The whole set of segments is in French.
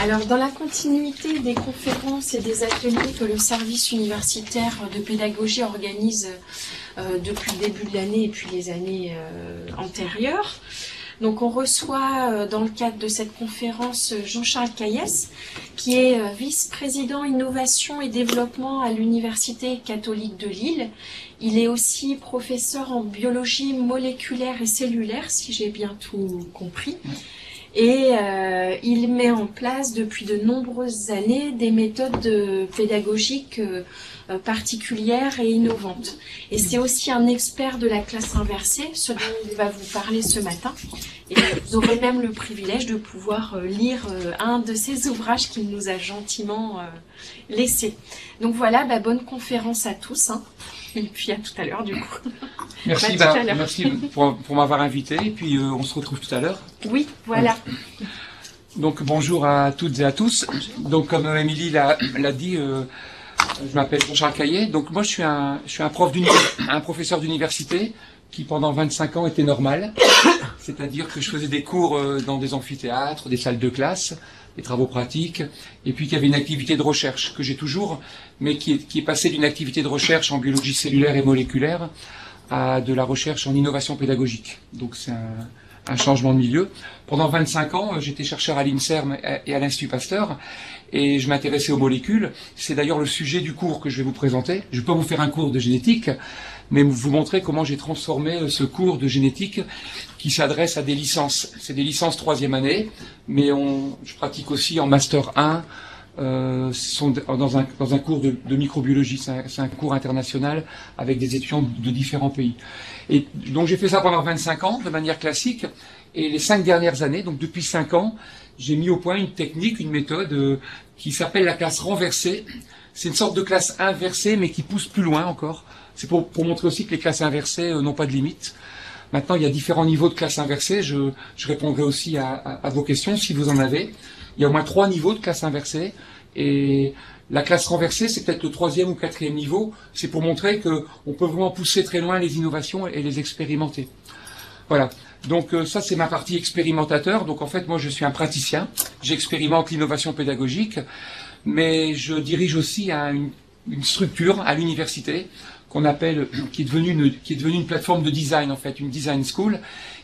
Alors, dans la continuité des conférences et des ateliers que le service universitaire de pédagogie organise depuis le début de l'année et puis les années antérieures, donc on reçoit dans le cadre de cette conférence Jean-Charles Caillès, qui est vice-président innovation et développement à l'Université catholique de Lille. Il est aussi professeur en biologie moléculaire et cellulaire, si j'ai bien tout compris. Et il met en place depuis de nombreuses années des méthodes pédagogiques particulières et innovantes. Et c'est aussi un expert de la classe inversée, ce dont il va vous parler ce matin. Et vous aurez même le privilège de pouvoir lire un de ses ouvrages qu'il nous a gentiment laissé. Donc voilà, bonne conférence à tous. Et puis à tout à l'heure du coup. Merci, merci pour m'avoir invité, et puis on se retrouve tout à l'heure. Oui, voilà. Donc bonjour à toutes et à tous. Donc comme Émilie l'a dit, je m'appelle Jean-Charles Caillès. Donc moi je suis un professeur d'université qui pendant 25 ans était normal. C'est-à-dire que je faisais des cours dans des amphithéâtres, des salles de classe, des travaux pratiques, et puis qu'il y avait une activité de recherche que j'ai toujours, mais qui est passée d'une activité de recherche en biologie cellulaire et moléculaire à de la recherche en innovation pédagogique. Donc c'est un changement de milieu. Pendant 25 ans, j'étais chercheur à l'INSERM et à l'Institut Pasteur, et je m'intéressais aux molécules. C'est d'ailleurs le sujet du cours que je vais vous présenter. Je peux vous faire un cours de génétique, mais vous montrer comment j'ai transformé ce cours de génétique qui s'adresse à des licences. C'est des licences 3e année, mais je pratique aussi en Master 1, sont dans un cours de microbiologie. C'est un cours international avec des étudiants de différents pays. Et donc j'ai fait ça pendant 25 ans de manière classique, et les 5 dernières années, donc depuis 5 ans, j'ai mis au point une technique, une méthode qui s'appelle la classe renversée. C'est une sorte de classe inversée, mais qui pousse plus loin encore. C'est pour montrer aussi que les classes inversées n'ont pas de limite. Maintenant, il y a différents niveaux de classe inversée. Je répondrai aussi à vos questions si vous en avez. Il y a au moins 3 niveaux de classe inversée. Et la classe renversée, c'est peut-être le 3e ou 4e niveau. C'est pour montrer qu'on peut vraiment pousser très loin les innovations et les expérimenter. Voilà. Donc ça, c'est ma partie expérimentateur. Donc en fait, moi, je suis un praticien. J'expérimente l'innovation pédagogique. Mais je dirige aussi une structure à l'université qu'on appelle, qui est devenue une plateforme de design en fait, une design school,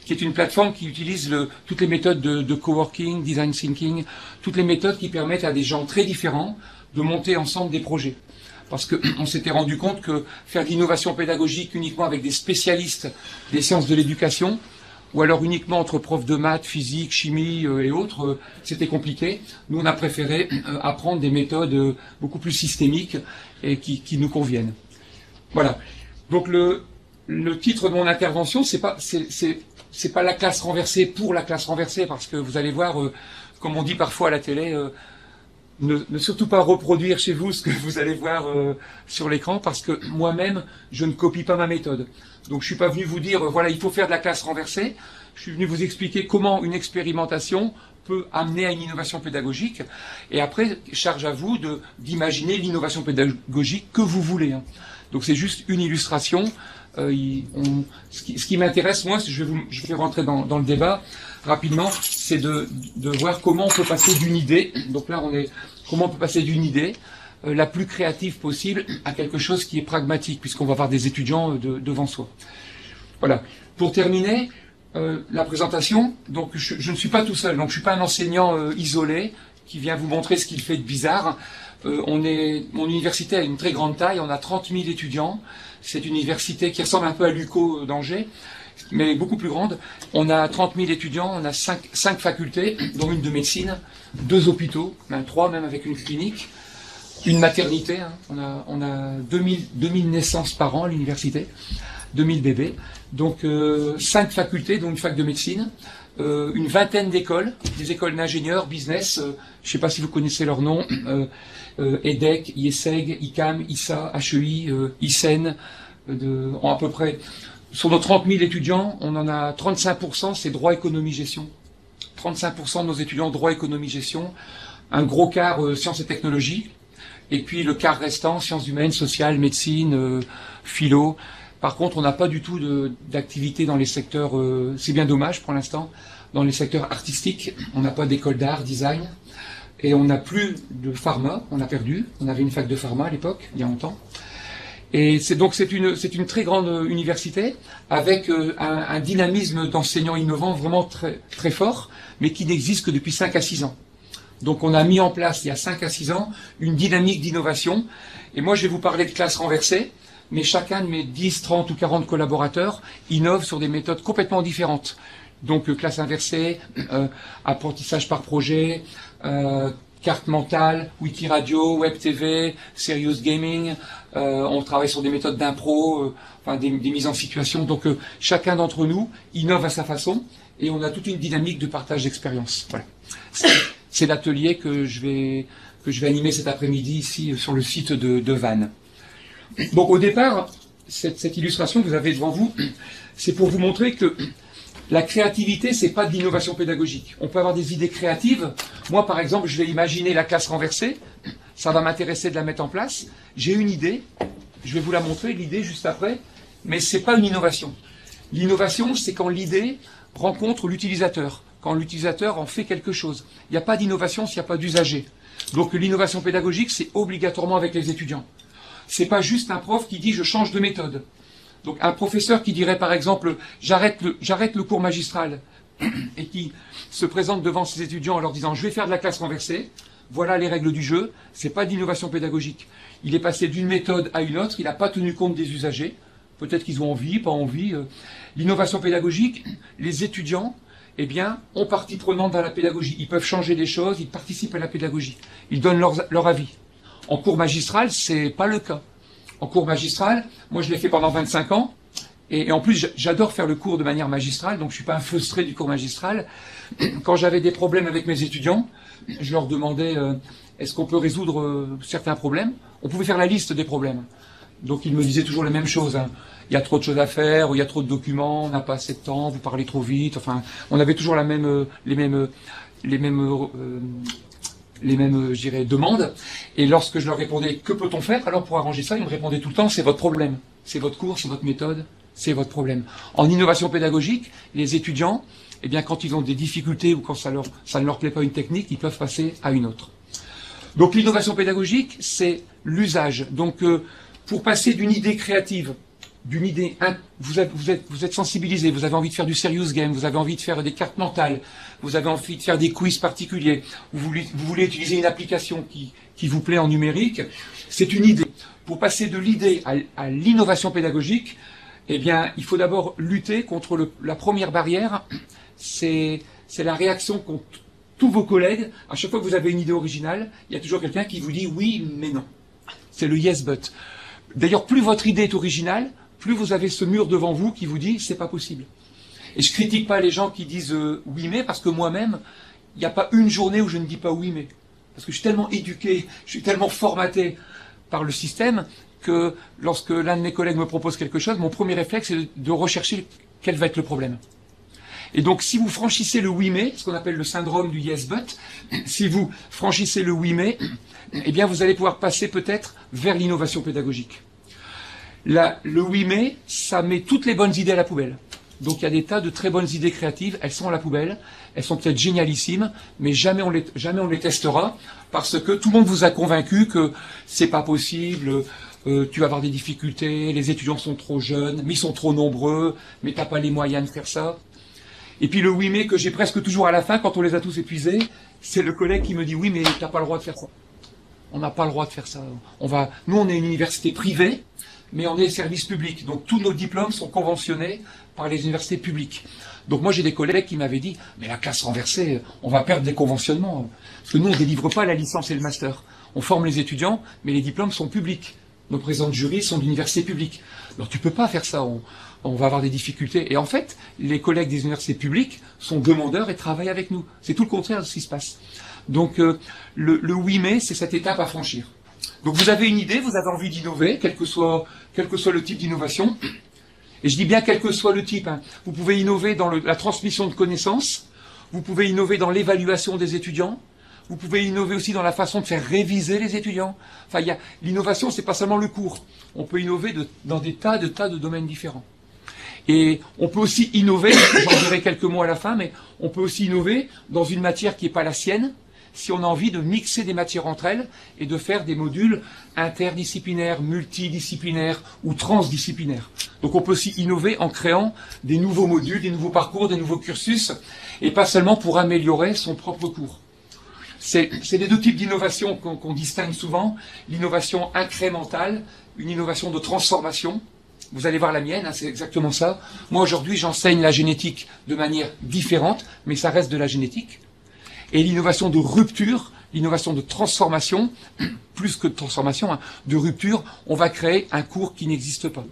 qui est une plateforme qui utilise toutes les méthodes de coworking, design thinking, toutes les méthodes qui permettent à des gens très différents de monter ensemble des projets. Parce que on s'était rendu compte que faire de l'innovation pédagogique uniquement avec des spécialistes des sciences de l'éducation, ou alors uniquement entre profs de maths, physique, chimie et autres, c'était compliqué. Nous, on a préféré apprendre des méthodes beaucoup plus systémiques et qui nous conviennent. Voilà. Donc le titre de mon intervention, c'est pas la classe renversée pour la classe renversée, parce que vous allez voir, comme on dit parfois à la télé, ne surtout pas reproduire chez vous ce que vous allez voir sur l'écran, parce que moi-même, je ne copie pas ma méthode. Donc je suis pas venu vous dire, voilà, il faut faire de la classe renversée. Je suis venu vous expliquer comment une expérimentation peut amener à une innovation pédagogique. Et après, charge à vous d'imaginer l'innovation pédagogique que vous voulez. Donc c'est juste une illustration. Ce qui m'intéresse, moi, je vais rentrer dans le débat rapidement, c'est de voir comment on peut passer d'une idée. Donc là, comment on peut passer d'une idée la plus créative possible à quelque chose qui est pragmatique, puisqu'on va avoir des étudiants devant soi. Voilà. Pour terminer la présentation, donc je ne suis pas tout seul, donc je suis pas un enseignant isolé qui vient vous montrer ce qu'il fait de bizarre. Mon université a une très grande taille, on a 30 000 étudiants. C'est une université qui ressemble un peu à l'UCO d'Angers, mais beaucoup plus grande. On a 30 000 étudiants, on a 5 facultés, dont une de médecine, 2 hôpitaux, 3 même avec une clinique, une maternité. On a 2000 naissances par an à l'université, 2000 bébés. Donc 5 facultés, dont une fac de médecine, une vingtaine d'écoles, des écoles d'ingénieurs, business, je ne sais pas si vous connaissez leur nom, EDEC, IESEG, ICAM, ISA, HEI, ISEN, à peu près. Sur nos 30 000 étudiants, on en a 35%, c'est droit, économie, gestion. 35% de nos étudiants, droit, économie, gestion. Un gros quart, sciences et technologies. Et puis le quart restant, sciences humaines, sociales, médecine, philo. Par contre, on n'a pas du tout d'activité dans les secteurs, c'est bien dommage pour l'instant, dans les secteurs artistiques. On n'a pas d'école d'art, design, et on n'a plus de pharma, on a perdu. On avait une fac de pharma à l'époque, il y a longtemps. Et c'est une très grande université avec un dynamisme d'enseignants innovants vraiment très, très fort, mais qui n'existe que depuis 5 à 6 ans. Donc on a mis en place il y a 5 à 6 ans une dynamique d'innovation. Et moi je vais vous parler de classe renversée, mais chacun de mes 10, 30 ou 40 collaborateurs innove sur des méthodes complètement différentes. Donc classe inversée, apprentissage par projet, carte mentale, wiki radio, web TV, serious gaming. On travaille sur des méthodes d'impro, enfin des mises en situation. Donc chacun d'entre nous innove à sa façon et on a toute une dynamique de partage d'expérience. Voilà. C'est l'atelier que je vais animer cet après-midi ici sur le site de Vannes. Donc au départ, cette illustration que vous avez devant vous, c'est pour vous montrer que la créativité, c'est pas de l'innovation pédagogique. On peut avoir des idées créatives. Moi, par exemple, je vais imaginer la classe renversée. Ça va m'intéresser de la mettre en place. J'ai une idée. Je vais vous la montrer, l'idée juste après. Mais c'est pas une innovation. L'innovation, c'est quand l'idée rencontre l'utilisateur. Quand l'utilisateur en fait quelque chose. Il n'y a pas d'innovation s'il n'y a pas d'usager. Donc l'innovation pédagogique, c'est obligatoirement avec les étudiants. C'est pas juste un prof qui dit je change de méthode. Donc un professeur qui dirait par exemple j'arrête le cours magistral et qui se présente devant ses étudiants en leur disant je vais faire de la classe renversée, voilà les règles du jeu, c'est pas d'innovation pédagogique. Il est passé d'une méthode à une autre, il n'a pas tenu compte des usagers, peut-être qu'ils ont envie, pas envie. L'innovation pédagogique, les étudiants, eh bien, ont partie prenante dans la pédagogie. Ils peuvent changer des choses, ils participent à la pédagogie, ils donnent leur avis. En cours magistral, c'est pas le cas. En cours magistral, moi je l'ai fait pendant 25 ans, et en plus j'adore faire le cours de manière magistrale, donc je suis pas un frustré du cours magistral. Quand j'avais des problèmes avec mes étudiants, je leur demandais est-ce qu'on peut résoudre certains problèmes. On pouvait faire la liste des problèmes. Donc ils me disaient toujours les mêmes choses. Hein. Il y a trop de choses à faire, ou il y a trop de documents, on n'a pas assez de temps, vous parlez trop vite. Enfin, on avait toujours les mêmes, je dirais, demandes. Et lorsque je leur répondais, que peut-on faire? Alors pour arranger ça, ils me répondaient tout le temps, c'est votre problème. C'est votre cours, c'est votre méthode, c'est votre problème. En innovation pédagogique, les étudiants, eh bien, quand ils ont des difficultés ou quand ça ne leur plaît pas une technique, ils peuvent passer à une autre. Donc l'innovation pédagogique, c'est l'usage. Donc pour passer d'une idée créative, d'une idée, vous êtes sensibilisé, vous avez envie de faire du serious game, vous avez envie de faire des cartes mentales, vous avez envie de faire des quiz particuliers, vous voulez utiliser une application qui vous plaît en numérique, c'est une idée. Pour passer de l'idée à l'innovation pédagogique, eh bien, il faut d'abord lutter contre la première barrière, c'est la réaction contre tous vos collègues. À chaque fois que vous avez une idée originale, il y a toujours quelqu'un qui vous dit oui, mais non. C'est le yes but. D'ailleurs, plus votre idée est originale, plus vous avez ce mur devant vous qui vous dit c'est pas possible. Et je critique pas les gens qui disent oui mais, parce que moi-même, il n'y a pas une journée où je ne dis pas oui mais. Parce que je suis tellement éduqué, je suis tellement formaté par le système que lorsque l'un de mes collègues me propose quelque chose, mon premier réflexe c'est de rechercher quel va être le problème. Et donc si vous franchissez le oui mais, ce qu'on appelle le syndrome du yes but, si vous franchissez le oui mais, eh bien vous allez pouvoir passer peut-être vers l'innovation pédagogique. Le oui mais, ça met toutes les bonnes idées à la poubelle. Donc il y a des tas de très bonnes idées créatives, elles sont à la poubelle, elles sont peut-être génialissimes, mais jamais on les testera, parce que tout le monde vous a convaincu que c'est pas possible, tu vas avoir des difficultés, les étudiants sont trop jeunes, mais ils sont trop nombreux, mais t'as pas les moyens de faire ça. Et puis le oui mais que j'ai presque toujours à la fin, quand on les a tous épuisés, c'est le collègue qui me dit oui mais t'as pas le droit de faire ça. On n'a pas le droit de faire ça. Nous on est une université privée, mais on est service public. Donc tous nos diplômes sont conventionnés par les universités publiques. Donc moi j'ai des collègues qui m'avaient dit mais la classe renversée, on va perdre des conventionnements. Parce que nous on ne délivre pas la licence et le master. On forme les étudiants, mais les diplômes sont publics. Nos présidents de jury sont d'universités publiques. Alors tu peux pas faire ça, on va avoir des difficultés. Et en fait, les collègues des universités publiques sont demandeurs et travaillent avec nous. C'est tout le contraire de ce qui se passe. Donc le oui mais, c'est cette étape à franchir. Donc vous avez une idée, vous avez envie d'innover, quel que soit le type d'innovation. Et je dis bien quel que soit le type. Hein. Vous pouvez innover dans la transmission de connaissances, vous pouvez innover dans l'évaluation des étudiants, Vous pouvez innover aussi dans la façon de faire réviser les étudiants. Enfin, l'innovation, c'est pas seulement le cours. On peut innover dans des tas de domaines différents. Et on peut aussi innover, j'en dirai quelques mots à la fin, mais on peut aussi innover dans une matière qui n'est pas la sienne, si on a envie de mixer des matières entre elles et de faire des modules interdisciplinaires, multidisciplinaires ou transdisciplinaires. Donc on peut aussi innover en créant des nouveaux modules, des nouveaux parcours, des nouveaux cursus, et pas seulement pour améliorer son propre cours. C'est les deux types d'innovation qu'on distingue souvent, l'innovation incrémentale, une innovation de transformation. Vous allez voir la mienne, hein, c'est exactement ça. Moi aujourd'hui j'enseigne la génétique de manière différente, mais ça reste de la génétique. Et l'innovation de rupture, l'innovation de transformation, plus que de transformation, hein, de rupture, on va créer un cours qui n'existe pas.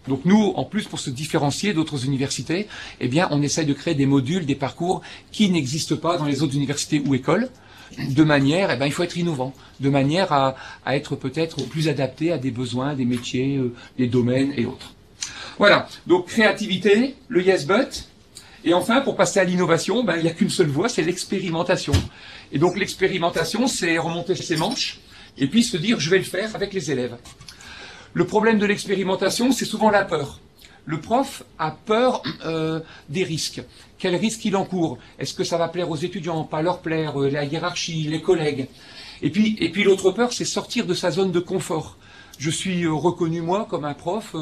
Donc nous, en plus, pour se différencier d'autres universités, eh bien, on essaye de créer des modules, des parcours qui n'existent pas dans les autres universités ou écoles, de manière, eh bien, il faut être innovant, de manière à être peut-être plus adapté à des besoins, des métiers, des domaines et autres. Voilà, donc créativité, le yes but. Et enfin, pour passer à l'innovation, ben, il n'y a qu'une seule voie, c'est l'expérimentation. Et donc l'expérimentation, c'est remonter ses manches et puis se dire, je vais le faire avec les élèves. Le problème de l'expérimentation, c'est souvent la peur. Le prof a peur des risques. Quels risques il encourt? Est-ce que ça va plaire aux étudiants, pas leur plaire, la hiérarchie, les collègues? Et puis l'autre peur, c'est sortir de sa zone de confort. Je suis reconnu, moi, comme un prof,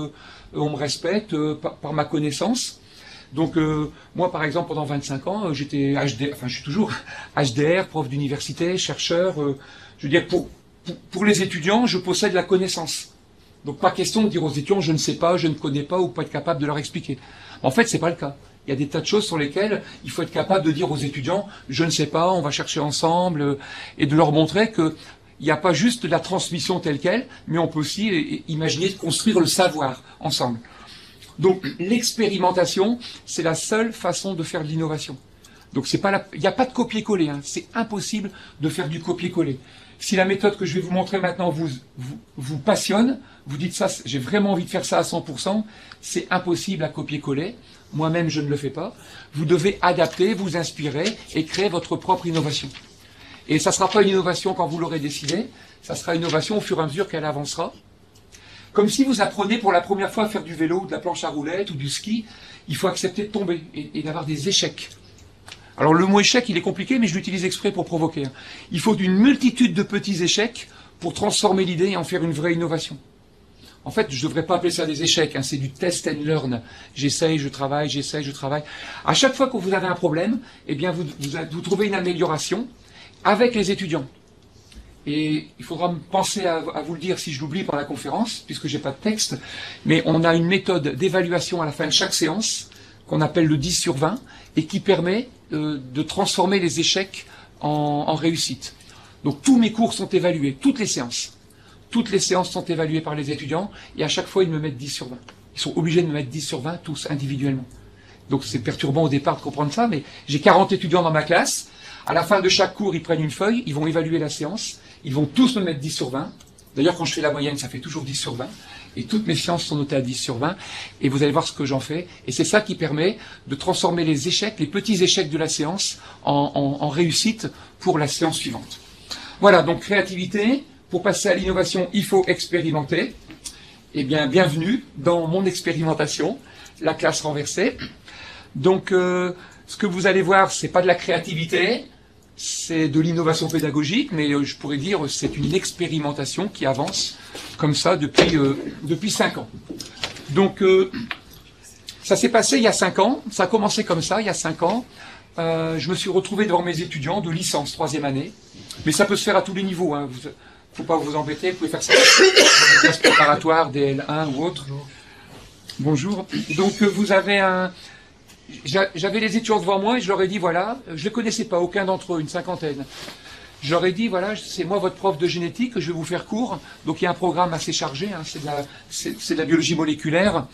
on me respecte par ma connaissance. Donc moi, par exemple, pendant 25 ans, j'étais HDR, enfin je suis toujours HDR, prof d'université, chercheur. Je veux dire, pour les étudiants, je possède la connaissance. Donc pas question de dire aux étudiants, je ne sais pas, je ne connais pas, ou pas être capable de leur expliquer. En fait, c'est pas le cas. Il y a des tas de choses sur lesquelles il faut être capable de dire aux étudiants, je ne sais pas, on va chercher ensemble, et de leur montrer que il n'y a pas juste la transmission telle qu'elle, mais on peut aussi imaginer de construire le savoir ensemble. Donc l'expérimentation, c'est la seule façon de faire de l'innovation. Donc c'est pas il n'y a pas de copier-coller, hein. C'est impossible de faire du copier-coller. Si la méthode que je vais vous montrer maintenant vous passionne, vous dites ça, j'ai vraiment envie de faire ça à 100%, c'est impossible à copier-coller. Moi-même, je ne le fais pas. Vous devez adapter, vous inspirer et créer votre propre innovation. Et ça ne sera pas une innovation quand vous l'aurez décidé, ça sera une innovation au fur et à mesure qu'elle avancera. Comme si vous apprenez pour la première fois à faire du vélo, ou de la planche à roulettes ou du ski, il faut accepter de tomber et d'avoir des échecs. Alors le mot échec, il est compliqué, mais je l'utilise exprès pour provoquer. Il faut une multitude de petits échecs pour transformer l'idée et en faire une vraie innovation. En fait, je ne devrais pas appeler ça des échecs, hein, c'est du test and learn. J'essaye, je travaille, j'essaye, je travaille. À chaque fois que vous avez un problème, eh bien vous trouvez une amélioration avec les étudiants. Et il faudra penser à vous le dire si je l'oublie pendant la conférence, puisque j'ai pas de texte, mais on a une méthode d'évaluation à la fin de chaque séance, qu'on appelle le 10 sur 20, et qui permet de transformer les échecs en réussite. Donc tous mes cours sont évalués, toutes les séances. Toutes les séances sont évaluées par les étudiants, et à chaque fois ils me mettent 10 sur 20. Ils sont obligés de me mettre 10 sur 20, tous individuellement. Donc c'est perturbant au départ de comprendre ça, mais j'ai 40 étudiants dans ma classe. À la fin de chaque cours, ils prennent une feuille, ils vont évaluer la séance, ils vont tous me mettre 10 sur 20. D'ailleurs, quand je fais la moyenne, ça fait toujours 10 sur 20. Et toutes mes séances sont notées à 10 sur 20. Et vous allez voir ce que j'en fais. Et c'est ça qui permet de transformer les échecs, les petits échecs de la séance, en réussite pour la séance suivante. Voilà, donc créativité. Pour passer à l'innovation, il faut expérimenter. Eh bien, bienvenue dans mon expérimentation, la classe renversée. Donc, ce que vous allez voir, c'est pas de la créativité, c'est de l'innovation pédagogique, mais je pourrais dire c'est une expérimentation qui avance comme ça depuis 5 ans. Donc, ça s'est passé il y a 5 ans, ça a commencé comme ça il y a 5 ans. Je me suis retrouvé devant mes étudiants de licence, 3e année, mais ça peut se faire à tous les niveaux, hein. Faut pas vous embêter, vous pouvez faire ça en classe préparatoire, DL1 ou autre. Bonjour. Donc vous avez j'avais les étudiants devant moi et je leur ai dit voilà, je ne connaissais pas, aucun d'entre eux, une cinquantaine. Je leur ai dit voilà, c'est moi votre prof de génétique, je vais vous faire cours. Donc il y a un programme assez chargé, hein, c'est de la biologie moléculaire.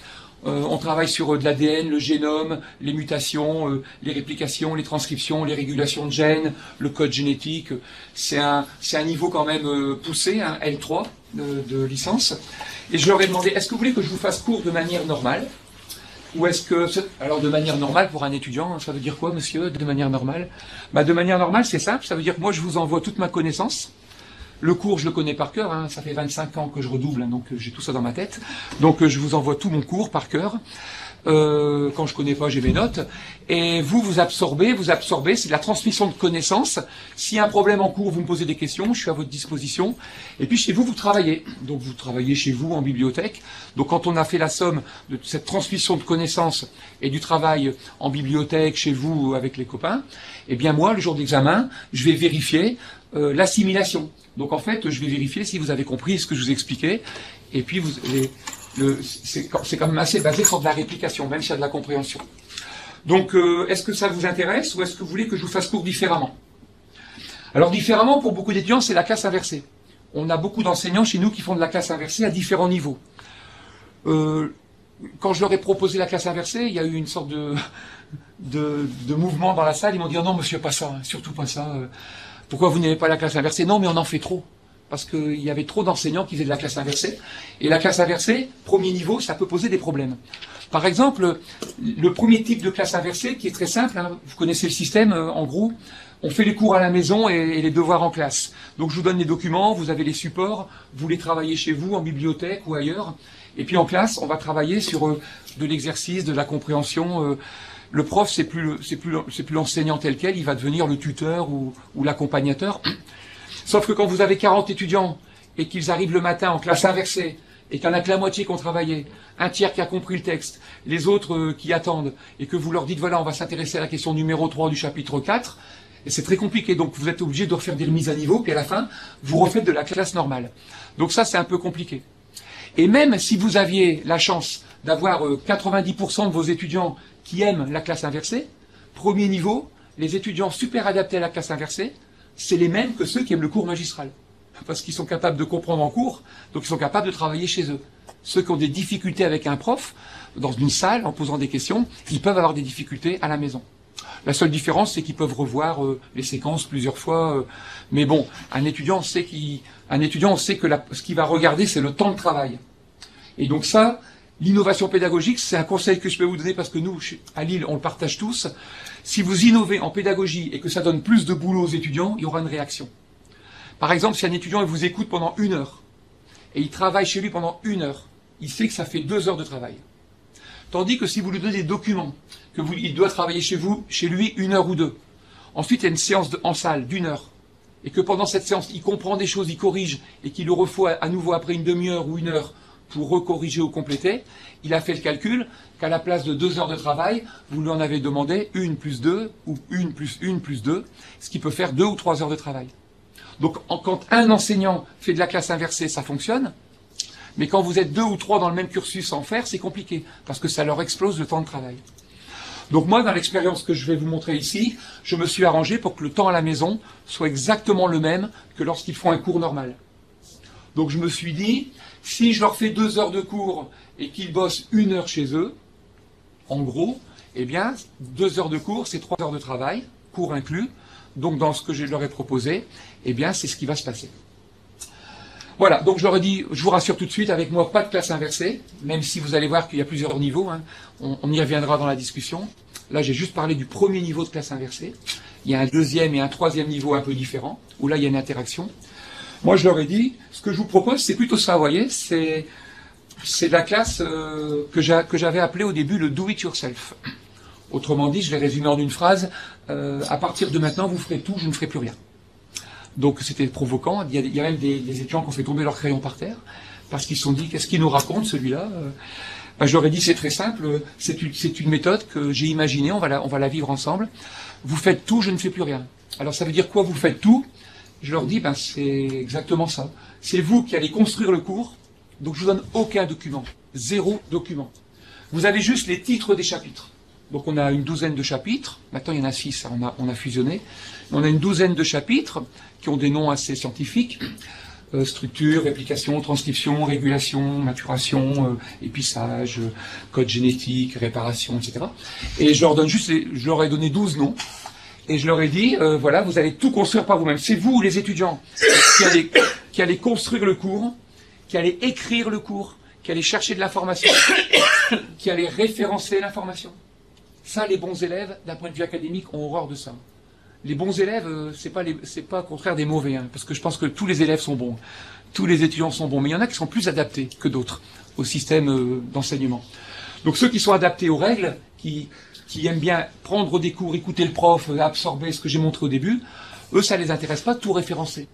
On travaille sur de l'ADN, le génome, les mutations, les réplications, les transcriptions, les régulations de gènes, le code génétique. C'est un niveau quand même poussé, hein, L3 de licence. Et je leur ai demandé, est-ce que vous voulez que je vous fasse cours de manière normale? Ou est-ce que... Alors, de manière normale, pour un étudiant, ça veut dire quoi, monsieur, de manière normale? De manière normale, c'est simple. Ça veut dire que moi, je vous envoie toute ma connaissance. Le cours, je le connais par cœur. Ça fait 25 ans que je redouble, donc j'ai tout ça dans ma tête. Donc, je vous envoie tout mon cours par cœur. Quand je connais pas, j'ai mes notes. Et vous absorbez, c'est de la transmission de connaissances. S'il y a un problème en cours, vous me posez des questions, je suis à votre disposition. Et puis chez vous, vous travaillez. Donc vous travaillez chez vous en bibliothèque. Donc quand on a fait la somme de cette transmission de connaissances et du travail en bibliothèque, chez vous, avec les copains, eh bien moi, le jour d'examen, je vais vérifier l'assimilation. Donc en fait, je vais vérifier si vous avez compris ce que je vous expliquais. Et puis c'est quand même assez basé sur de la réplication, même s'il y a de la compréhension. Donc, est-ce que ça vous intéresse ou est-ce que vous voulez que je vous fasse cours différemment? Alors, différemment, pour beaucoup d'étudiants, c'est la classe inversée. On a beaucoup d'enseignants chez nous qui font de la classe inversée à différents niveaux. Quand je leur ai proposé la classe inversée, il y a eu une sorte de mouvement dans la salle. Ils m'ont dit « Oh non, monsieur, pas ça, surtout pas ça. Pourquoi vous n'avez pas la classe inversée ?» Non, mais on en fait trop. Parce qu'il y avait trop d'enseignants qui faisaient de la classe inversée. Et la classe inversée, premier niveau, ça peut poser des problèmes. Par exemple, le premier type de classe inversée, qui est très simple, vous connaissez le système, en gros, on fait les cours à la maison et les devoirs en classe. Donc je vous donne les documents, vous avez les supports, vous les travaillez chez vous, en bibliothèque ou ailleurs. Et puis en classe, on va travailler sur de l'exercice, de la compréhension. Le prof, c'est plus l'enseignant tel quel, il va devenir le tuteur ou l'accompagnateur. Sauf que quand vous avez 40 étudiants et qu'ils arrivent le matin en classe inversée et qu'il n'y en a que la moitié qui ont travaillé, un tiers qui a compris le texte, les autres qui attendent, et que vous leur dites voilà, on va s'intéresser à la question numéro 3 du chapitre 4, et c'est très compliqué, donc vous êtes obligé de refaire des remises à niveau, puis à la fin, vous refaites de la classe normale. Donc ça, c'est un peu compliqué. Et même si vous aviez la chance d'avoir 90% de vos étudiants qui aiment la classe inversée, premier niveau, les étudiants super adaptés à la classe inversée, c'est les mêmes que ceux qui aiment le cours magistral. Parce qu'ils sont capables de comprendre en cours, donc ils sont capables de travailler chez eux. Ceux qui ont des difficultés avec un prof, dans une salle, en posant des questions, ils peuvent avoir des difficultés à la maison. La seule différence, c'est qu'ils peuvent revoir les séquences plusieurs fois. Mais bon, un étudiant, on sait que ce qu'il va regarder, c'est le temps de travail. Et donc ça, l'innovation pédagogique, c'est un conseil que je peux vous donner parce que nous, à Lille, on le partage tous. Si vous innovez en pédagogie et que ça donne plus de boulot aux étudiants, il y aura une réaction. Par exemple, si un étudiant il vous écoute pendant 1 heure et il travaille chez lui pendant 1 heure, il sait que ça fait 2 heures de travail. Tandis que si vous lui donnez des documents, il doit travailler chez lui 1 heure ou 2. Ensuite, il y a une séance en salle d'1 heure. Et que pendant cette séance, il comprend des choses, il corrige, et qu'il le refaut à nouveau après une demi-heure ou 1 heure pour recorriger ou compléter, il a fait le calcul qu'à la place de 2 heures de travail, vous lui en avez demandé 1 plus 2 ou 1 plus 1 plus 2, ce qui peut faire 2 ou 3 heures de travail. Donc quand un enseignant fait de la classe inversée, ça fonctionne, mais quand vous êtes 2 ou 3 dans le même cursus sans faire, c'est compliqué, parce que ça leur explose le temps de travail. Donc moi, dans l'expérience que je vais vous montrer ici, je me suis arrangé pour que le temps à la maison soit exactement le même que lorsqu'ils font un cours normal. Donc je me suis dit, si je leur fais 2 heures de cours et qu'ils bossent 1 heure chez eux, en gros, eh bien, 2 heures de cours, c'est 3 heures de travail, cours inclus. Donc dans ce que je leur ai proposé, eh bien, c'est ce qui va se passer. Voilà, donc je leur ai dit, je vous rassure tout de suite, avec moi, pas de classe inversée, même si vous allez voir qu'il y a plusieurs niveaux, on y reviendra dans la discussion. Là, j'ai juste parlé du premier niveau de classe inversée. Il y a un deuxième et un troisième niveau un peu différent, où là, il y a une interaction. Moi, je leur ai dit, ce que je vous propose, c'est plutôt ça, vous voyez, c'est de la classe que j'avais appelée au début le do-it-yourself. Autrement dit, je vais résumer en une phrase, à partir de maintenant, vous ferez tout, je ne ferai plus rien. Donc c'était provoquant, il y a même des étudiants qui ont fait tomber leur crayon par terre, parce qu'ils se sont dit, qu'est-ce qu'il nous raconte celui-là? Je leur ai dit, c'est très simple, c'est une méthode que j'ai imaginée, on va la vivre ensemble. Vous faites tout, je ne fais plus rien. Alors ça veut dire quoi, vous faites tout? Je leur dis, c'est exactement ça. C'est vous qui allez construire le cours, donc je vous donne aucun document, 0 document. Vous avez juste les titres des chapitres. Donc on a une douzaine de chapitres, maintenant il y en a 6, on a fusionné. On a une douzaine de chapitres qui ont des noms assez scientifiques, structure, réplication, transcription, régulation, maturation, épissage, code génétique, réparation, etc. Et je leur ai donné 12 noms, et je leur ai dit, voilà, vous allez tout construire par vous-même. C'est vous, les étudiants, qui allez construire le cours, qui allez écrire le cours, qui allait chercher de l'information, qui allait référencer l'information. Ça, les bons élèves, d'un point de vue académique, ont horreur de ça. Les bons élèves, c'est pas au contraire des mauvais, hein, parce que je pense que tous les élèves sont bons, tous les étudiants sont bons, mais il y en a qui sont plus adaptés que d'autres au système d'enseignement. Donc ceux qui sont adaptés aux règles, qui aiment bien prendre des cours, écouter le prof, absorber ce que j'ai montré au début, eux, ça les intéresse pas de tout référencer.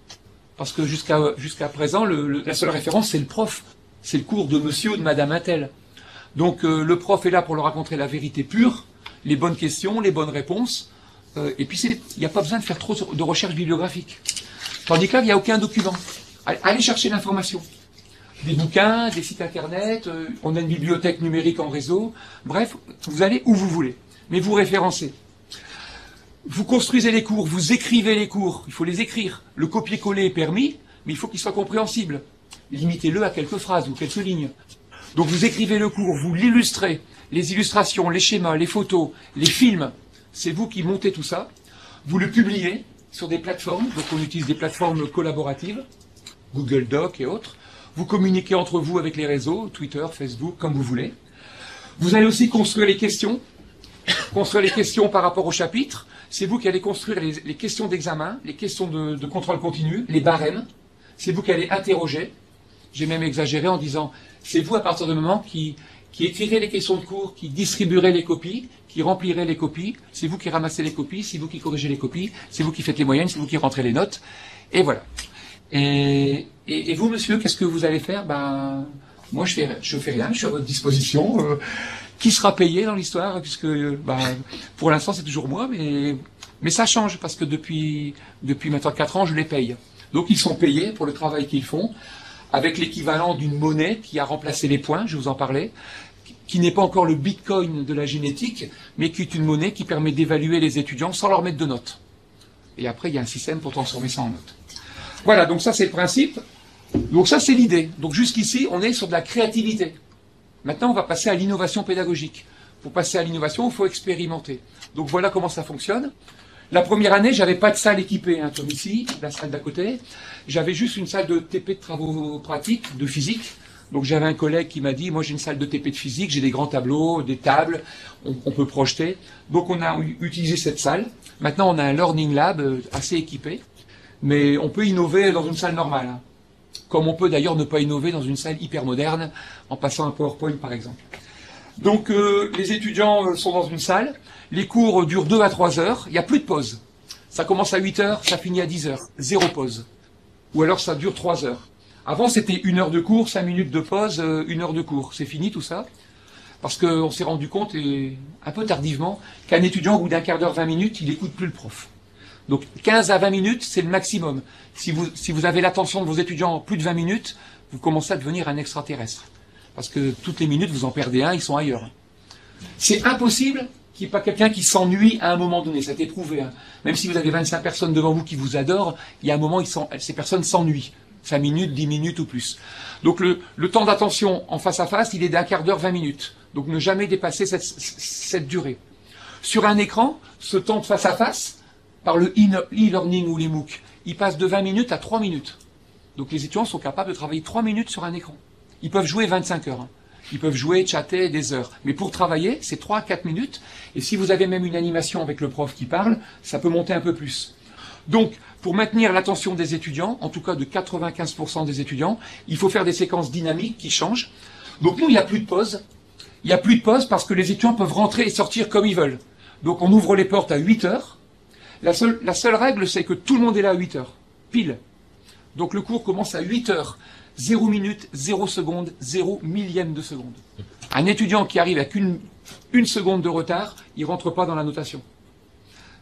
Parce que jusqu'à présent, la seule référence, c'est le prof. C'est le cours de monsieur ou de madame Intel. Donc le prof est là pour leur raconter la vérité pure, les bonnes questions, les bonnes réponses, et puis il n'y a pas besoin de faire trop de recherche bibliographique. Tandis que là, il n'y a aucun document. Allez chercher l'information. Des bouquins, des sites internet, on a une bibliothèque numérique en réseau, bref, vous allez où vous voulez, mais vous référencez. Vous construisez les cours, vous écrivez les cours, il faut les écrire. Le copier-coller est permis, mais il faut qu'il soit compréhensible. Limitez-le à quelques phrases ou quelques lignes. Donc vous écrivez le cours, vous l'illustrez, les illustrations, les schémas, les photos, les films, c'est vous qui montez tout ça. Vous le publiez sur des plateformes, donc on utilise des plateformes collaboratives, Google Doc et autres. Vous communiquez entre vous avec les réseaux, Twitter, Facebook, comme vous voulez. Vous allez aussi construire les questions par rapport au chapitre. C'est vous qui allez construire les questions d'examen, les questions de contrôle continu, les barèmes. C'est vous qui allez interroger. J'ai même exagéré en disant, c'est vous à partir du moment qui écrirez les questions de cours, qui distribuerez les copies, qui remplirez les copies. C'est vous qui ramassez les copies, c'est vous qui corrigez les copies, c'est vous qui faites les moyennes, c'est vous qui rentrez les notes. Et voilà. Et vous, monsieur, qu'est-ce que vous allez faire? Ben, moi, je fais rien, je suis à votre disposition. Qui sera payé dans l'histoire? Puisque, pour l'instant, c'est toujours moi, mais ça change, parce que depuis maintenant 4 ans, je les paye. Donc, ils sont payés pour le travail qu'ils font, avec l'équivalent d'une monnaie qui a remplacé les points, je vous en parlais, qui n'est pas encore le bitcoin de la génétique, mais qui est une monnaie qui permet d'évaluer les étudiants sans leur mettre de notes. Et après, il y a un système pour transformer ça en notes. Voilà, donc ça c'est le principe. Donc ça c'est l'idée. Donc jusqu'ici, on est sur de la créativité. Maintenant, on va passer à l'innovation pédagogique. Pour passer à l'innovation, il faut expérimenter. Donc voilà comment ça fonctionne. La première année, j'avais pas de salle équipée, hein, comme ici, la salle d'à côté. J'avais juste une salle de TP de travaux pratiques, de physique. Donc j'avais un collègue qui m'a dit, moi j'ai une salle de TP de physique, j'ai des grands tableaux, des tables, on peut projeter. Donc on a utilisé cette salle. Maintenant, on a un learning lab assez équipé. Mais on peut innover dans une salle normale, hein. Comme on peut d'ailleurs ne pas innover dans une salle hyper moderne, en passant un PowerPoint par exemple. Donc les étudiants sont dans une salle, les cours durent 2 à 3 heures, il n'y a plus de pause. Ça commence à 8 heures, ça finit à 10 heures, 0 pause. Ou alors ça dure 3 heures. Avant c'était 1 heure de cours, 5 minutes de pause, 1 heure de cours. C'est fini tout ça, parce qu'on s'est rendu compte, et un peu tardivement, qu'un étudiant au bout d'un quart d'heure, 20 minutes, il n'écoute plus le prof. Donc 15 à 20 minutes, c'est le maximum. Si vous avez l'attention de vos étudiants plus de 20 minutes, vous commencez à devenir un extraterrestre. Parce que toutes les minutes, vous en perdez un, ils sont ailleurs. C'est impossible qu'il n'y ait pas quelqu'un qui s'ennuie à un moment donné. Ça a été prouvé, hein. Même si vous avez 25 personnes devant vous qui vous adorent, il y a un moment, ces personnes s'ennuient. 5 minutes, 10 minutes ou plus. Donc le temps d'attention en face à face, il est d'un quart d'heure, 20 minutes. Donc ne jamais dépasser cette durée. Sur un écran, ce temps de face à face, par le e-learning ou les MOOC, il passe de 20 minutes à 3 minutes. Donc les étudiants sont capables de travailler 3 minutes sur un écran. Ils peuvent jouer 25 heures. Hein. Ils peuvent jouer, chatter des heures. Mais pour travailler, c'est 3 à 4 minutes. Et si vous avez même une animation avec le prof qui parle, ça peut monter un peu plus. Donc, pour maintenir l'attention des étudiants, en tout cas de 95% des étudiants, il faut faire des séquences dynamiques qui changent. Donc nous, il n'y a plus de pause. Il n'y a plus de pause parce que les étudiants peuvent rentrer et sortir comme ils veulent. Donc on ouvre les portes à 8 heures. La seule règle, c'est que tout le monde est là à 8 heures, pile. Donc le cours commence à 8 heures, 0 minute, 0 seconde, 0 millième de seconde. Un étudiant qui arrive avec une seconde de retard, il ne rentre pas dans la notation.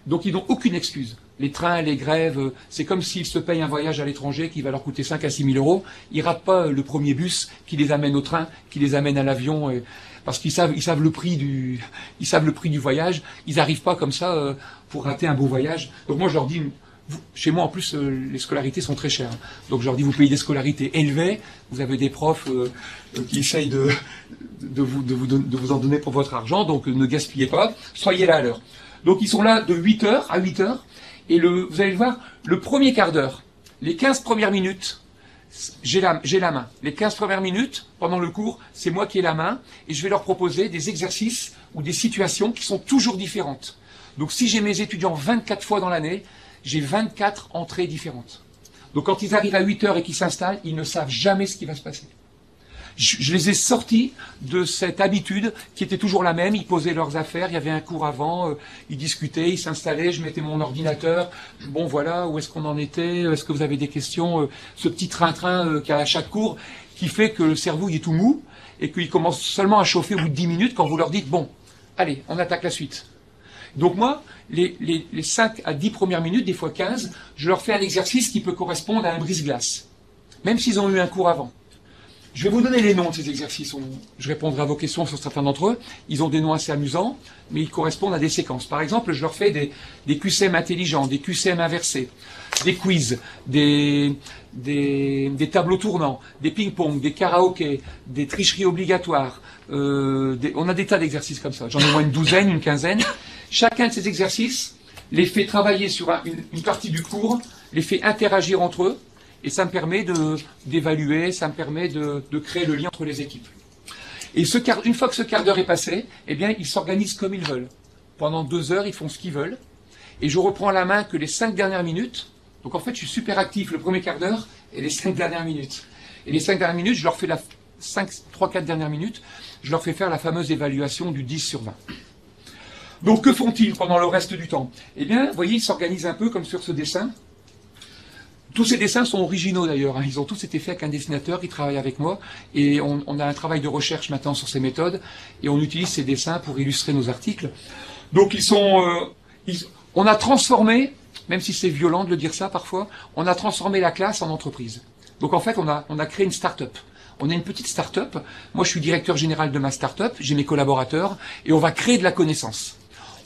Donc ils n'ont aucune excuse. Les trains, les grèves, c'est comme s'ils se payent un voyage à l'étranger qui va leur coûter 5 à 6 000 euros. Ils ne ratent pas le premier bus qui les amène au train, qui les amène à l'avion, parce qu'ils savent le prix du voyage. Ils n'arrivent pas comme ça pour rater un beau voyage. Donc moi je leur dis, chez moi en plus les scolarités sont très chères. Donc je leur dis, vous payez des scolarités élevées, vous avez des profs qui essayent de vous en donner pour votre argent, donc ne gaspillez pas, soyez là à l'heure. Donc ils sont là de 8 heures à 8 heures, et vous allez le voir, le premier quart d'heure, les 15 premières minutes, j'ai la main. Les 15 premières minutes, pendant le cours, c'est moi qui ai la main, et je vais leur proposer des exercices ou des situations qui sont toujours différentes. Donc si j'ai mes étudiants 24 fois dans l'année, j'ai 24 entrées différentes. Donc quand ils arrivent à 8 heures et qu'ils s'installent, ils ne savent jamais ce qui va se passer. Je les ai sortis de cette habitude qui était toujours la même. Ils posaient leurs affaires, il y avait un cours avant, ils discutaient, ils s'installaient, je mettais mon ordinateur. Bon voilà, où est-ce qu'on en était? Est-ce que vous avez des questions? Ce petit train-train qu'il y a à chaque cours qui fait que le cerveau il est tout mou et qu'il commence seulement à chauffer au bout de 10 minutes quand vous leur dites « Bon, allez, on attaque la suite ». Donc moi, les 5 à 10 premières minutes, des fois 15, je leur fais un exercice qui peut correspondre à un brise-glace, même s'ils ont eu un cours avant. Je vais vous donner les noms de ces exercices. Je répondrai à vos questions sur certains d'entre eux. Ils ont des noms assez amusants, mais ils correspondent à des séquences. Par exemple, je leur fais des QCM intelligents, des QCM inversés, des quiz, des tableaux tournants, des ping-pong, des karaokés, des tricheries obligatoires. On a des tas d'exercices comme ça. J'en ai au moins une douzaine, une quinzaine. Chacun de ces exercices les fait travailler sur une partie du cours, les fait interagir entre eux. Et ça me permet d'évaluer, ça me permet de créer le lien entre les équipes. Et une fois que ce quart d'heure est passé, eh bien, ils s'organisent comme ils veulent. Pendant 2 heures, ils font ce qu'ils veulent. Et je reprends la main que les 5 dernières minutes. Donc en fait, je suis super actif le premier quart d'heure et les 5 dernières minutes. Et les 5 dernières minutes, je leur fais 3-4 dernières minutes, je leur fais faire la fameuse évaluation du 10 sur 20. Donc que font-ils pendant le reste du temps? Eh bien, vous voyez, ils s'organisent un peu comme sur ce dessin. Tous ces dessins sont originaux d'ailleurs, hein. Ils ont tous été faits avec un dessinateur qui travaille avec moi et on a un travail de recherche maintenant sur ces méthodes et on utilise ces dessins pour illustrer nos articles. Donc on a transformé, même si c'est violent de le dire ça parfois, on a transformé la classe en entreprise. Donc en fait on a créé une start-up. On a une petite start-up, moi je suis directeur général de ma start-up, j'ai mes collaborateurs et on va créer de la connaissance.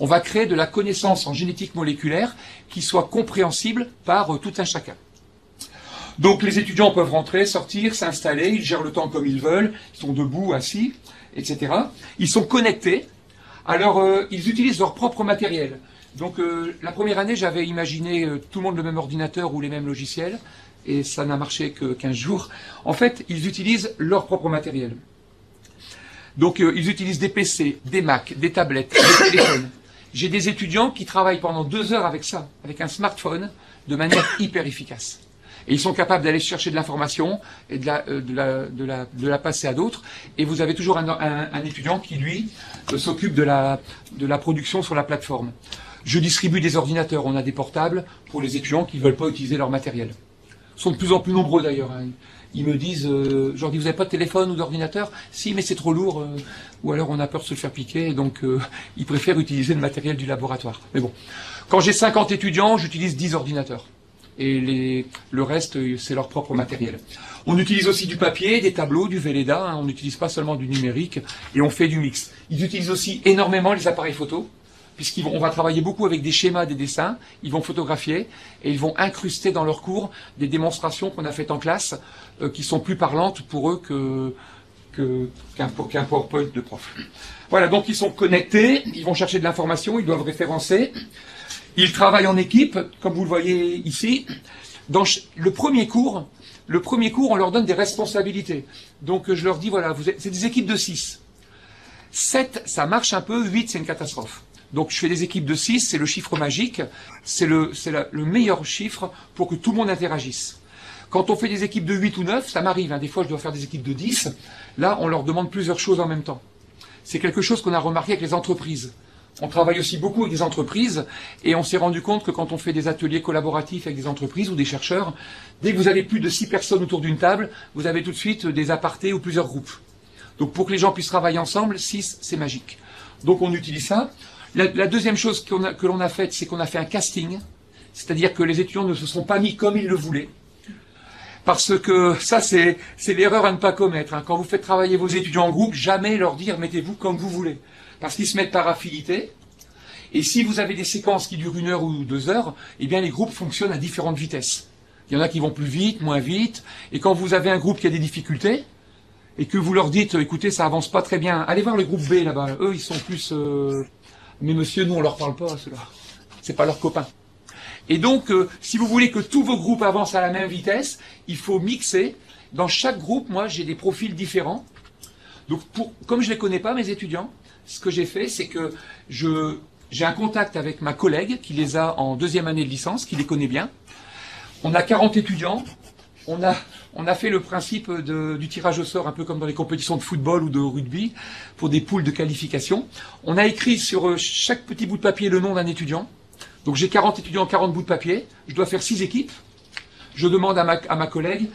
On va créer de la connaissance en génétique moléculaire qui soit compréhensible par tout un chacun. Donc les étudiants peuvent rentrer, sortir, s'installer, ils gèrent le temps comme ils veulent, ils sont debout, assis, etc. Ils sont connectés, alors ils utilisent leur propre matériel. Donc la première année, j'avais imaginé tout le monde le même ordinateur ou les mêmes logiciels, et ça n'a marché que 15 jours. En fait, ils utilisent leur propre matériel. Donc ils utilisent des PC, des Mac, des tablettes, des téléphones. J'ai des étudiants qui travaillent pendant 2 heures avec ça, avec un smartphone, de manière hyper efficace. Et ils sont capables d'aller chercher de l'information et de la passer à d'autres. Et vous avez toujours un étudiant qui, lui, s'occupe de la production sur la plateforme. Je distribue des ordinateurs, on a des portables pour les étudiants qui ne veulent pas utiliser leur matériel. Ils sont de plus en plus nombreux d'ailleurs, hein. Ils me disent, je leur dis, vous n'avez pas de téléphone ou d'ordinateur? Si, mais c'est trop lourd, ou alors on a peur de se le faire piquer, et donc ils préfèrent utiliser le matériel du laboratoire. Mais bon, quand j'ai 50 étudiants, j'utilise 10 ordinateurs. Et le reste, c'est leur propre matériel. On utilise aussi du papier, des tableaux, du Velleda, hein, on n'utilise pas seulement du numérique, et on fait du mix. Ils utilisent aussi énormément les appareils photo, puisqu'on va travailler beaucoup avec des schémas, des dessins, ils vont photographier, et ils vont incruster dans leur cours des démonstrations qu'on a faites en classe, qui sont plus parlantes pour eux qu'un PowerPoint de prof. Voilà, donc ils sont connectés, ils vont chercher de l'information, ils doivent référencer. Ils travaillent en équipe, comme vous le voyez ici. Dans le premier cours, on leur donne des responsabilités. Donc je leur dis, voilà, c'est des équipes de 6. 7, ça marche un peu, 8, c'est une catastrophe. Donc je fais des équipes de 6, c'est le chiffre magique, c'est le meilleur chiffre pour que tout le monde interagisse. Quand on fait des équipes de 8 ou 9, ça m'arrive, hein, des fois je dois faire des équipes de 10, là on leur demande plusieurs choses en même temps. C'est quelque chose qu'on a remarqué avec les entreprises. On travaille aussi beaucoup avec des entreprises et on s'est rendu compte que quand on fait des ateliers collaboratifs avec des entreprises ou des chercheurs, dès que vous avez plus de 6 personnes autour d'une table, vous avez tout de suite des apartés ou plusieurs groupes. Donc pour que les gens puissent travailler ensemble, 6, c'est magique. Donc on utilise ça. La deuxième chose que l'on a faite, c'est qu'on a fait un casting, c'est-à-dire que les étudiants ne se sont pas mis comme ils le voulaient. Parce que ça, c'est l'erreur à ne pas commettre, hein. Quand vous faites travailler vos étudiants en groupe, jamais leur dire « mettez-vous comme vous voulez ». Parce qu'ils se mettent par affinité. Et si vous avez des séquences qui durent 1 heure ou 2 heures, eh bien les groupes fonctionnent à différentes vitesses. Il y en a qui vont plus vite, moins vite. Et quand vous avez un groupe qui a des difficultés, et que vous leur dites, écoutez, ça avance pas très bien, allez voir le groupe B là-bas. Eux, ils sont plus... Mais monsieur, nous, on leur parle pas, ceux-là. C'est pas leurs copains. Et donc, si vous voulez que tous vos groupes avancent à la même vitesse, il faut mixer. Dans chaque groupe, moi, j'ai des profils différents. Donc, comme je ne les connais pas, mes étudiants, ce que j'ai fait, c'est que j'ai un contact avec ma collègue qui les a en 2e année de licence, qui les connaît bien. On a 40 étudiants. On a fait le principe du tirage au sort, un peu comme dans les compétitions de football ou de rugby, pour des poules de qualification. On a écrit sur chaque petit bout de papier le nom d'un étudiant. Donc j'ai 40 étudiants, 40 bouts de papier. Je dois faire 6 équipes. Je demande à ma collègue,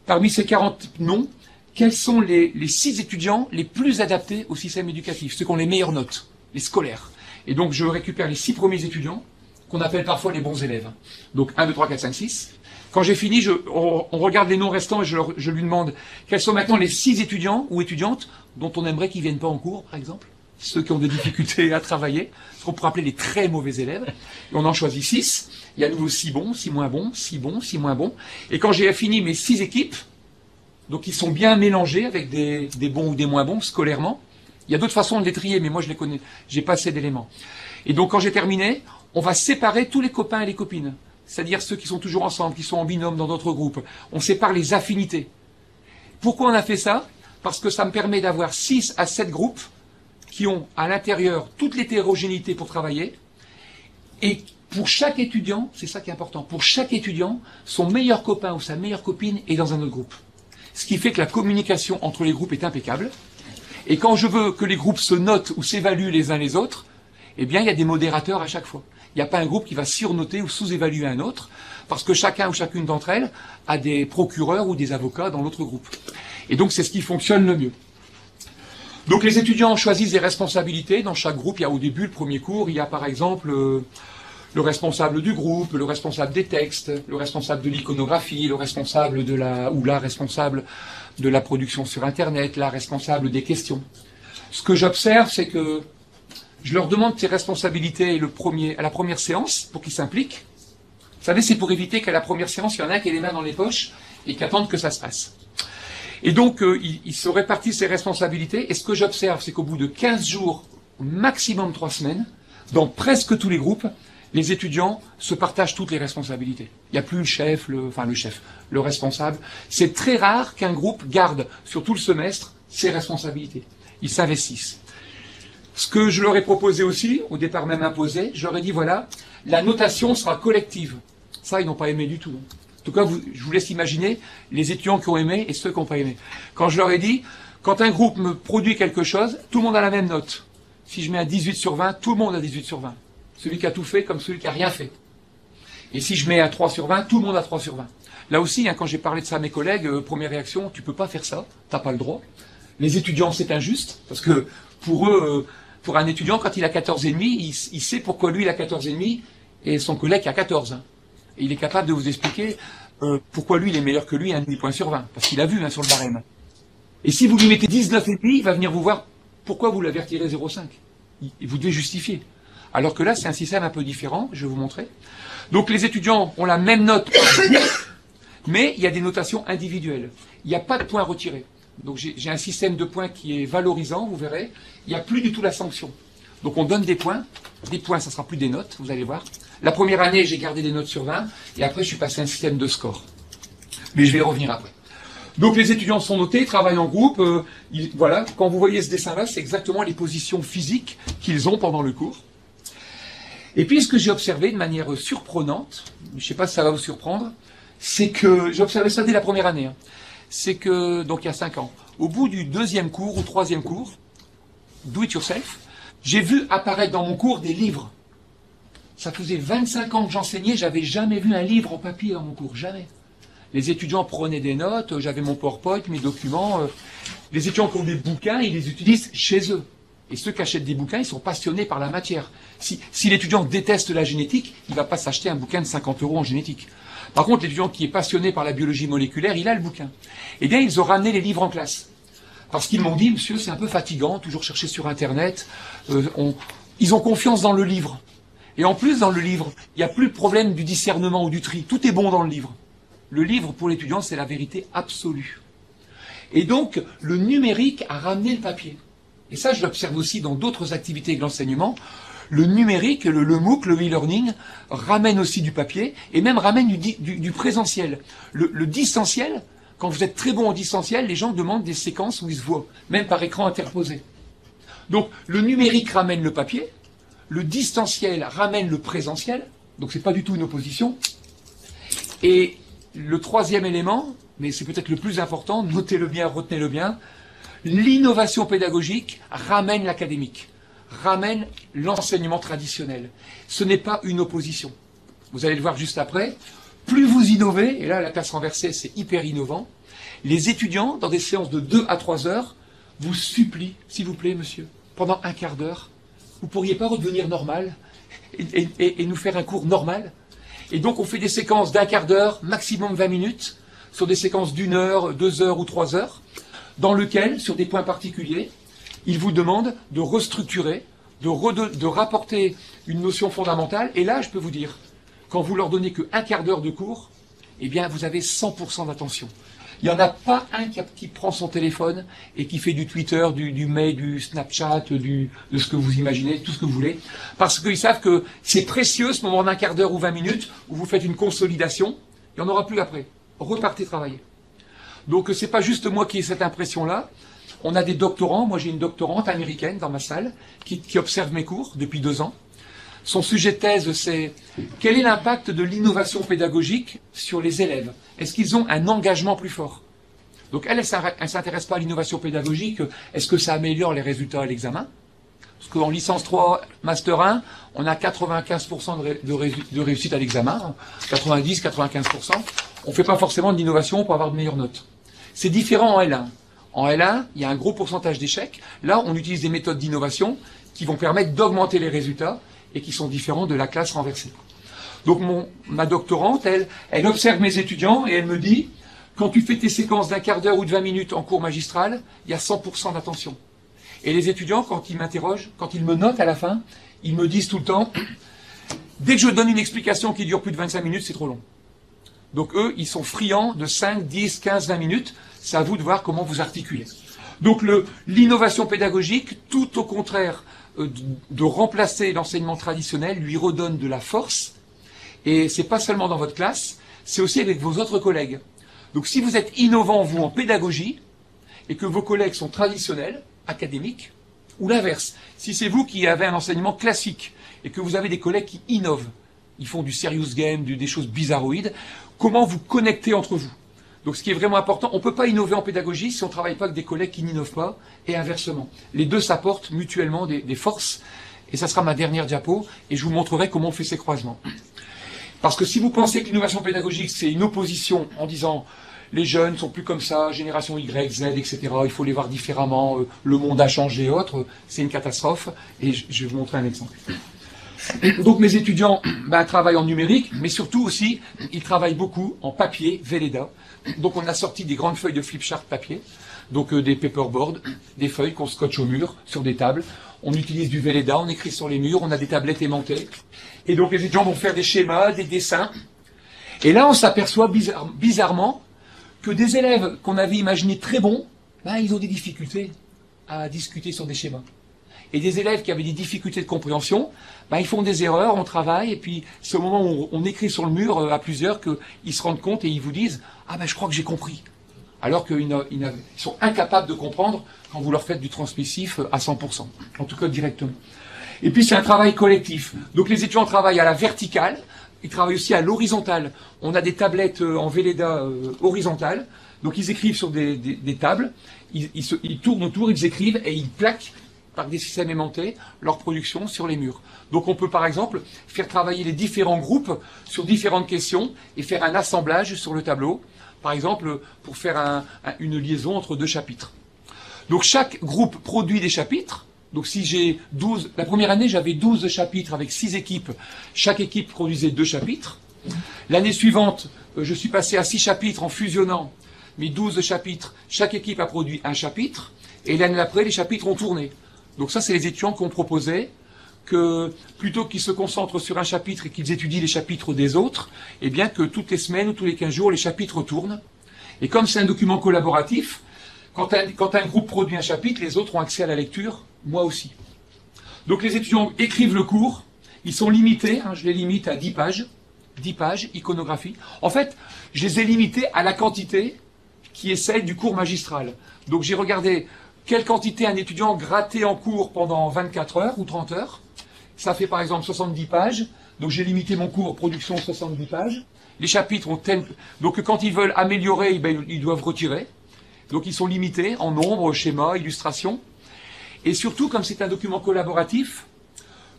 parmi ces 40 noms, quels sont les 6 étudiants les plus adaptés au système éducatif, ceux qui ont les meilleures notes, les scolaires. Et donc je récupère les 6 premiers étudiants, qu'on appelle parfois les bons élèves. Donc 1, 2, 3, 4, 5, 6. Quand j'ai fini, on regarde les noms restants et je lui demande quels sont maintenant les 6 étudiants ou étudiantes dont on aimerait qu'ils ne viennent pas en cours, par exemple. Ceux qui ont des difficultés à travailler, ce qu'on pourrait appeler les très mauvais élèves. Et on en choisit 6. Il y a à nouveau 6 bons, 6 moins bons, 6 bons, 6 moins bons. Et quand j'ai fini mes 6 équipes, donc ils sont bien mélangés avec des bons ou des moins bons scolairement. Il y a d'autres façons de les trier, mais moi je les connais, j'ai pas assez d'éléments. Et donc quand j'ai terminé, on va séparer tous les copains et les copines. C'est-à-dire ceux qui sont toujours ensemble, qui sont en binôme dans d'autres groupes. On sépare les affinités. Pourquoi on a fait ça? Parce que ça me permet d'avoir 6 à 7 groupes qui ont à l'intérieur toute l'hétérogénéité pour travailler. Et pour chaque étudiant, c'est ça qui est important, pour chaque étudiant, son meilleur copain ou sa meilleure copine est dans un autre groupe. Ce qui fait que la communication entre les groupes est impeccable. Et quand je veux que les groupes se notent ou s'évaluent les uns les autres, eh bien il y a des modérateurs à chaque fois. Il n'y a pas un groupe qui va surnoter ou sous-évaluer un autre, parce que chacun ou chacune d'entre elles a des procureurs ou des avocats dans l'autre groupe. Et donc c'est ce qui fonctionne le mieux. Donc les étudiants choisissent des responsabilités. Dans chaque groupe, il y a au début, le premier cours, il y a par exemple le responsable du groupe, le responsable des textes, le responsable de l'iconographie, le responsable de la responsable de la production sur Internet, la responsable des questions. Ce que j'observe, c'est que je leur demande ces responsabilités à la première séance pour qu'ils s'impliquent. Vous savez, c'est pour éviter qu'à la première séance, il y en a un qui ait les mains dans les poches et qui attendent que ça se passe. Et donc, ils se répartissent ces responsabilités. Et ce que j'observe, c'est qu'au bout de 15 jours, maximum 3 semaines, dans presque tous les groupes, les étudiants se partagent toutes les responsabilités. Il n'y a plus le responsable. C'est très rare qu'un groupe garde sur tout le semestre ses responsabilités. Ils s'investissent. Ce que je leur ai proposé aussi, au départ même imposé, je leur ai dit voilà, la notation sera collective. Ça, ils n'ont pas aimé du tout. En tout cas, je vous laisse imaginer les étudiants qui ont aimé et ceux qui n'ont pas aimé. Quand je leur ai dit, quand un groupe me produit quelque chose, tout le monde a la même note. Si je mets un 18 sur 20, tout le monde a 18 sur 20. Celui qui a tout fait comme celui qui n'a rien fait. Et si je mets un 3 sur 20, tout le monde a 3 sur 20. Là aussi, quand j'ai parlé de ça à mes collègues, première réaction, tu peux pas faire ça, t'as pas le droit. Les étudiants, c'est injuste, parce que pour eux, pour un étudiant, quand il a 14,5, il sait pourquoi lui il a 14,5 et son collègue a 14. Et il est capable de vous expliquer pourquoi lui il est meilleur que lui à un demi-point sur 20, parce qu'il a vu sur le barème. Et si vous lui mettez 19,5, il va venir vous voir pourquoi vous l'avez retiré 0,5. Vous devez justifier. Alors que là, c'est un système un peu différent, je vais vous montrer. Donc les étudiants ont la même note, mais il y a des notations individuelles. Il n'y a pas de points retirés. Donc j'ai un système de points qui est valorisant, vous verrez. Il n'y a plus du tout la sanction. Donc on donne des points. Des points, ça ne sera plus des notes, vous allez voir. La première année, j'ai gardé des notes sur 20, et après je suis passé à un système de score. Mais je vais y revenir après. Donc les étudiants sont notés, travaillent en groupe. Voilà, quand vous voyez ce dessin-là, c'est exactement les positions physiques qu'ils ont pendant le cours. Et puis ce que j'ai observé de manière surprenante, je ne sais pas si ça va vous surprendre, c'est que, j'ai observé ça dès la première année, c'est que, donc il y a 5 ans, au bout du 2e cours ou 3e cours, Do It Yourself, j'ai vu apparaître dans mon cours des livres. Ça faisait 25 ans que j'enseignais, j'avais jamais vu un livre en papier dans mon cours, jamais. Les étudiants prenaient des notes, j'avais mon PowerPoint, mes documents. Les étudiants qui ont des bouquins, ils les utilisent chez eux. Et ceux qui achètent des bouquins, ils sont passionnés par la matière. Si l'étudiant déteste la génétique, il ne va pas s'acheter un bouquin de 50 € en génétique. Par contre, l'étudiant qui est passionné par la biologie moléculaire, il a le bouquin. Eh bien, ils ont ramené les livres en classe. Parce qu'ils m'ont dit, monsieur, c'est un peu fatigant, toujours chercher sur Internet. Ils ont confiance dans le livre. Et en plus, dans le livre, il n'y a plus le problème du discernement ou du tri. Tout est bon dans le livre. Le livre, pour l'étudiant, c'est la vérité absolue. Et donc, le numérique a ramené le papier. Et ça, je l'observe aussi dans d'autres activités que l'enseignement. Le numérique, le MOOC, le e-learning, ramène aussi du papier et même ramène du présentiel. Le distanciel, quand vous êtes très bon en distanciel, les gens demandent des séquences où ils se voient, même par écran interposé. Donc le numérique ramène le papier, le distanciel ramène le présentiel, donc c'est pas du tout une opposition. Et le troisième élément, mais c'est peut-être le plus important, notez-le bien, retenez-le bien, l'innovation pédagogique ramène l'académique, ramène l'enseignement traditionnel. Ce n'est pas une opposition. Vous allez le voir juste après. Plus vous innovez, et là la classe renversée c'est hyper innovant, les étudiants, dans des séances de 2 à 3 heures, vous supplient, s'il vous plaît monsieur, pendant un quart d'heure, vous ne pourriez pas redevenir normal et nous faire un cours normal? Et donc on fait des séquences d'un quart d'heure, maximum 20 minutes, sur des séquences d'1 heure, 2 heures ou 3 heures, dans lequel, sur des points particuliers, ils vous demandent de restructurer, de rapporter une notion fondamentale. Et là, je peux vous dire, quand vous leur donnez qu'un quart d'heure de cours, eh bien, vous avez 100% d'attention. Il n'y en a pas un qui prend son téléphone et qui fait du Twitter, du mail, du Snapchat, de ce que vous imaginez, tout ce que vous voulez, parce qu'ils savent que c'est précieux ce moment d'un quart d'heure ou 20 minutes où vous faites une consolidation, il n'y en aura plus après. Repartez travailler. Donc c'est pas juste moi qui ai cette impression-là. On a des doctorants, moi j'ai une doctorante américaine dans ma salle qui observe mes cours depuis 2 ans. Son sujet de thèse c'est quel est l'impact de l'innovation pédagogique sur les élèves? Est-ce qu'ils ont un engagement plus fort? Donc elle s'intéresse pas à l'innovation pédagogique, est-ce que ça améliore les résultats à l'examen? Parce qu'en licence 3, master 1, on a 95% de réussite à l'examen, 90-95%. On ne fait pas forcément de l'innovation pour avoir de meilleures notes. C'est différent en L1. En L1, il y a un gros pourcentage d'échecs. Là, on utilise des méthodes d'innovation qui vont permettre d'augmenter les résultats et qui sont différents de la classe renversée. Donc ma doctorante, elle observe mes étudiants et elle me dit, quand tu fais tes séquences d'un quart d'heure ou de 20 minutes en cours magistral, il y a 100% d'attention. Et les étudiants, quand ils m'interrogent, quand ils me notent à la fin, ils me disent tout le temps, dès que je donne une explication qui dure plus de 25 minutes, c'est trop long. Donc eux, ils sont friands de 5, 10, 15, 20 minutes. C'est à vous de voir comment vous articulez. Donc l'innovation pédagogique, tout au contraire de remplacer l'enseignement traditionnel, lui redonne de la force. Et c'est pas seulement dans votre classe, c'est aussi avec vos autres collègues. Donc si vous êtes innovant, vous, en pédagogie, et que vos collègues sont traditionnels, académiques, ou l'inverse, si c'est vous qui avez un enseignement classique, et que vous avez des collègues qui innovent, ils font du serious game, des choses bizarroïdes, comment vous connectez entre vous? Donc ce qui est vraiment important, on ne peut pas innover en pédagogie si on ne travaille pas avec des collègues qui n'innovent pas, et inversement. Les deux s'apportent mutuellement des forces, et ça sera ma dernière diapo, et je vous montrerai comment on fait ces croisements. Parce que si vous pensez que l'innovation pédagogique, c'est une opposition en disant les jeunes ne sont plus comme ça, génération Y, Z, etc., il faut les voir différemment, le monde a changé et autres, c'est une catastrophe, et je vais vous montrer un exemple. Donc mes étudiants travaillent en numérique, mais surtout aussi, ils travaillent beaucoup en papier, Velleda. Donc on a sorti des grandes feuilles de flipchart papier, donc des paperboards, des feuilles qu'on scotche au mur, sur des tables. On utilise du Velleda, on écrit sur les murs, on a des tablettes aimantées. Et donc les étudiants vont faire des schémas, des dessins. Et là on s'aperçoit bizarrement que des élèves qu'on avait imaginés très bons, ils ont des difficultés à discuter sur des schémas. Et des élèves qui avaient des difficultés de compréhension, ils font des erreurs, on travaille, et puis c'est au moment où on écrit sur le mur à plusieurs qu'ils se rendent compte et ils vous disent « Ah je crois que j'ai compris ». Alors qu'ils sont incapables de comprendre quand vous leur faites du transmissif à 100%, en tout cas directement. Et puis c'est un travail collectif. Donc les étudiants travaillent à la verticale, ils travaillent aussi à l'horizontale. On a des tablettes en Velleda horizontales, donc ils écrivent sur des tables, ils tournent autour, ils écrivent et ils plaquent par des systèmes aimantés, leur production sur les murs. Donc on peut par exemple faire travailler les différents groupes sur différentes questions et faire un assemblage sur le tableau, par exemple pour faire une liaison entre 2 chapitres. Donc chaque groupe produit des chapitres. Donc si j'ai 12, la première année j'avais 12 chapitres avec 6 équipes, chaque équipe produisait 2 chapitres. L'année suivante, je suis passé à 6 chapitres en fusionnant mes 12 chapitres, chaque équipe a produit un chapitre, et l'année d'après les chapitres ont tourné. Donc ça, c'est les étudiants qui ont proposé que, plutôt qu'ils se concentrent sur un chapitre et qu'ils étudient les chapitres des autres, eh bien que toutes les semaines ou tous les 15 jours, les chapitres tournent. Et comme c'est un document collaboratif, quand un groupe produit un chapitre, les autres ont accès à la lecture, moi aussi. Donc les étudiants écrivent le cours, ils sont limités, hein, je les limite à 10 pages, iconographie. En fait, je les ai limités à la quantité qui est celle du cours magistral. Donc j'ai regardé quelle quantité un étudiant grattait en cours pendant 24 heures ou 30 heures. Ça fait par exemple 70 pages. Donc j'ai limité mon cours production 70 pages. Les chapitres ont tel... Donc quand ils veulent améliorer, ben, ils doivent retirer. Donc ils sont limités en nombre, schéma, illustration. Et surtout, comme c'est un document collaboratif,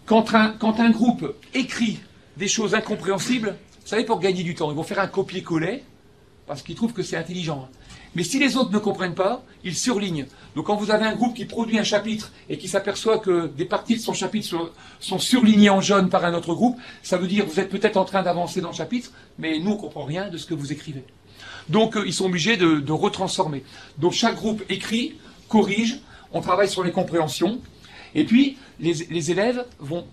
quand un groupe écrit des choses incompréhensibles, vous savez, pour gagner du temps, ils vont faire un copier-coller, parce qu'ils trouvent que c'est intelligent. Mais si les autres ne comprennent pas, ils surlignent. Donc quand vous avez un groupe qui produit un chapitre et qui s'aperçoit que des parties de son chapitre sont surlignées en jaune par un autre groupe, ça veut dire que vous êtes peut-être en train d'avancer dans le chapitre, mais nous on ne comprend rien de ce que vous écrivez. Donc ils sont obligés de retransformer. Donc chaque groupe écrit, corrige, on travaille sur les compréhensions, et puis les élèves vont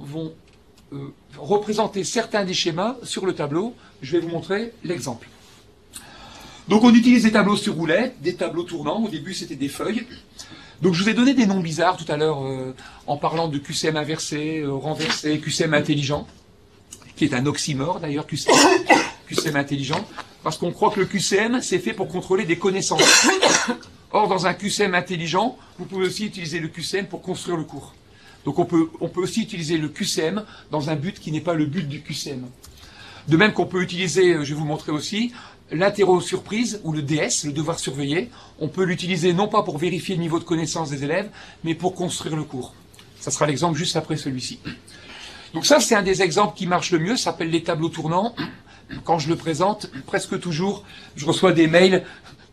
représenter certains des schémas sur le tableau. Je vais vous montrer l'exemple. Donc on utilise des tableaux sur roulette, des tableaux tournants. Au début c'était des feuilles. Donc je vous ai donné des noms bizarres tout à l'heure en parlant de QCM inversé, renversé, QCM intelligent, qui est un oxymore d'ailleurs, QCM intelligent, parce qu'on croit que le QCM c'est fait pour contrôler des connaissances. Or dans un QCM intelligent, vous pouvez aussi utiliser le QCM pour construire le cours. Donc on peut aussi utiliser le QCM dans un but qui n'est pas le but du QCM. De même qu'on peut utiliser, je vais vous montrer aussi, l'interro-surprise, ou le DS, le devoir surveillé. On peut l'utiliser non pas pour vérifier le niveau de connaissance des élèves, mais pour construire le cours. Ça sera l'exemple juste après celui-ci. Donc ça, c'est un des exemples qui marche le mieux, ça s'appelle les tableaux tournants. Quand je le présente, presque toujours, je reçois des mails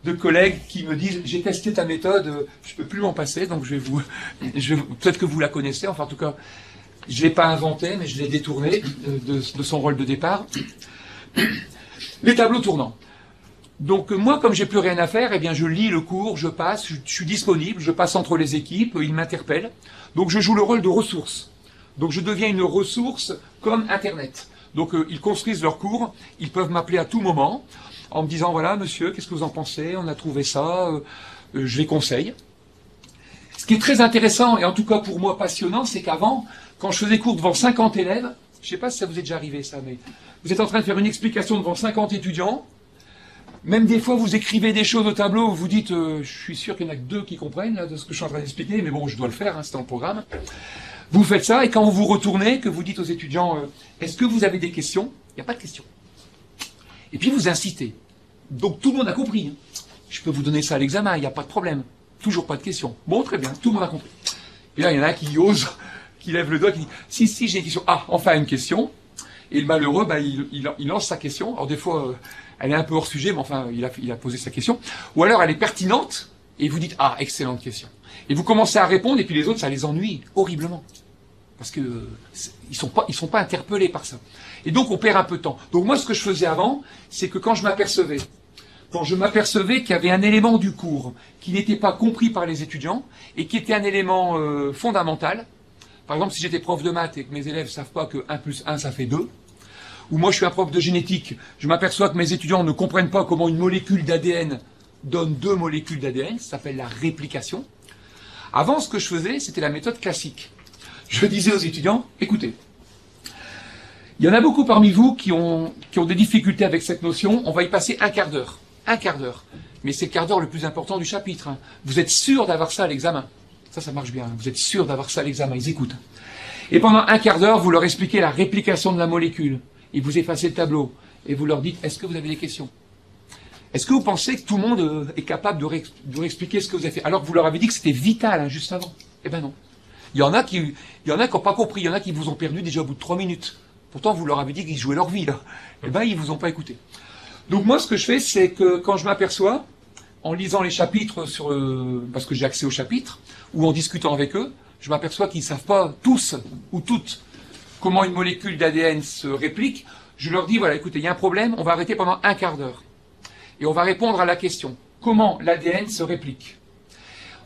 de collègues qui me disent « J'ai testé ta méthode, je ne peux plus m'en passer, donc peut-être que vous la connaissez, enfin en tout cas, je ne l'ai pas inventée, mais je l'ai détournée de son rôle de départ. » Les tableaux tournants. Donc moi, comme j'ai plus rien à faire, eh bien je lis le cours, je passe, je suis disponible, je passe entre les équipes, ils m'interpellent. Donc je joue le rôle de ressource. Donc je deviens une ressource comme Internet. Donc ils construisent leur cours, ils peuvent m'appeler à tout moment en me disant voilà monsieur, qu'est-ce que vous en pensez, on a trouvé ça, je les conseille. Ce qui est très intéressant et en tout cas pour moi passionnant, c'est qu'avant, quand je faisais cours devant 50 élèves, je ne sais pas si ça vous est déjà arrivé ça, mais vous êtes en train de faire une explication devant 50 étudiants, même des fois vous écrivez des choses au tableau, vous dites je suis sûr qu'il n'y en a que 2 qui comprennent là, de ce que je suis en train d'expliquer, mais bon je dois le faire, hein, c'est dans le programme. Vous faites ça et quand vous vous retournez, que vous dites aux étudiants est-ce que vous avez des questions? Il n'y a pas de questions. Et puis vous insistez. Donc tout le monde a compris. Hein. Je peux vous donner ça à l'examen, il n'y a pas de problème. Toujours pas de questions. Bon, très bien, tout le monde a compris. Et là, il y en a un qui ose, qui lève le doigt, qui dit « Si, j'ai une question. » Ah, enfin une question. Et le malheureux, bah, il lance sa question. Alors des fois, elle est un peu hors sujet, mais enfin, il a posé sa question. Ou alors, elle est pertinente, et vous dites « Ah, excellente question. » Et vous commencez à répondre, et puis les autres, ça les ennuie horriblement. Parce que ils sont pas interpellés par ça. Et donc, on perd un peu de temps. Donc moi, ce que je faisais avant, c'est que quand je m'apercevais qu'il y avait un élément du cours qui n'était pas compris par les étudiants et qui était un élément fondamental, par exemple, si j'étais prof de maths et que mes élèves ne savent pas que 1 plus 1, ça fait 2, ou moi je suis un prof de génétique, je m'aperçois que mes étudiants ne comprennent pas comment une molécule d'ADN donne 2 molécules d'ADN, ça s'appelle la réplication. Avant, ce que je faisais, c'était la méthode classique. Je disais aux étudiants, écoutez, il y en a beaucoup parmi vous qui ont des difficultés avec cette notion, on va y passer un quart d'heure. Un quart d'heure. Mais c'est le quart d'heure le plus important du chapitre. Hein. Vous êtes sûr d'avoir ça à l'examen. Ça marche bien. Hein. Vous êtes sûr d'avoir ça à l'examen. Ils écoutent. Et pendant un quart d'heure, vous leur expliquez la réplication de la molécule. Et vous effacez le tableau. Et vous leur dites, est-ce que vous avez des questions? Est-ce que vous pensez que tout le monde est capable de vous expliquer ce que vous avez fait? Alors que vous leur avez dit que c'était vital, hein, juste avant. Eh ben non. Il y en a qui n'ont pas compris. Il y en a qui vous ont perdu déjà au bout de 3 minutes. Pourtant, vous leur avez dit qu'ils jouaient leur vie, là. Eh ben, ils vous ont pas écouté. Donc moi, ce que je fais, c'est que quand je m'aperçois, en lisant les chapitres, parce que j'ai accès aux chapitres, ou en discutant avec eux, je m'aperçois qu'ils ne savent pas tous ou toutes comment une molécule d'ADN se réplique. Je leur dis, voilà, écoutez, il y a un problème, on va arrêter pendant un quart d'heure. Et on va répondre à la question, comment l'ADN se réplique?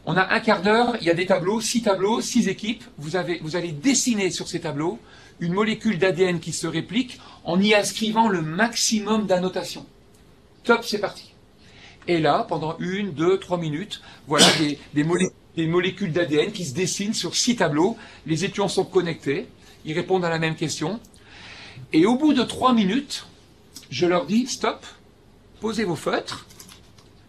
On a un quart d'heure, il y a des tableaux, 6 équipes. Vous allez dessiner sur ces tableaux une molécule d'ADN qui se réplique en y inscrivant le maximum d'annotations. Top, c'est parti. Et là, pendant 1, 2, 3 minutes, voilà des molécules des molécules d'ADN qui se dessinent sur 6 tableaux. Les étudiants sont connectés, ils répondent à la même question. Et au bout de 3 minutes, je leur dis, stop, posez vos feutres.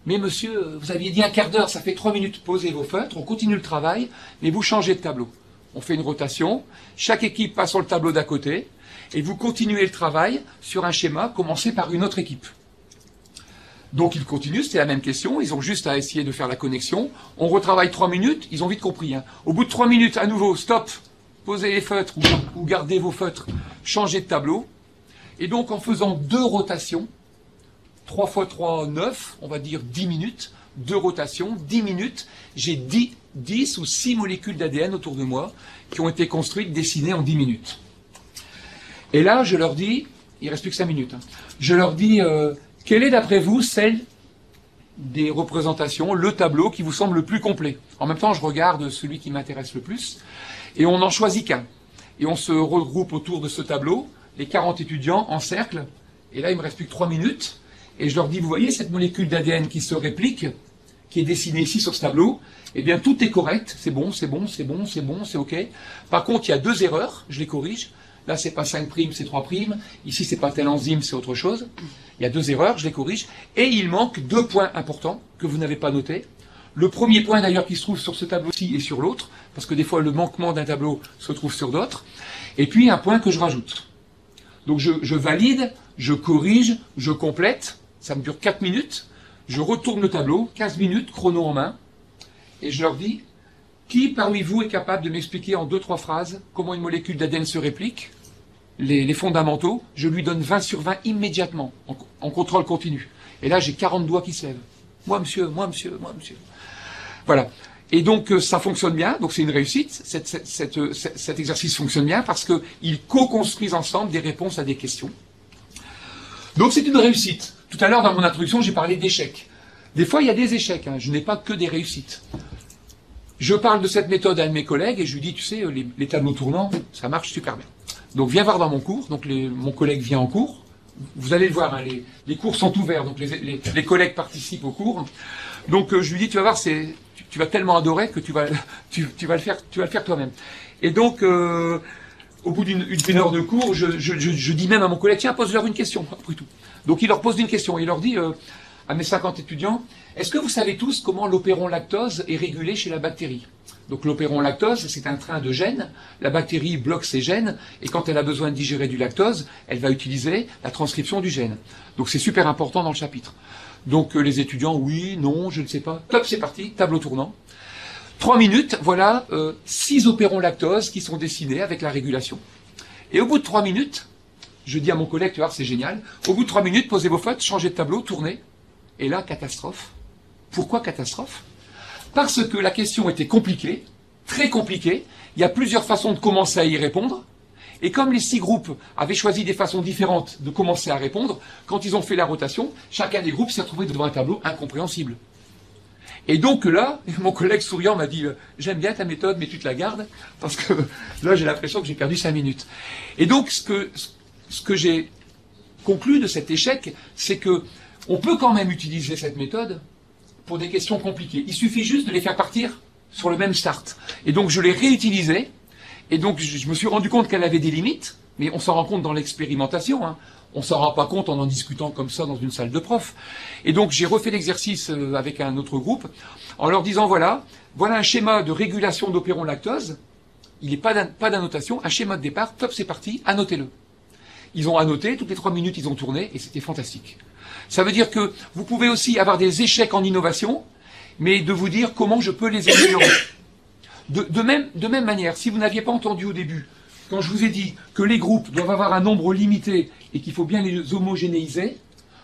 Mais monsieur, vous aviez dit un quart d'heure, ça fait 3 minutes, posez vos feutres, on continue le travail, mais vous changez de tableau. On fait une rotation, chaque équipe passe sur le tableau d'à côté, et vous continuez le travail sur un schéma commencé par une autre équipe. Donc ils continuent, c'était la même question, ils ont juste à essayer de faire la connexion. On retravaille 3 minutes, ils ont vite compris. Hein. Au bout de 3 minutes, à nouveau, stop, posez les feutres ou gardez vos feutres, changez de tableau. Et donc en faisant 2 rotations, 3 x 3, 9, on va dire 10 minutes, 2 rotations, 10 minutes, j'ai 10 ou 6 molécules d'ADN autour de moi qui ont été construites, dessinées en 10 minutes. Et là, je leur dis, il ne reste plus que 5 minutes, hein, je leur dis, quelle est d'après vous celle des représentations, le tableau qui vous semble le plus complet? En même temps, je regarde celui qui m'intéresse le plus, et on n'en choisit qu'un. Et on se regroupe autour de ce tableau, les 40 étudiants en cercle, et là, il ne me reste plus que 3 minutes, et je leur dis, vous voyez cette molécule d'ADN qui se réplique, qui est dessinée ici sur ce tableau, eh bien tout est correct, c'est bon, c'est bon, c'est bon, c'est bon, c'est OK. Par contre, il y a 2 erreurs, je les corrige. Là, c'est pas 5', c'est 3'. Ici, c'est pas tel enzyme, c'est autre chose. Il y a 2 erreurs, je les corrige. Et il manque 2 points importants que vous n'avez pas notés. Le premier point, d'ailleurs, qui se trouve sur ce tableau-ci et sur l'autre, parce que des fois, le manquement d'un tableau se trouve sur d'autres. Et puis, un point que je rajoute. Donc, je valide, je corrige, je complète. Ça me dure 4 minutes. Je retourne le tableau, 15 minutes, chrono en main. Et je leur dis, qui parmi vous est capable de m'expliquer en 2-3 phrases comment une molécule d'ADN se réplique, les fondamentaux? Je lui donne 20 sur 20 immédiatement, en contrôle continu. Et là, j'ai 40 doigts qui se lèvent. Moi, monsieur, moi, monsieur, moi, monsieur. Voilà. Et donc, ça fonctionne bien. Donc, c'est une réussite. Cet exercice fonctionne bien parce qu'ils co-construisent ensemble des réponses à des questions. Donc, c'est une réussite. Tout à l'heure, dans mon introduction, j'ai parlé d'échecs. Des fois, il y a des échecs. Hein. Je n'ai pas que des réussites. Je parle de cette méthode à un de mes collègues et je lui dis, tu sais, les tableaux tournants, ça marche super bien. Donc, viens voir dans mon cours. Donc, mon collègue vient en cours. Vous allez le voir, hein, les cours sont ouverts. Donc, les collègues participent au cours. Donc, je lui dis, tu vas voir, tu vas tellement adorer que tu vas le faire toi-même. Et donc, au bout d'une heure de cours, je dis même à mon collègue, tiens, pose-leur une question, après tout. Donc, il leur pose une question. Il leur dit, à mes 50 étudiants, est-ce que vous savez tous comment l'opéron lactose est régulé chez la bactérie? Donc l'opéron lactose, c'est un train de gènes, la bactérie bloque ces gènes, et quand elle a besoin de digérer du lactose, elle va utiliser la transcription du gène. Donc c'est super important dans le chapitre. Donc les étudiants, oui, non, je ne sais pas. Top, c'est parti, tableau tournant. 3 minutes, voilà 6 opérons lactose qui sont dessinés avec la régulation. Et au bout de 3 minutes, je dis à mon collègue, tu vois, c'est génial, au bout de 3 minutes, posez vos feutres, changez de tableau, tournez. Et là, catastrophe. Pourquoi catastrophe? Parce que la question était compliquée, très compliquée. Il y a plusieurs façons de commencer à y répondre. Et comme les 6 groupes avaient choisi des façons différentes de commencer à répondre, quand ils ont fait la rotation, chacun des groupes s'est retrouvé devant un tableau incompréhensible. Et donc là, mon collègue souriant m'a dit « J'aime bien ta méthode, mais tu te la gardes, parce que là, j'ai l'impression que j'ai perdu 5 minutes. » Et donc, ce que j'ai conclu de cet échec, c'est que on peut quand même utiliser cette méthode pour des questions compliquées. Il suffit juste de les faire partir sur le même start. Et donc, je l'ai réutilisée. Et donc, je me suis rendu compte qu'elle avait des limites, mais on s'en rend compte dans l'expérimentation. Hein. On s'en rend pas compte en discutant comme ça dans une salle de prof. Et donc, j'ai refait l'exercice avec un autre groupe en leur disant, voilà un schéma de régulation d'opéron lactose. Il n'est pas d'annotation, un schéma de départ, top, c'est parti, annotez-le. Ils ont annoté, toutes les 3 minutes, ils ont tourné, et c'était fantastique. Ça veut dire que vous pouvez aussi avoir des échecs en innovation, mais de vous dire comment je peux les améliorer. De même manière, si vous n'aviez pas entendu au début, quand je vous ai dit que les groupes doivent avoir un nombre limité et qu'il faut bien les homogénéiser,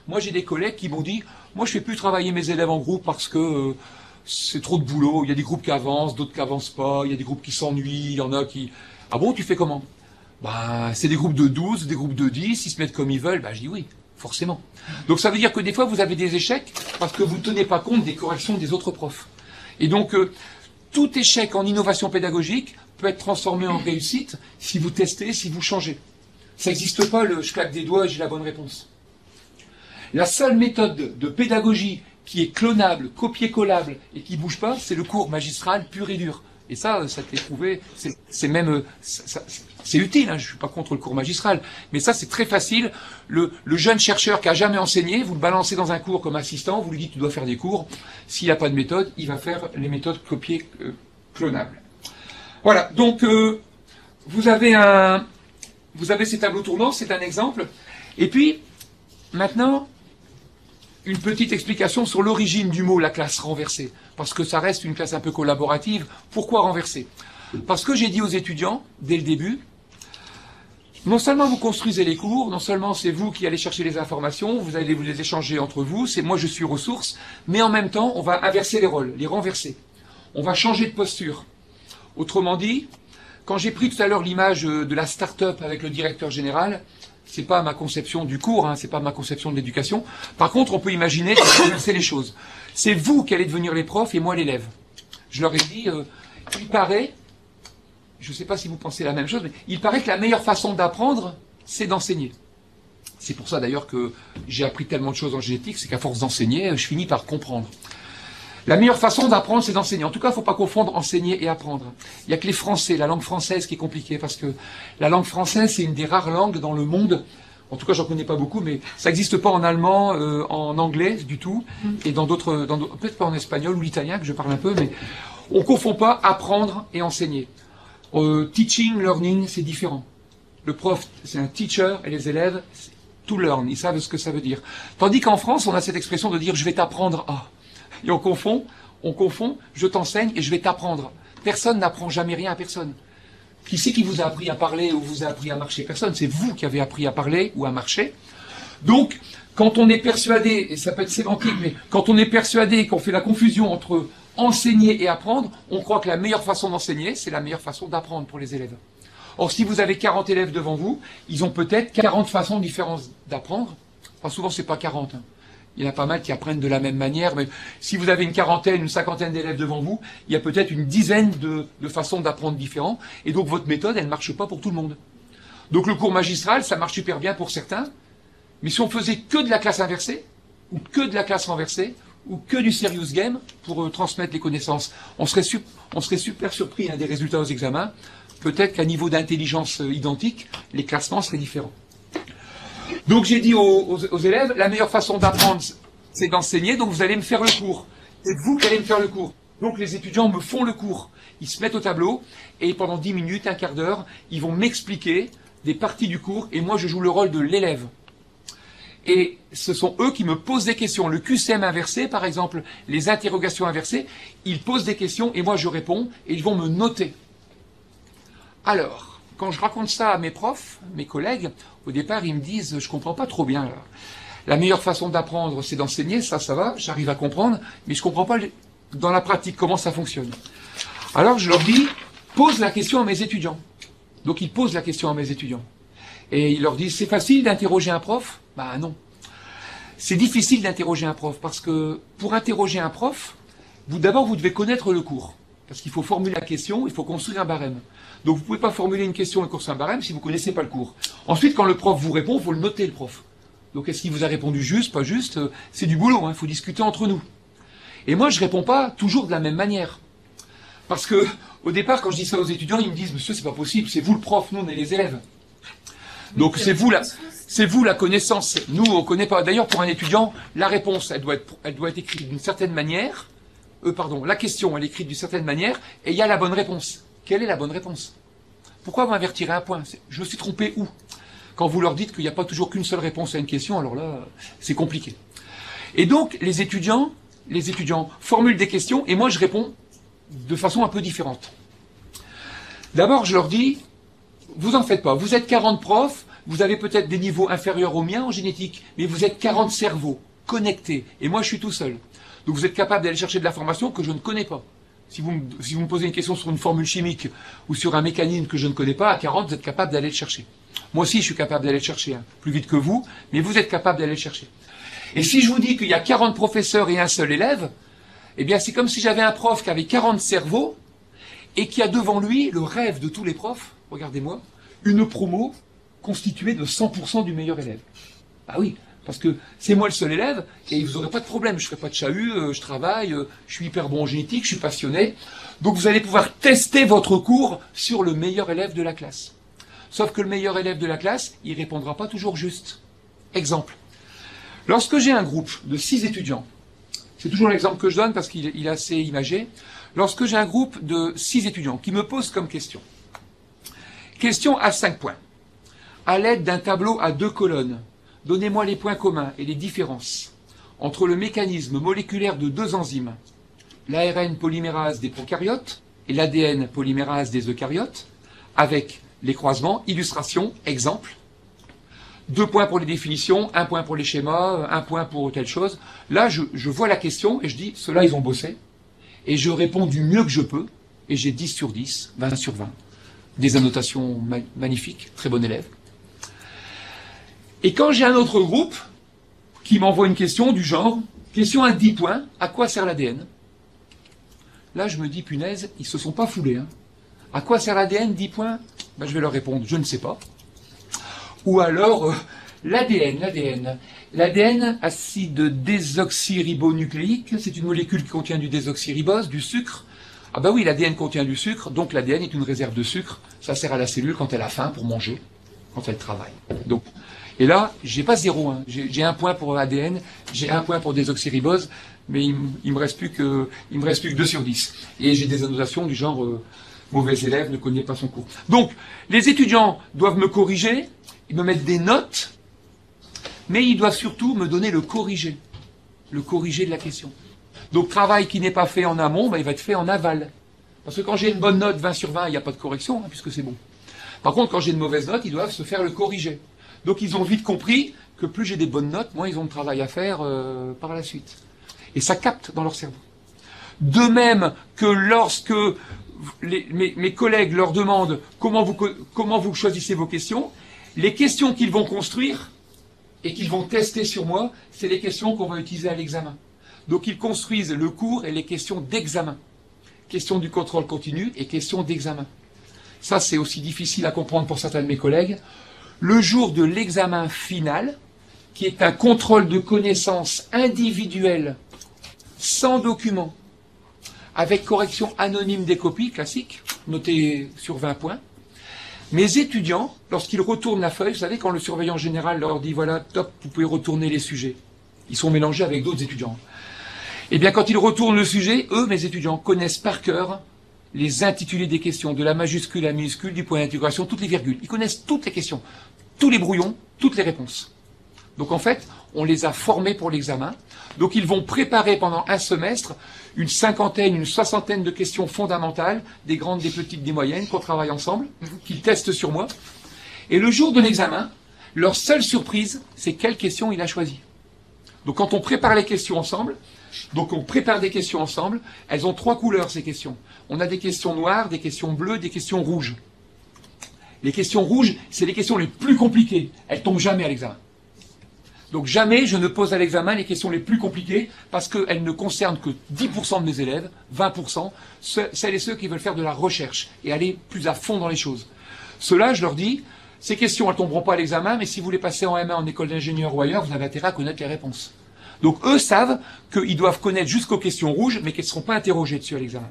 moi j'ai des collègues qui m'ont dit, moi je ne fais plus travailler mes élèves en groupe parce que c'est trop de boulot, il y a des groupes qui avancent, d'autres qui n'avancent pas, il y a des groupes qui s'ennuient, il y en a qui... Ah bon, tu fais comment? Bah, c'est des groupes de 12, des groupes de 10, ils se mettent comme ils veulent, bah je dis oui. Forcément. Donc ça veut dire que des fois vous avez des échecs parce que vous ne tenez pas compte des corrections des autres profs. Et donc tout échec en innovation pédagogique peut être transformé en réussite si vous testez, si vous changez. Ça n'existe pas le je claque des doigts et j'ai la bonne réponse. La seule méthode de pédagogie qui est clonable, copier-collable et qui bouge pas, c'est le cours magistral pur et dur. Et ça t'est prouvé, c'est même, c'est utile, hein, je suis pas contre le cours magistral, mais ça c'est très facile. Le jeune chercheur qui a jamais enseigné, vous le balancez dans un cours comme assistant, vous lui dites tu dois faire des cours, s'il n'a pas de méthode, il va faire les méthodes copier clonables. Voilà, donc vous avez ces tableaux tournants, c'est un exemple, et puis maintenant une petite explication sur l'origine du mot la classe renversée, parce que ça reste une classe un peu collaborative. Pourquoi renverser? Parce que j'ai dit aux étudiants, dès le début, non seulement vous construisez les cours, non seulement c'est vous qui allez chercher les informations, vous allez vous les échanger entre vous, c'est moi je suis ressource, mais en même temps on va inverser les rôles, les renverser. On va changer de posture. Autrement dit, quand j'ai pris tout à l'heure l'image de la start-up avec le directeur général, c'est pas ma conception du cours, hein, c'est pas ma conception de l'éducation. Par contre, on peut imaginer renverser les choses. C'est vous qui allez devenir les profs et moi l'élève. Je leur ai dit, il paraît, je ne sais pas si vous pensez la même chose, mais il paraît que la meilleure façon d'apprendre, c'est d'enseigner. C'est pour ça d'ailleurs que j'ai appris tellement de choses en génétique, c'est qu'à force d'enseigner, je finis par comprendre. La meilleure façon d'apprendre, c'est d'enseigner. En tout cas, il ne faut pas confondre enseigner et apprendre. Il n'y a que les Français, la langue française qui est compliquée, parce que la langue française, c'est une des rares langues dans le monde, en tout cas, j'en connais pas beaucoup, mais ça n'existe pas en allemand, en anglais du tout, et dans d'autres, peut-être pas en espagnol ou l'italien, que je parle un peu, mais on ne confond pas apprendre et enseigner. Teaching, learning, c'est différent. Le prof, c'est un teacher, et les élèves, c'est to learn, ils savent ce que ça veut dire. Tandis qu'en France, on a cette expression de dire « je vais t'apprendre à ». Et on confond, je t'enseigne et je vais t'apprendre. Personne n'apprend jamais rien à personne. Qui c'est qui vous a appris à parler ou vous a appris à marcher? Personne. C'est vous qui avez appris à parler ou à marcher. Donc, quand on est persuadé, et ça peut être sémantique, mais quand on est persuadé qu'on fait la confusion entre enseigner et apprendre, on croit que la meilleure façon d'enseigner, c'est la meilleure façon d'apprendre pour les élèves. Or, si vous avez 40 élèves devant vous, ils ont peut-être 40 façons différentes d'apprendre. Enfin, souvent, c'est pas 40, hein. Il y en a pas mal qui apprennent de la même manière, mais si vous avez une quarantaine, une cinquantaine d'élèves devant vous, il y a peut-être une dizaine de façons d'apprendre différentes, et donc votre méthode, elle ne marche pas pour tout le monde. Donc le cours magistral, ça marche super bien pour certains, mais si on faisait que de la classe inversée, ou que de la classe renversée, ou que du serious game, pour transmettre les connaissances, on serait super surpris des résultats aux examens. Peut-être qu'à niveau d'intelligence identique, les classements seraient différents. Donc j'ai dit aux élèves, la meilleure façon d'apprendre, c'est d'enseigner, donc vous allez me faire le cours. C'est vous qui allez me faire le cours. Donc les étudiants me font le cours. Ils se mettent au tableau, et pendant 10 minutes, un quart d'heure, ils vont m'expliquer des parties du cours, et moi je joue le rôle de l'élève. Et ce sont eux qui me posent des questions. Le QCM inversé, par exemple, les interrogations inversées, ils posent des questions, et moi je réponds, et ils vont me noter. Alors, quand je raconte ça à mes profs, mes collègues, au départ, ils me disent « je comprends pas trop bien. » La meilleure façon d'apprendre, c'est d'enseigner, ça va, j'arrive à comprendre, mais je comprends pas dans la pratique comment ça fonctionne. Alors je leur dis « pose la question à mes étudiants. » Donc ils posent la question à mes étudiants. Et ils leur disent « c'est facile d'interroger un prof ?» Ben non. C'est difficile d'interroger un prof, parce que pour interroger un prof, d'abord vous devez connaître le cours. Parce qu'il faut formuler la question, il faut construire un barème. Donc vous ne pouvez pas formuler une question et construire un barème si vous ne connaissez pas le cours. Ensuite, quand le prof vous répond, il faut le noter, le prof. Donc est-ce qu'il vous a répondu juste, pas juste? C'est du boulot, il faut discuter entre nous. Et moi, je ne réponds pas toujours de la même manière. Parce que, au départ, quand je dis ça aux étudiants, ils me disent « Monsieur, c'est pas possible, c'est vous le prof, nous, on est les élèves. » Donc c'est vous la connaissance. Nous, on ne connaît pas. D'ailleurs, pour un étudiant, la réponse, elle doit être écrite d'une certaine manière. La question, elle est écrite d'une certaine manière, et il y a la bonne réponse. Quelle est la bonne réponse? Pourquoi vous m'avertirez un point? Je me suis trompé où? Quand vous leur dites qu'il n'y a pas toujours qu'une seule réponse à une question, alors là, c'est compliqué. Et donc, les étudiants formulent des questions, et moi, je réponds de façon un peu différente. D'abord, je leur dis, vous en faites pas, vous êtes 40 profs, vous avez peut-être des niveaux inférieurs aux miens en génétique, mais vous êtes 40 cerveaux, connectés, et moi, je suis tout seul. Donc vous êtes capable d'aller chercher de l'information que je ne connais pas. Si vous me posez une question sur une formule chimique ou sur un mécanisme que je ne connais pas, à 40, vous êtes capable d'aller le chercher. Moi aussi, je suis capable d'aller le chercher, plus vite que vous, mais vous êtes capable d'aller le chercher. Et si je vous dis qu'il y a 40 professeurs et un seul élève, eh bien c'est comme si j'avais un prof qui avait 40 cerveaux et qui a devant lui le rêve de tous les profs, regardez-moi, une promo constituée de 100% du meilleur élève. Bah oui, Parce que c'est moi le seul élève, et vous n'aurez pas de problème. Je ne ferai pas de chahut, je travaille, je suis hyper bon en génétique, je suis passionné. Donc vous allez pouvoir tester votre cours sur le meilleur élève de la classe. Sauf que le meilleur élève de la classe, il ne répondra pas toujours juste. Exemple. Lorsque j'ai un groupe de 6 étudiants, c'est toujours l'exemple que je donne parce qu'il est assez imagé. Lorsque j'ai un groupe de 6 étudiants qui me posent comme question. Question à 5 points. À l'aide d'un tableau à 2 colonnes, donnez-moi les points communs et les différences entre le mécanisme moléculaire de 2 enzymes, l'ARN polymérase des prokaryotes et l'ADN polymérase des eucaryotes, avec les croisements, illustration, exemple. 2 points pour les définitions, 1 point pour les schémas, 1 point pour telle chose. Là, je vois la question et je dis, ceux-là, ils ont bossé. Et je réponds du mieux que je peux. Et j'ai 10 sur 10, 20 sur 20. Des annotations magnifiques, très bon élève. Et quand j'ai un autre groupe qui m'envoie une question du genre, question à 10 points, à quoi sert l'ADN? Là, je me dis, punaise, ils se sont pas foulés. Hein. À quoi sert l'ADN, 10 points? Ben, je vais leur répondre, je ne sais pas. Ou alors, l'ADN, acide désoxyribonucléique, c'est une molécule qui contient du désoxyribose, du sucre. Ah ben oui, l'ADN contient du sucre, donc l'ADN est une réserve de sucre. Ça sert à la cellule quand elle a faim pour manger, quand elle travaille. Donc, et là, j'ai pas 0, hein. J'ai 1 point pour ADN, j'ai 1 point pour désoxyribose, mais il me reste plus que 2 sur 10. Et j'ai des annotations du genre mauvais élève, ne connaît pas son cours. Donc, les étudiants doivent me corriger, ils me mettent des notes, mais ils doivent surtout me donner le corrigé de la question. Donc, travail qui n'est pas fait en amont, ben, il va être fait en aval. Parce que quand j'ai une bonne note, 20 sur 20, il n'y a pas de correction, hein, puisque c'est bon. Par contre, quand j'ai une mauvaise note, ils doivent se faire le corriger. Donc, ils ont vite compris que plus j'ai des bonnes notes, moins ils ont de travail à faire par la suite. Et ça capte dans leur cerveau. De même que lorsque mes collègues leur demandent comment vous choisissez vos questions, les questions qu'ils vont construire et qu'ils vont tester sur moi, c'est les questions qu'on va utiliser à l'examen. Donc ils construisent le cours et les questions d'examen. Questions du contrôle continu et questions d'examen. Ça, c'est aussi difficile à comprendre pour certains de mes collègues. Le jour de l'examen final, qui est un contrôle de connaissances individuel, sans document, avec correction anonyme des copies, classique, notées sur 20 points, mes étudiants, lorsqu'ils retournent la feuille, vous savez, quand le surveillant général leur dit, voilà, top, vous pouvez retourner les sujets. Ils sont mélangés avec d'autres étudiants. Eh bien, quand ils retournent le sujet, eux, mes étudiants, connaissent par cœur les intitulés des questions, de la majuscule à la minuscule, du point d'intégration, toutes les virgules. Ils connaissent toutes les questions, tous les brouillons, toutes les réponses. Donc en fait, on les a formés pour l'examen. Donc ils vont préparer pendant un semestre une 50aine, une 60aine de questions fondamentales, des grandes, des petites, des moyennes, qu'on travaille ensemble, qu'ils testent sur moi. Et le jour de l'examen, leur seule surprise, c'est quelle question il a choisi. Donc quand on prépare les questions ensemble, donc on prépare des questions ensemble, elles ont 3 couleurs ces questions. On a des questions noires, des questions bleues, des questions rouges. Les questions rouges, c'est les questions les plus compliquées. Elles tombent jamais à l'examen. Donc jamais je ne pose à l'examen les questions les plus compliquées parce qu'elles ne concernent que 10% de mes élèves, 20%, celles et ceux qui veulent faire de la recherche et aller plus à fond dans les choses. Ceux-là, je leur dis, ces questions, elles tomberont pas à l'examen, mais si vous les passez en M1 en école d'ingénieur ou ailleurs, vous avez intérêt à connaître les réponses. Donc eux savent qu'ils doivent connaître jusqu'aux questions rouges, mais qu'elles ne seront pas interrogées dessus à l'examen.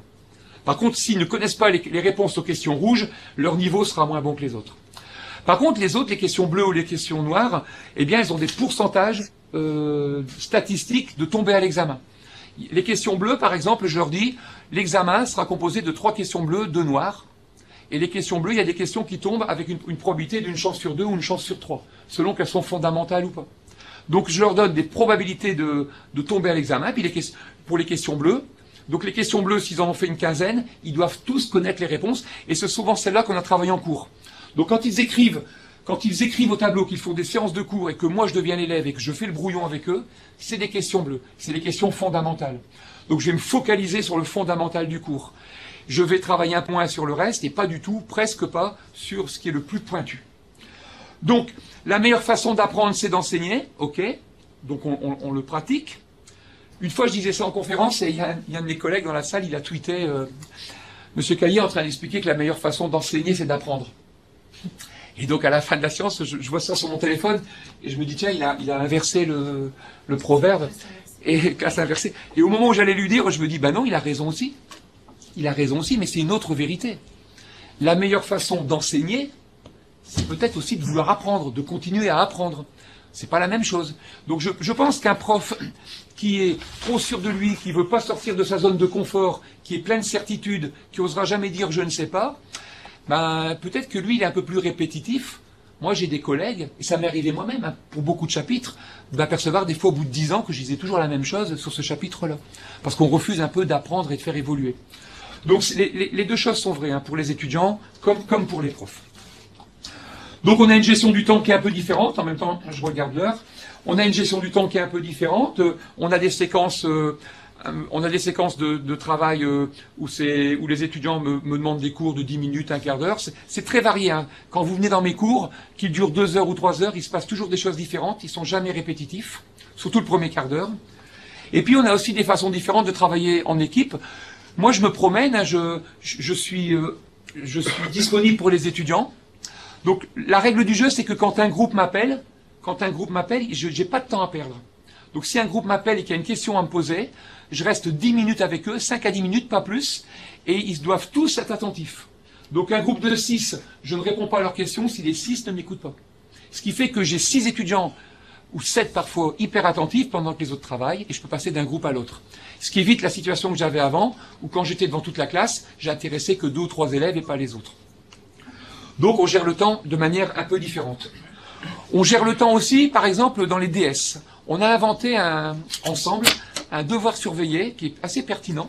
Par contre, s'ils ne connaissent pas les réponses aux questions rouges, leur niveau sera moins bon que les autres. Par contre, les autres, les questions bleues ou les questions noires, eh bien, elles ont des pourcentages statistiques de tomber à l'examen. Les questions bleues, par exemple, je leur dis, l'examen sera composé de 3 questions bleues, 2 noires. Et les questions bleues, il y a des questions qui tombent avec une probabilité d'une chance sur 2 ou une chance sur 3, selon qu'elles sont fondamentales ou pas. Donc, je leur donne des probabilités de tomber à l'examen. Puis pour les questions bleues, donc les questions bleues, s'ils en ont fait une quinzaine, ils doivent tous connaître les réponses. Et c'est souvent celles-là qu'on a travaillé en cours. Donc quand ils écrivent au tableau, qu'ils font des séances de cours et que moi je deviens l'élève et que je fais le brouillon avec eux, c'est des questions bleues, c'est des questions fondamentales. Donc je vais me focaliser sur le fondamental du cours. Je vais travailler un point sur le reste et pas du tout, presque pas, sur ce qui est le plus pointu. Donc la meilleure façon d'apprendre, c'est d'enseigner, ok, donc on le pratique. Une fois je disais ça en conférence et il y a un de mes collègues dans la salle, il a tweeté, Monsieur Caillé en train d'expliquer que la meilleure façon d'enseigner, c'est d'apprendre. Et donc à la fin de la séance, je vois ça sur mon téléphone et je me dis tiens, il a inversé le proverbe et classe inversée. Et au moment où j'allais lui dire, je me dis bah non, il a raison aussi. Il a raison aussi, mais c'est une autre vérité. La meilleure façon d'enseigner, c'est peut-être aussi de vouloir apprendre, de continuer à apprendre. C'est pas la même chose. Donc je pense qu'un prof qui est trop sûr de lui, qui veut pas sortir de sa zone de confort, qui est plein de certitude, qui osera jamais dire je ne sais pas, ben peut-être que lui il est un peu plus répétitif. Moi j'ai des collègues, et ça m'est arrivé moi-même, hein, pour beaucoup de chapitres, d'apercevoir des fois au bout de 10 ans que je disais toujours la même chose sur ce chapitre-là. Parce qu'on refuse un peu d'apprendre et de faire évoluer. Donc les deux choses sont vraies, hein, pour les étudiants comme pour les profs. Donc on a une gestion du temps qui est un peu différente, en même temps je regarde l'heure, on a une gestion du temps qui est un peu différente, on a des séquences de travail où les étudiants me demandent des cours de 10 minutes, un quart d'heure, c'est très varié. Hein. Quand vous venez dans mes cours, qu'ils durent 2 heures ou 3 heures, il se passe toujours des choses différentes, ils sont jamais répétitifs, surtout le premier quart d'heure. Et puis on a aussi des façons différentes de travailler en équipe. Moi je me promène, hein, je suis disponible pour les étudiants. Donc la règle du jeu, c'est que quand un groupe m'appelle, je n'ai pas de temps à perdre. Donc si un groupe m'appelle et qu'il y a une question à me poser, je reste 10 minutes avec eux, 5 à 10 minutes, pas plus, et ils doivent tous être attentifs. Donc un groupe de 6, je ne réponds pas à leurs questions si les 6 ne m'écoutent pas. Ce qui fait que j'ai 6 étudiants, ou 7 parfois, hyper attentifs pendant que les autres travaillent, et je peux passer d'un groupe à l'autre. Ce qui évite la situation que j'avais avant, où quand j'étais devant toute la classe, j'intéressais que 2 ou 3 élèves et pas les autres. Donc on gère le temps de manière un peu différente. On gère le temps aussi, par exemple, dans les DS. On a inventé ensemble un devoir surveillé qui est assez pertinent.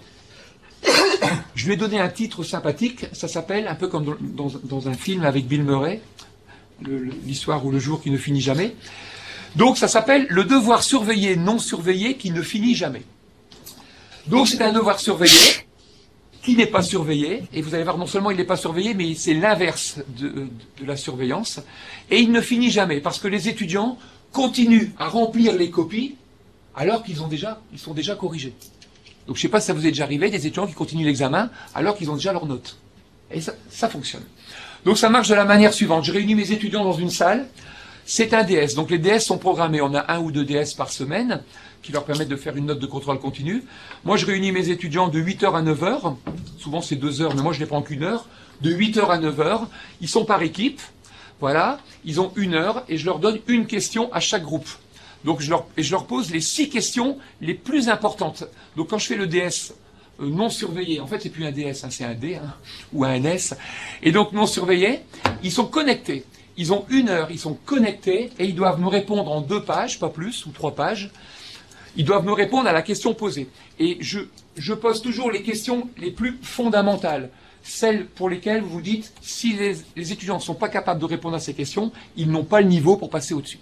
Je lui ai donné un titre sympathique, ça s'appelle, un peu comme dans un film avec Bill Murray, l'histoire ou le jour qui ne finit jamais. Donc ça s'appelle le devoir surveillé non surveillé qui ne finit jamais. Donc c'est un devoir surveillé qui n'est pas surveillé, et vous allez voir, non seulement il n'est pas surveillé, mais c'est l'inverse de la surveillance, et il ne finit jamais, parce que les étudiants continuent à remplir les copies alors qu'ils sont déjà corrigés. Donc je ne sais pas si ça vous est déjà arrivé, des étudiants qui continuent l'examen alors qu'ils ont déjà leurs notes. Et ça fonctionne. Donc ça marche de la manière suivante. Je réunis mes étudiants dans une salle, c'est un DS, donc les DS sont programmés, on a 1 ou 2 DS par semaine, qui leur permettent de faire une note de contrôle continu. Moi, je réunis mes étudiants de 8h à 9h. Souvent, c'est 2 heures, mais moi, je les prends qu'1 heure. De 8h à 9h. Ils sont par équipe. Voilà. Ils ont 1 heure et je leur donne une question à chaque groupe. Donc, je leur pose les 6 questions les plus importantes. Donc, quand je fais le DS non surveillé, en fait, c'est plus un DS, hein, c'est un D, hein, ou un NS. Et donc, non surveillé, ils sont connectés. Ils ont 1 heure, ils sont connectés et ils doivent me répondre en 2 pages, pas plus, ou 3 pages. Ils doivent me répondre à la question posée. Et je pose toujours les questions les plus fondamentales. Celles pour lesquelles vous vous dites, si les étudiants ne sont pas capables de répondre à ces questions, ils n'ont pas le niveau pour passer au-dessus.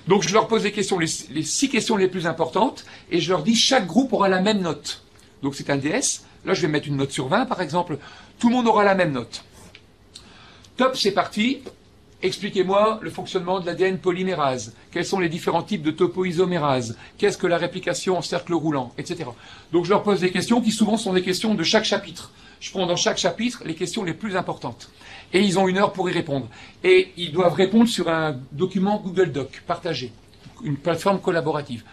Donc je leur pose les 6 questions les plus importantes, et je leur dis, chaque groupe aura la même note. Donc c'est un DS. Là, je vais mettre une note sur 20, par exemple. Tout le monde aura la même note. Top, c'est parti. Expliquez-moi le fonctionnement de l'ADN polymérase. Quels sont les différents types de topoisomérase? Qu'est-ce que la réplication en cercle roulant, etc. Donc je leur pose des questions qui souvent sont des questions de chaque chapitre. Je prends dans chaque chapitre les questions les plus importantes. Et ils ont 1 heure pour y répondre. Et ils doivent répondre sur un document Google Doc, partagé. Une plateforme collaborative.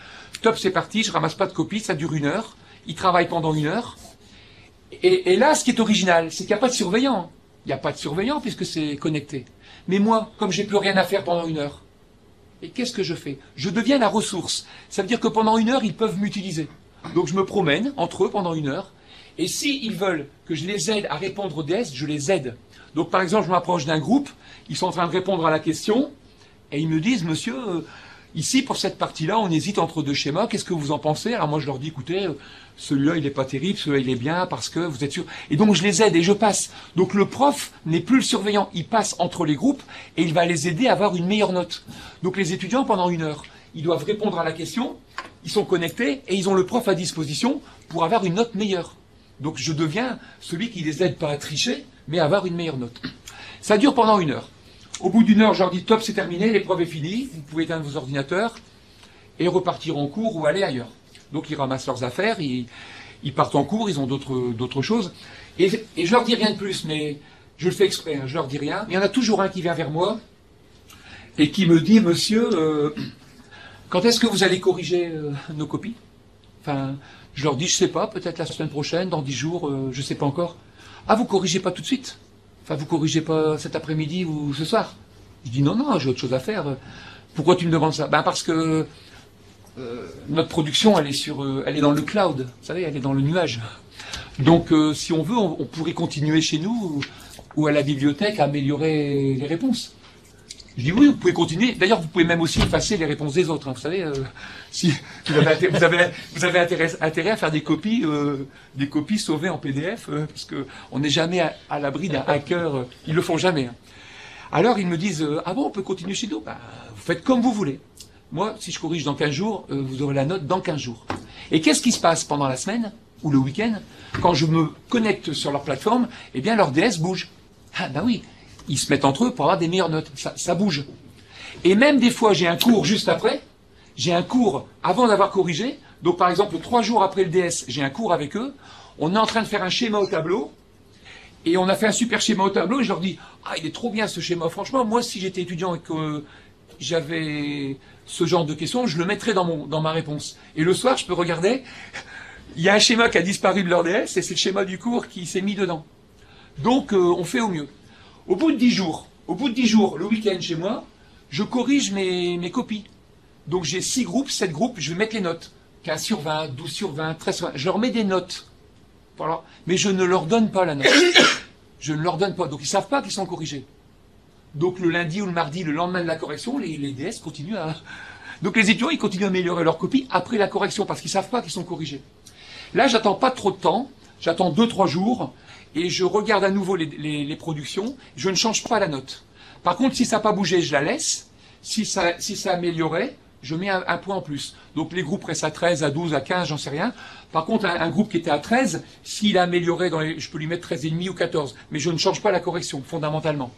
Top, c'est parti, je ramasse pas de copies, ça dure 1 heure. Ils travaillent pendant 1 heure. Et là, ce qui est original, c'est qu'il n'y a pas de surveillant. Il n'y a pas de surveillant puisque c'est connecté. Mais moi, comme j'ai plus rien à faire pendant 1 heure, et qu'est-ce que je fais? Je deviens la ressource. Ça veut dire que pendant 1 heure, ils peuvent m'utiliser. Donc je me promène entre eux pendant 1 heure, et s'ils veulent que je les aide à répondre aux DS, je les aide. Donc par exemple, je m'approche d'un groupe, ils sont en train de répondre à la question, et ils me disent, monsieur, ici pour cette partie-là, on hésite entre 2 schémas, qu'est-ce que vous en pensez? Alors moi je leur dis, écoutez, celui-là il n'est pas terrible, celui-là il est bien, parce que vous êtes sûr. Et donc je les aide et je passe. Donc le prof n'est plus le surveillant, il passe entre les groupes et il va les aider à avoir une meilleure note. Donc les étudiants pendant 1 heure, ils doivent répondre à la question, ils sont connectés et ils ont le prof à disposition pour avoir une note meilleure. Donc je deviens celui qui les aide pas à tricher, mais à avoir une meilleure note. Ça dure pendant 1 heure. Au bout d'1 heure, je leur dis top, c'est terminé, l'épreuve est finie, vous pouvez éteindre vos ordinateurs et repartir en cours ou aller ailleurs. Donc ils ramassent leurs affaires, ils partent en cours, ils ont d'autres choses. Et je leur dis rien de plus, mais Je le fais exprès, hein, je leur dis rien. Il y en a toujours un qui vient vers moi et qui me dit, monsieur, quand est-ce que vous allez corriger nos copies? Enfin, je leur dis, je sais pas, peut-être la semaine prochaine, dans 10 jours, je sais pas encore. Ah, vous corrigez pas tout de suite? Enfin, vous corrigez pas cet après-midi ou ce soir? Je dis, non, non, j'ai autre chose à faire. Pourquoi tu me demandes ça? Ben, parce que notre production, elle est dans le cloud, vous savez, elle est dans le nuage. Donc, si on veut, on pourrait continuer chez nous ou à la bibliothèque à améliorer les réponses. Je dis oui, vous pouvez continuer. D'ailleurs, vous pouvez même aussi effacer les réponses des autres. Hein. Vous savez, si vous avez intérêt à faire des copies sauvées en PDF, parce que on n'est jamais à l'abri d'un hacker. Ils le font jamais. Hein. Alors, ils me disent ah bon, on peut continuer chez nous. Bah, vous faites comme vous voulez. Moi, si je corrige dans 15 jours, vous aurez la note dans 15 jours. Et qu'est-ce qui se passe pendant la semaine ou le week-end quand je me connecte sur leur plateforme? Eh bien, leur DS bouge. Ah ben oui. Ils se mettent entre eux pour avoir des meilleures notes. Ça bouge. Et même des fois, j'ai un cours juste après. J'ai un cours avant d'avoir corrigé. Donc, par exemple, 3 jours après le DS, j'ai un cours avec eux. On est en train de faire un schéma au tableau. Et on a fait un super schéma au tableau. Et je leur dis, ah, il est trop bien ce schéma. Franchement, moi, si j'étais étudiant et que j'avais ce genre de questions, je le mettrais dans ma réponse. Et le soir, je peux regarder. Il y a un schéma qui a disparu de leur DS et c'est le schéma du cours qui s'est mis dedans. Donc, on fait au mieux. Au bout de 10 jours, le week-end chez moi, je corrige mes copies. Donc j'ai 6 groupes, 7 groupes, je vais mettre les notes. 15 sur 20, 12 sur 20, 13 sur 20. Je leur mets des notes. Voilà. Mais je ne leur donne pas la note. Je ne leur donne pas. Donc ils ne savent pas qu'ils sont corrigés. Donc le lundi ou le mardi, le lendemain de la correction, les DS continuent à... Donc les étudiants, ils continuent à améliorer leurs copies après la correction parce qu'ils ne savent pas qu'ils sont corrigés. Là, j'attends pas trop de temps. J'attends 2-3 jours. Et je regarde à nouveau les productions, je ne change pas la note. Par contre, si ça n'a pas bougé, je la laisse. Si ça a amélioré, je mets un point en plus. Donc les groupes restent à 13, à 12, à 15, j'en sais rien. Par contre, un groupe qui était à 13, s'il a amélioré, je peux lui mettre 13,5 ou 14. Mais je ne change pas la correction, fondamentalement.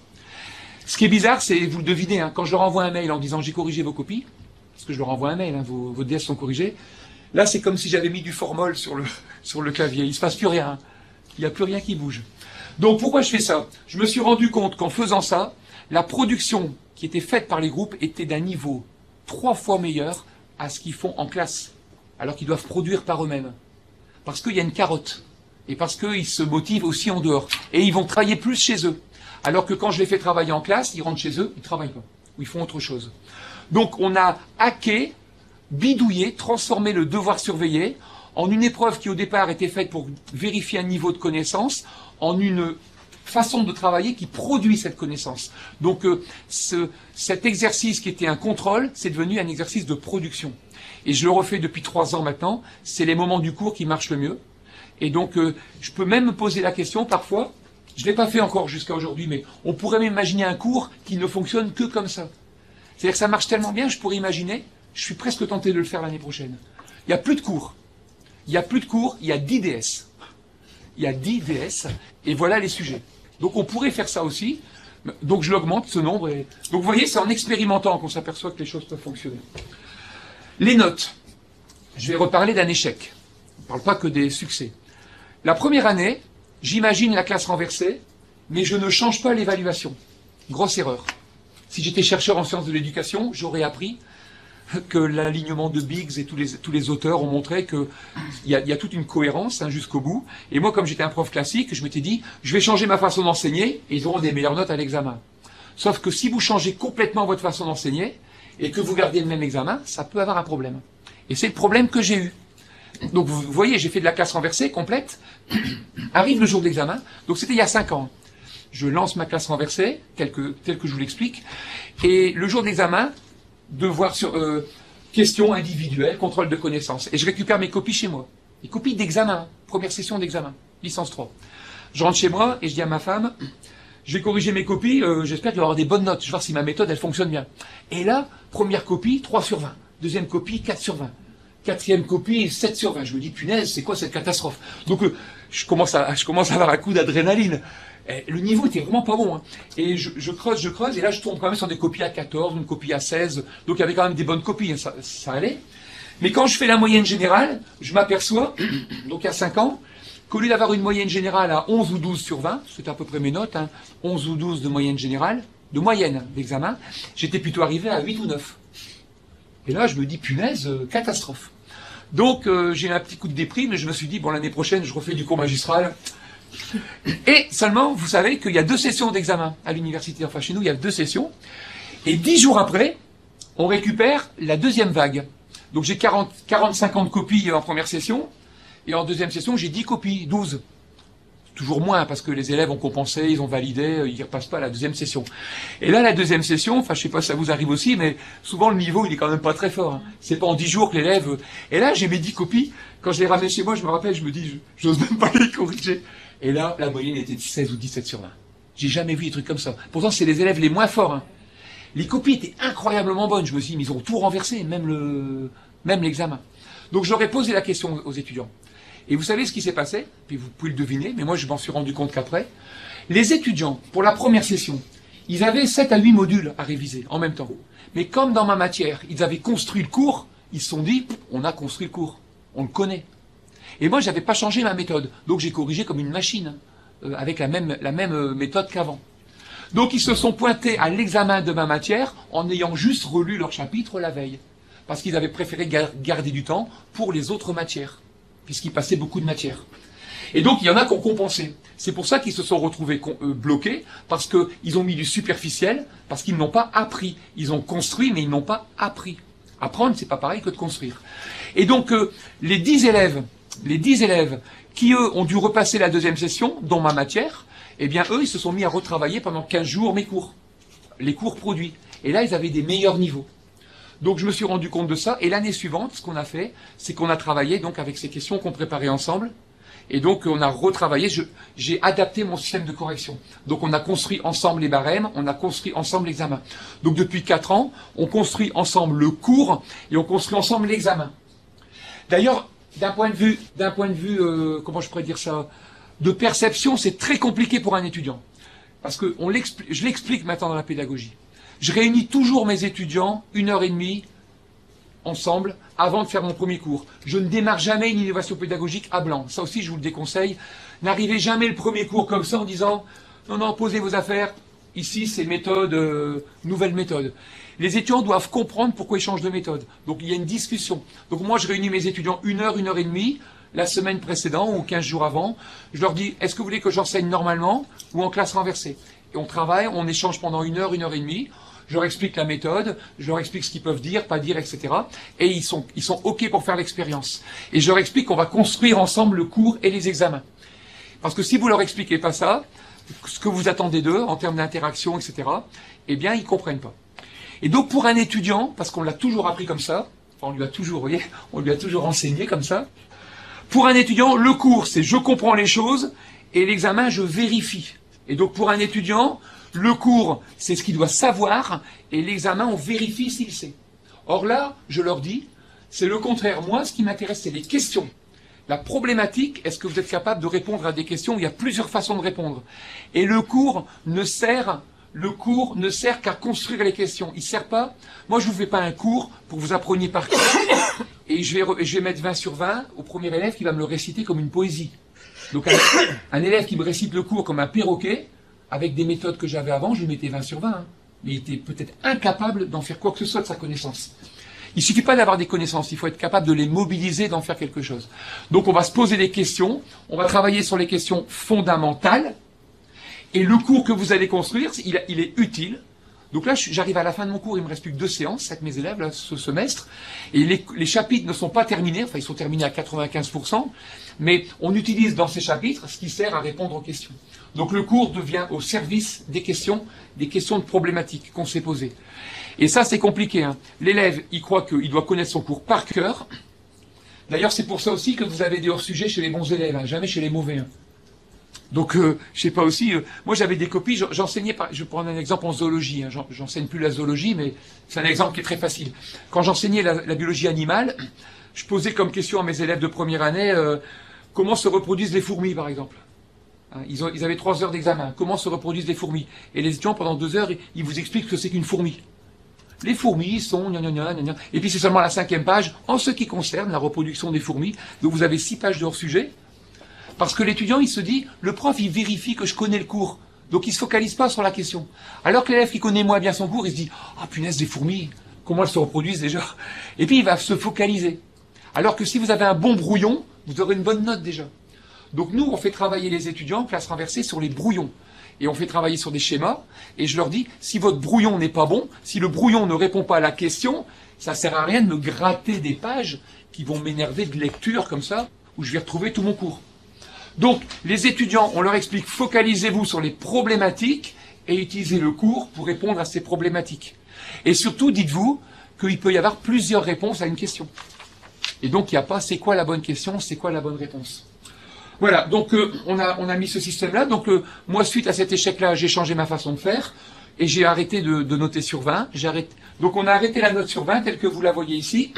Ce qui est bizarre, c'est, vous le devinez, hein, quand je leur envoie un mail en disant j'ai corrigé vos copies, parce que je leur envoie un mail, hein, vos DS sont corrigés, là c'est comme si j'avais mis du formol sur le clavier, il ne se passe plus rien. Hein. Il n'y a plus rien qui bouge. Donc pourquoi je fais ça? Je me suis rendu compte qu'en faisant ça, la production qui était faite par les groupes était d'un niveau 3 fois meilleur à ce qu'ils font en classe, alors qu'ils doivent produire par eux-mêmes. Parce qu'il y a une carotte, et parce qu'ils se motivent aussi en dehors. Et ils vont travailler plus chez eux. Alors que quand je les fais travailler en classe, ils rentrent chez eux, ils ne travaillent pas, ou ils font autre chose. Donc on a hacké, bidouillé, transformé le devoir surveillé en une épreuve qui au départ était faite pour vérifier un niveau de connaissance, en une façon de travailler qui produit cette connaissance. Donc cet exercice qui était un contrôle, c'est devenu un exercice de production. Et je le refais depuis 3 ans maintenant, c'est les moments du cours qui marchent le mieux. Et donc je peux même me poser la question parfois, je ne l'ai pas fait encore jusqu'à aujourd'hui, mais on pourrait m'imaginer un cours qui ne fonctionne que comme ça. C'est-à-dire que ça marche tellement bien, je pourrais imaginer, je suis presque tenté de le faire l'année prochaine. Il n'y a plus de cours. Il n'y a plus de cours, il y a 10 DS. Il y a 10 DS, et voilà les sujets. Donc on pourrait faire ça aussi. Donc je l'augmente, ce nombre. Et... Donc vous voyez, c'est en expérimentant qu'on s'aperçoit que les choses peuvent fonctionner. Les notes. Je vais reparler d'un échec. On ne parle pas que des succès. La première année, j'imagine la classe renversée, mais je ne change pas l'évaluation. Grosse erreur. Si j'étais chercheur en sciences de l'éducation, j'aurais appris que l'alignement de Biggs et tous les auteurs ont montré qu'il y a toute une cohérence hein, jusqu'au bout. Et moi, comme j'étais un prof classique, je m'étais dit, je vais changer ma façon d'enseigner et ils auront des meilleures notes à l'examen. Sauf que si vous changez complètement votre façon d'enseigner et que vous gardez le même examen, ça peut avoir un problème. Et c'est le problème que j'ai eu. Donc vous voyez, j'ai fait de la classe renversée complète. Arrive le jour de l'examen. Donc c'était il y a 5 ans. Je lance ma classe renversée, tel que je vous l'explique. Et le jour de l'examen, devoir sur questions individuelles, contrôle de connaissances. Et je récupère mes copies chez moi. Les copies d'examen, première session d'examen, licence 3. Je rentre chez moi et je dis à ma femme, je vais corriger mes copies, j'espère qu'il va y avoir des bonnes notes, je vais voir si ma méthode, elle fonctionne bien. Et là, première copie, 3 sur 20. Deuxième copie, 4 sur 20. Quatrième copie, 7 sur 20. Je me dis, punaise, c'est quoi cette catastrophe? Donc je commence à avoir un coup d'adrénaline. Le niveau était vraiment pas bon. Hein. Et je creuse, et là je tombe quand même sur des copies à 14, une copie à 16, donc il y avait quand même des bonnes copies, hein, ça allait. Mais quand je fais la moyenne générale, je m'aperçois, donc il y a 5 ans, qu'au lieu d'avoir une moyenne générale à 11 ou 12 sur 20, c'est à peu près mes notes, hein, 11 ou 12 de moyenne générale, de moyenne d'examen, j'étais plutôt arrivé à 8 ou 9. Et là, je me dis, punaise, catastrophe. Donc, j'ai eu un petit coup de déprime, et je me suis dit, bon, l'année prochaine, je refais du cours magistral. Et seulement, vous savez qu'il y a 2 sessions d'examen à l'université. Enfin, chez nous, il y a 2 sessions. Et 10 jours après, on récupère la deuxième vague. Donc, j'ai 40-50 copies en première session, et en deuxième session, j'ai 10 copies, 12. Toujours moins, parce que les élèves ont compensé, ils ont validé, ils ne repassent pas à la deuxième session. Et là, la deuxième session, enfin, je sais pas si ça vous arrive aussi, mais souvent, le niveau, il est quand même pas très fort. Hein. C'est pas en 10 jours que l'élève... Et là, j'ai mes 10 copies. Quand je les ramène chez moi, je me rappelle, je me dis, j'ose même pas les corriger. Et là, la moyenne était de 16 ou 17 sur 20. J'ai jamais vu des trucs comme ça. Pourtant, c'est les élèves les moins forts. Hein. Les copies étaient incroyablement bonnes. Je me suis dit, mais ils ont tout renversé, même l'examen. Donc, j'aurais posé la question aux étudiants. Et vous savez ce qui s'est passé? Puis vous pouvez le deviner, mais moi je m'en suis rendu compte qu'après. Les étudiants, pour la première session, ils avaient 7 à 8 modules à réviser en même temps. Mais comme dans ma matière, ils avaient construit le cours, ils se sont dit, on a construit le cours, on le connaît. Et moi, je n'avais pas changé ma méthode, donc j'ai corrigé comme une machine, avec la même méthode qu'avant. Donc ils se sont pointés à l'examen de ma matière en ayant juste relu leur chapitre la veille. Parce qu'ils avaient préféré garder du temps pour les autres matières, puisqu'il passait beaucoup de matière. Et donc, il y en a qui ont compensé. C'est pour ça qu'ils se sont retrouvés bloqués, parce qu'ils ont mis du superficiel, parce qu'ils n'ont pas appris. Ils ont construit, mais ils n'ont pas appris. Apprendre, c'est pas pareil que de construire. Et donc, les 10 élèves qui, eux, ont dû repasser la deuxième session, dont ma matière, eh bien, eux, ils se sont mis à retravailler pendant 15 jours mes cours. Les cours produits. Et là, ils avaient des meilleurs niveaux. Donc je me suis rendu compte de ça, et l'année suivante, ce qu'on a fait, c'est qu'on a travaillé donc avec ces questions qu'on préparait ensemble, et donc on a retravaillé, j'ai adapté mon système de correction. Donc on a construit ensemble les barèmes, on a construit ensemble l'examen. Donc depuis 4 ans, on construit ensemble le cours, et on construit ensemble l'examen. D'ailleurs, d'un point de vue, comment je pourrais dire ça, de perception, c'est très compliqué pour un étudiant. Parce que je l'explique maintenant dans la pédagogie. Je réunis toujours mes étudiants 1h30 ensemble avant de faire mon premier cours. Je ne démarre jamais une innovation pédagogique à blanc. Ça aussi, je vous le déconseille. N'arrivez jamais le premier cours comme ça en disant « Non, non, posez vos affaires. Ici, c'est méthode, nouvelle méthode. » Les étudiants doivent comprendre pourquoi ils changent de méthode. Donc, il y a une discussion. Donc, moi, je réunis mes étudiants 1h30, la semaine précédente ou 15 jours avant. Je leur dis « Est-ce que vous voulez que j'enseigne normalement ou en classe renversée ?» Et on travaille, on échange pendant 1h30. Je leur explique la méthode, je leur explique ce qu'ils peuvent dire, pas dire, etc. Et ils sont OK pour faire l'expérience. Et je leur explique qu'on va construire ensemble le cours et les examens. Parce que si vous leur expliquez pas ça, ce que vous attendez d'eux en termes d'interaction, etc., eh bien, ils comprennent pas. Et donc, pour un étudiant, parce qu'on l'a toujours appris comme ça, enfin, on lui a toujours enseigné comme ça, pour un étudiant, le cours, c'est je comprends les choses, et l'examen, je vérifie. Et donc, pour un étudiant, le cours, c'est ce qu'il doit savoir, et l'examen, on vérifie s'il sait. Or là, je leur dis, c'est le contraire. Moi, ce qui m'intéresse, c'est les questions. La problématique, est-ce que vous êtes capable de répondre à des questions? Il y a plusieurs façons de répondre. Et le cours ne sert qu'à construire les questions. Il ne sert pas. Moi, je ne vous fais pas un cours pour que vous appreniez par cœur, et je vais mettre 20 sur 20 au premier élève qui va me le réciter comme une poésie. Donc, un élève qui me récite le cours comme un perroquet, avec des méthodes que j'avais avant, je lui mettais 20 sur 20. Hein. Mais il était peut-être incapable d'en faire quoi que ce soit de sa connaissance. Il ne suffit pas d'avoir des connaissances, il faut être capable de les mobiliser, d'en faire quelque chose. Donc on va se poser des questions, on va travailler sur les questions fondamentales, et le cours que vous allez construire, il est utile. Donc là, j'arrive à la fin de mon cours, il me reste plus que 2 séances avec mes élèves là, ce semestre, et les chapitres ne sont pas terminés, enfin ils sont terminés à 95%, mais on utilise dans ces chapitres ce qui sert à répondre aux questions. Donc le cours devient au service des questions de problématiques qu'on s'est posées. Et ça, c'est compliqué. Hein. L'élève, il croit qu'il doit connaître son cours par cœur. D'ailleurs, c'est pour ça aussi que vous avez des hors-sujets chez les bons élèves, hein, jamais chez les mauvais. Hein. Donc, je sais pas aussi, moi j'avais des copies, j'enseignais, je prends un exemple en zoologie, hein, j'enseigne plus la zoologie, mais c'est un exemple qui est très facile. Quand j'enseignais la biologie animale, je posais comme question à mes élèves de première année, comment se reproduisent les fourmis, par exemple. Hein, ils avaient 3 heures d'examen, comment se reproduisent les fourmis. Et les étudiants, pendant 2 heures, ils vous expliquent ce que c'est qu'une fourmi. Les fourmis sont... Et puis c'est seulement la 5e page, en ce qui concerne la reproduction des fourmis. Donc vous avez 6 pages de hors-sujet. Parce que l'étudiant, il se dit, le prof, il vérifie que je connais le cours. Donc il ne se focalise pas sur la question. Alors que l'élève qui connaît moins bien son cours, il se dit, ah punaise, des fourmis, comment elles se reproduisent déjà? Et puis il va se focaliser. Alors que si vous avez un bon brouillon, vous aurez une bonne note déjà. Donc nous, on fait travailler les étudiants, classe renversée, sur les brouillons. Et on fait travailler sur des schémas, et je leur dis, si votre brouillon n'est pas bon, si le brouillon ne répond pas à la question, ça sert à rien de me gratter des pages qui vont m'énerver de lecture comme ça, où je vais retrouver tout mon cours. Donc, les étudiants, on leur explique, focalisez-vous sur les problématiques et utilisez le cours pour répondre à ces problématiques. Et surtout, dites-vous qu'il peut y avoir plusieurs réponses à une question. Et donc, il n'y a pas c'est quoi la bonne question, c'est quoi la bonne réponse. Voilà, donc on a mis ce système-là. Donc moi, suite à cet échec-là, j'ai changé ma façon de faire et j'ai arrêté de noter sur 20. Donc on a arrêté la note sur 20 telle que vous la voyez ici,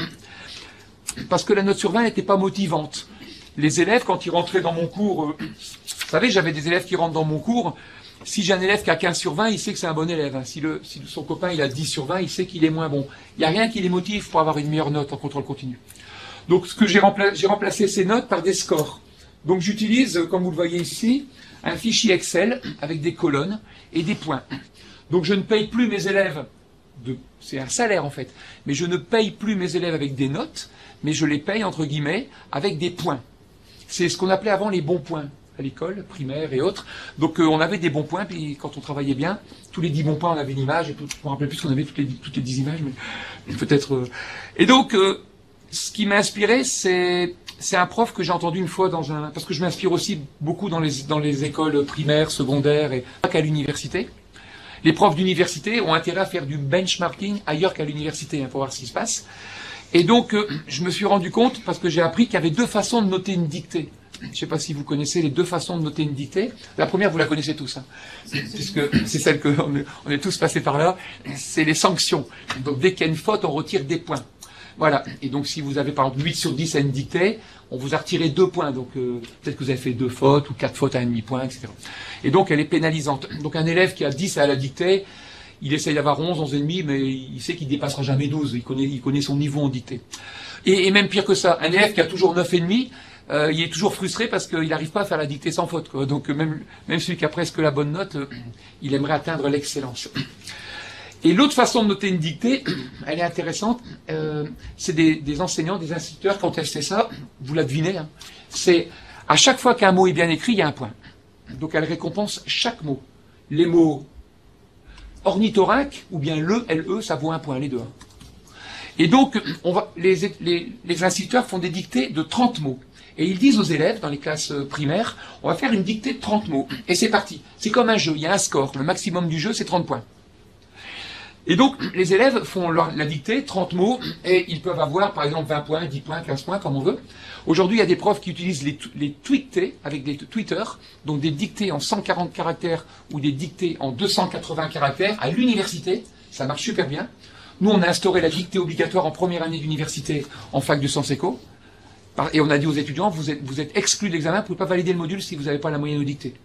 parce que la note sur 20 n'était pas motivante. Les élèves, quand ils rentraient dans mon cours, vous savez, j'avais des élèves qui rentrent dans mon cours. Si j'ai un élève qui a 15 sur 20, il sait que c'est un bon élève. Si son copain il a 10 sur 20, il sait qu'il est moins bon. Il n'y a rien qui les motive pour avoir une meilleure note en contrôle continu. Donc ce que j'ai remplacé ces notes par des scores. Donc j'utilise, comme vous le voyez ici, un fichier Excel avec des colonnes et des points. Donc je ne paye plus mes élèves, c'est un salaire en fait, mais je ne paye plus mes élèves avec des notes, mais je les paye entre guillemets avec des points. C'est ce qu'on appelait avant les bons points à l'école, primaire et autres. Donc on avait des bons points, puis quand on travaillait bien, tous les 10 bons points on avait une image, et je me rappelle plus qu'on avait toutes les 10 images, mais peut-être... Et donc ce qui m'a inspiré, c'est un prof que j'ai entendu une fois parce que je m'inspire aussi beaucoup dans les écoles primaires, secondaires et pas qu'à l'université. Les profs d'université ont intérêt à faire du benchmarking ailleurs qu'à l'université, pour voir ce qui se passe. Et donc, je me suis rendu compte, parce que j'ai appris qu'il y avait deux façons de noter une dictée. Je ne sais pas si vous connaissez les deux façons de noter une dictée. La première, vous la connaissez tous, hein, puisque c'est celle on est tous passés par là, c'est les sanctions. Donc, dès qu'il y a une faute, on retire des points. Voilà. Et donc, si vous avez par exemple 8 sur 10 à une dictée, on vous a retiré 2 points. Donc, peut-être que vous avez fait 2 fautes ou 4 fautes à un demi-point, etc. Et donc, elle est pénalisante. Donc, un élève qui a 10 à la dictée, il essaye d'avoir 11, 11,5, mais il sait qu'il dépassera jamais 12. Il connaît son niveau en dictée. Et même pire que ça, un élève qui a toujours 9,5, il est toujours frustré parce qu'il n'arrive pas à faire la dictée sans faute, quoi. Donc, même celui qui a presque la bonne note, il aimerait atteindre l'excellence. Et l'autre façon de noter une dictée, elle est intéressante, c'est des enseignants, des instituteurs qui ont testé ça, vous la devinez, hein, c'est à chaque fois qu'un mot est bien écrit, il y a un point. Donc elle récompense chaque mot. Les mots ornithorynque ou bien LE, ça vaut un point, les deux. Hein. Et donc, les instituteurs font des dictées de 30 mots. Et ils disent aux élèves, dans les classes primaires, on va faire une dictée de 30 mots. Et c'est parti. C'est comme un jeu, il y a un score. Le maximum du jeu, c'est 30 points. Et donc, les élèves font la dictée, 30 mots, et ils peuvent avoir, par exemple, 20 points, 10 points, 15 points, comme on veut. Aujourd'hui, il y a des profs qui utilisent les tweetés, avec des tweeters, donc des dictées en 140 caractères ou des dictées en 280 caractères à l'université. Ça marche super bien. Nous, on a instauré la dictée obligatoire en première année d'université en fac de Sciences Éco. Et on a dit aux étudiants, vous êtes exclus de l'examen, vous ne pouvez pas valider le module si vous n'avez pas la moyenne aux dictées.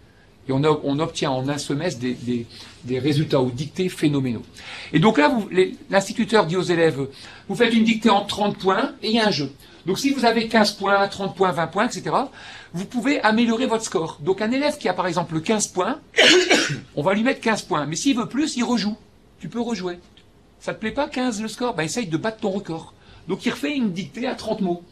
Et on obtient en un semestre des résultats aux dictées phénoménaux. Et donc là, l'instituteur dit aux élèves, vous faites une dictée en 30 points et il y a un jeu. Donc si vous avez 15 points, 30 points, 20 points, etc., vous pouvez améliorer votre score. Donc un élève qui a par exemple 15 points, on va lui mettre 15 points. Mais s'il veut plus, il rejoue. Tu peux rejouer. Ça te plaît pas 15 le score? Ben essaye de battre ton record. Donc il refait une dictée à 30 mots.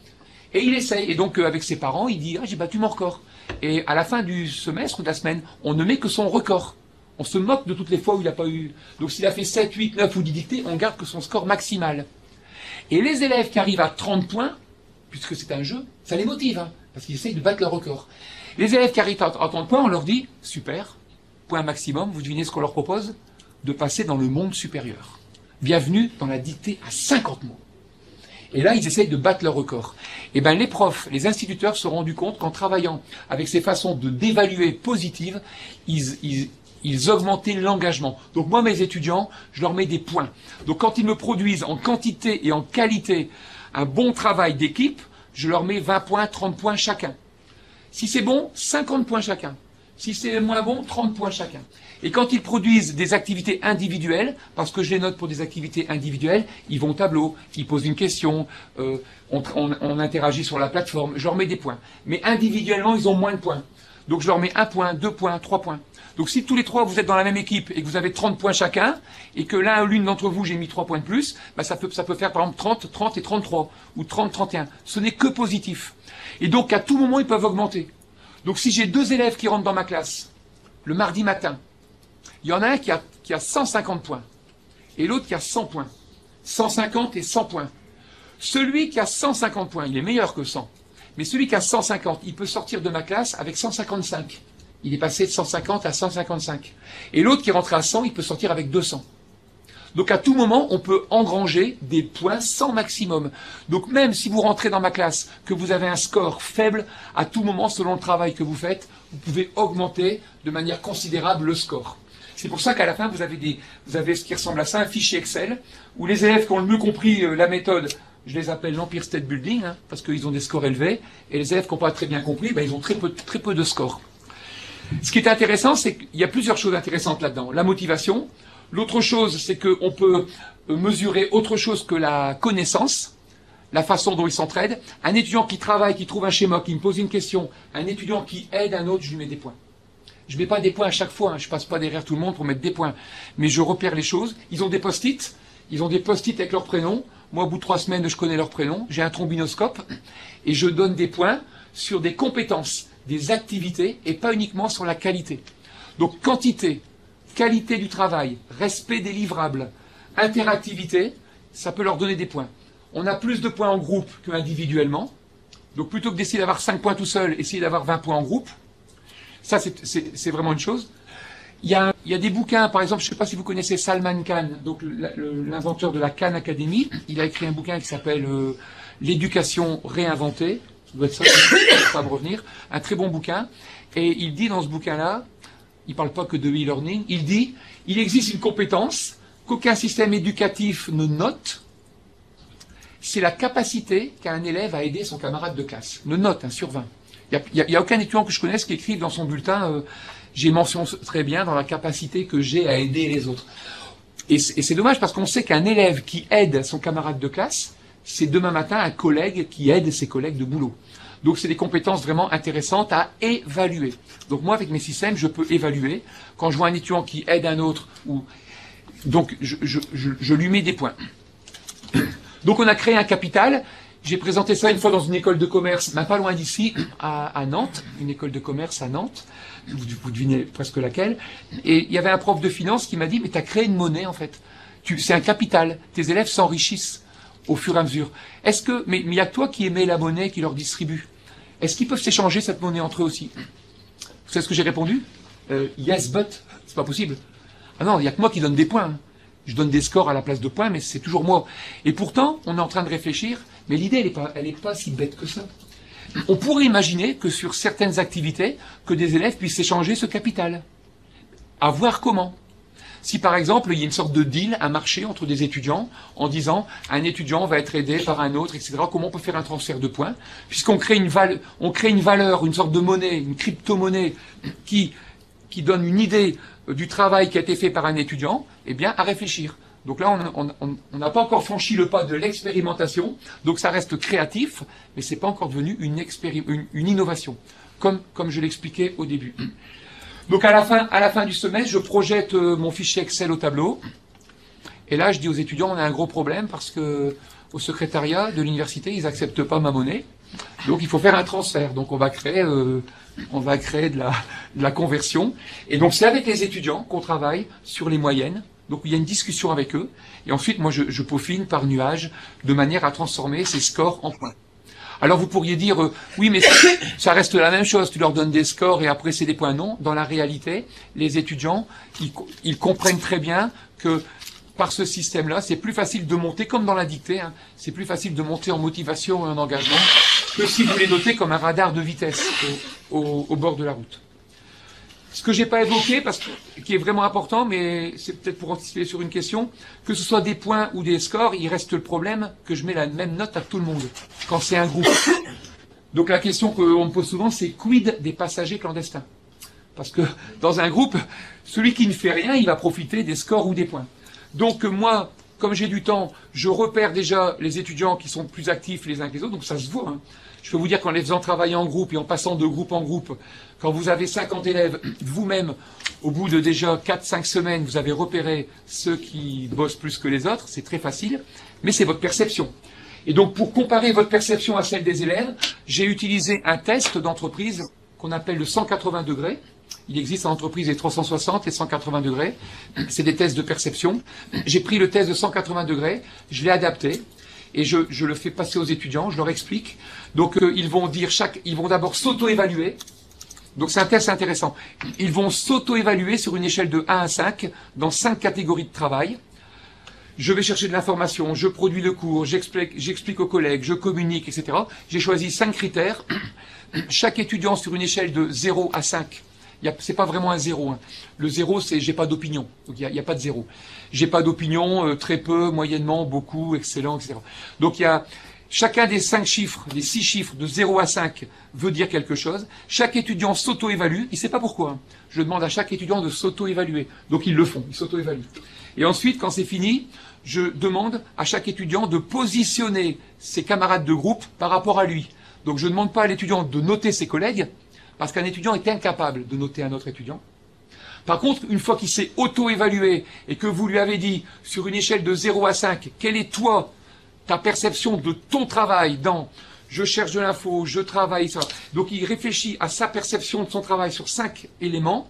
Et il essaye. Et donc avec ses parents, il dit, ah, j'ai battu mon record. Et à la fin du semestre ou de la semaine, on ne met que son record. On se moque de toutes les fois où il n'a pas eu... Donc s'il a fait 7, 8, 9 ou 10 dictées, on garde que son score maximal. Et les élèves qui arrivent à 30 points, puisque c'est un jeu, ça les motive, hein, parce qu'ils essayent de battre leur record. Les élèves qui arrivent à 30 points, on leur dit, super, point maximum, vous devinez ce qu'on leur propose? De passer dans le monde supérieur. Bienvenue dans la dictée à 50 mots. Et là, ils essayent de battre leur record. Et bien, les profs, les instituteurs se sont rendus compte qu'en travaillant avec ces façons d'évaluer positives, ils augmentaient l'engagement. Donc moi, mes étudiants, je leur mets des points. Donc quand ils me produisent en quantité et en qualité un bon travail d'équipe, je leur mets 20 points, 30 points chacun. Si c'est bon, 50 points chacun. Si c'est moins bon, 30 points chacun. Et quand ils produisent des activités individuelles, parce que je les note pour des activités individuelles, ils vont au tableau, ils posent une question, on interagit sur la plateforme, je leur mets des points. Mais individuellement, ils ont moins de points. Donc je leur mets 1 point, 2 points, 3 points. Donc si tous les trois vous êtes dans la même équipe et que vous avez 30 points chacun, et que l'un ou l'une d'entre vous j'ai mis 3 points de plus, bah ça peut faire par exemple 30, 30 et 33, ou 30, 31. Ce n'est que positif. Et donc à tout moment, ils peuvent augmenter. Donc si j'ai 2 élèves qui rentrent dans ma classe, le mardi matin, il y en a un qui a 150 points, et l'autre qui a 100 points. 150 et 100 points. Celui qui a 150 points, il est meilleur que 100. Mais celui qui a 150, il peut sortir de ma classe avec 155. Il est passé de 150 à 155. Et l'autre qui est rentré à 100, il peut sortir avec 200. Donc à tout moment, on peut engranger des points sans maximum. Donc même si vous rentrez dans ma classe, que vous avez un score faible, à tout moment, selon le travail que vous faites, vous pouvez augmenter de manière considérable le score. C'est pour ça qu'à la fin, vous avez ce qui ressemble à ça, un fichier Excel, où les élèves qui ont le mieux compris la méthode, je les appelle l'Empire State Building, hein, parce qu'ils ont des scores élevés, et les élèves qui n'ont pas très bien compris, ben, ils ont très peu de scores. Ce qui est intéressant, c'est qu'il y a plusieurs choses intéressantes là-dedans. La motivation. L'autre chose, c'est qu'on peut mesurer autre chose que la connaissance, la façon dont ils s'entraident. Un étudiant qui travaille, qui trouve un schéma, qui me pose une question, un étudiant qui aide un autre, je lui mets des points. Je ne mets pas des points à chaque fois, hein, je ne passe pas derrière tout le monde pour mettre des points. Mais je repère les choses. Ils ont des post-it, avec leur prénom. Moi, au bout de 3 semaines, je connais leur prénom. J'ai un trombinoscope et je donne des points sur des compétences, des activités et pas uniquement sur la qualité. Donc quantité, qualité du travail, respect des livrables, interactivité, ça peut leur donner des points. On a plus de points en groupe qu'individuellement. Donc plutôt que d'essayer d'avoir 5 points tout seul, essayez d'avoir 20 points en groupe. Ça, c'est vraiment une chose. Il y a des bouquins, par exemple, je ne sais pas si vous connaissez Salman Khan, donc l'inventeur de la Khan Academy. Il a écrit un bouquin qui s'appelle L'éducation réinventée. Ça doit être ça, ça va me revenir. Un très bon bouquin. Et il dit dans ce bouquin-là, il ne parle pas que de e-learning, il dit, il existe une compétence qu'aucun système éducatif ne note, c'est la capacité qu'a un élève à aider son camarade de classe. Ne note, hein, sur 20. Il n'y a aucun étudiant que je connaisse qui écrive dans son bulletin j'ai mention très bien dans la capacité que j'ai à aider les autres. Et c'est dommage parce qu'on sait qu'un élève qui aide son camarade de classe, c'est demain matin un collègue qui aide ses collègues de boulot. Donc c'est des compétences vraiment intéressantes à évaluer. Donc moi avec mes systèmes, je peux évaluer. Quand je vois un étudiant qui aide un autre, donc je lui mets des points. Donc on a créé un capital. J'ai présenté ça une fois dans une école de commerce, même pas loin d'ici, à Nantes, une école de commerce à Nantes, vous devinez presque laquelle, et il y avait un prof de finance qui m'a dit, mais tu as créé une monnaie en fait, c'est un capital, tes élèves s'enrichissent au fur et à mesure. Mais il y a que toi qui émets la monnaie qui leur distribue. Est-ce qu'ils peuvent s'échanger cette monnaie entre eux aussi? Vous savez ce que j'ai répondu? Yes, but, c'est pas possible. Ah non, il n'y a que moi qui donne des points. Hein. Je donne des scores à la place de points, mais c'est toujours moi. Et pourtant, on est en train de réfléchir, mais l'idée, elle est pas si bête que ça. On pourrait imaginer que sur certaines activités, que des élèves puissent échanger ce capital. À voir comment. Si par exemple, il y a une sorte de deal, un marché entre des étudiants, en disant, un étudiant va être aidé par un autre, etc., comment on peut faire un transfert de points, puisqu'on crée une valeur, une sorte de monnaie, une crypto-monnaie, qui donne une idée du travail qui a été fait par un étudiant, eh bien, à réfléchir. Donc là, on n'a pas encore franchi le pas de l'expérimentation, donc ça reste créatif, mais c'est pas encore devenu une innovation, comme je l'expliquais au début. Donc à la fin du semestre, je projette mon fichier Excel au tableau, et là, je dis aux étudiants, on a un gros problème, parce que au secrétariat de l'université, ils n'acceptent pas ma monnaie, donc il faut faire un transfert. Donc on va créer de la conversion. Et donc c'est avec les étudiants qu'on travaille sur les moyennes. Donc il y a une discussion avec eux. Et ensuite, moi, je peaufine par nuage de manière à transformer ces scores en points. Alors vous pourriez dire, oui, mais ça reste la même chose. Tu leur donnes des scores et après c'est des points. Non, dans la réalité, les étudiants, ils comprennent très bien que par ce système-là, c'est plus facile de monter, comme dans la dictée, hein, c'est plus facile de monter en motivation et en engagement que si vous les notez comme un radar de vitesse au bord de la route. Ce que j'ai pas évoqué, qui est vraiment important, mais c'est peut-être pour anticiper sur une question, que ce soit des points ou des scores, il reste le problème que je mets la même note à tout le monde, quand c'est un groupe. Donc la question qu'on me pose souvent, c'est quid des passagers clandestins? Parce que dans un groupe, celui qui ne fait rien, il va profiter des scores ou des points. Donc moi, comme j'ai du temps, je repère déjà les étudiants qui sont plus actifs les uns que les autres, donc ça se voit. Hein. Je peux vous dire qu'en les faisant travailler en groupe et en passant de groupe en groupe, quand vous avez 50 élèves, vous-même, au bout de déjà 4-5 semaines, vous avez repéré ceux qui bossent plus que les autres, c'est très facile, mais c'est votre perception. Et donc pour comparer votre perception à celle des élèves, j'ai utilisé un test d'entreprise qu'on appelle le 180 degrés. Il existe en entreprise les 360 et 180 degrés. C'est des tests de perception. J'ai pris le test de 180 degrés, je l'ai adapté et je le fais passer aux étudiants, je leur explique. Donc ils vont d'abord s'auto-évaluer. Donc c'est un test intéressant. Ils vont s'auto-évaluer sur une échelle de 1 à 5 dans 5 catégories de travail. Je vais chercher de l'information, je produis le cours, j'explique aux collègues, je communique, etc. J'ai choisi 5 critères. Chaque étudiant sur une échelle de 0 à 5. C'est pas vraiment un 0. Hein. Le 0, c'est j'ai pas d'opinion. Donc il n'y a pas de 0. J'ai pas d'opinion, très peu, moyennement, beaucoup, excellent, etc. Donc il y a chacun des 5 chiffres, des 6 chiffres de 0 à 5 veut dire quelque chose. Chaque étudiant s'auto-évalue. Il ne sait pas pourquoi. Hein. Je demande à chaque étudiant de s'auto-évaluer. Donc ils le font, ils s'auto-évaluent. Et ensuite, quand c'est fini, je demande à chaque étudiant de positionner ses camarades de groupe par rapport à lui. Donc je ne demande pas à l'étudiant de noter ses collègues, parce qu'un étudiant est incapable de noter un autre étudiant. Par contre, une fois qu'il s'est auto-évalué et que vous lui avez dit, sur une échelle de 0 à 5, quelle est toi, ta perception de ton travail dans « je cherche de l'info, je travaille », ça. Donc il réfléchit à sa perception de son travail sur 5 éléments,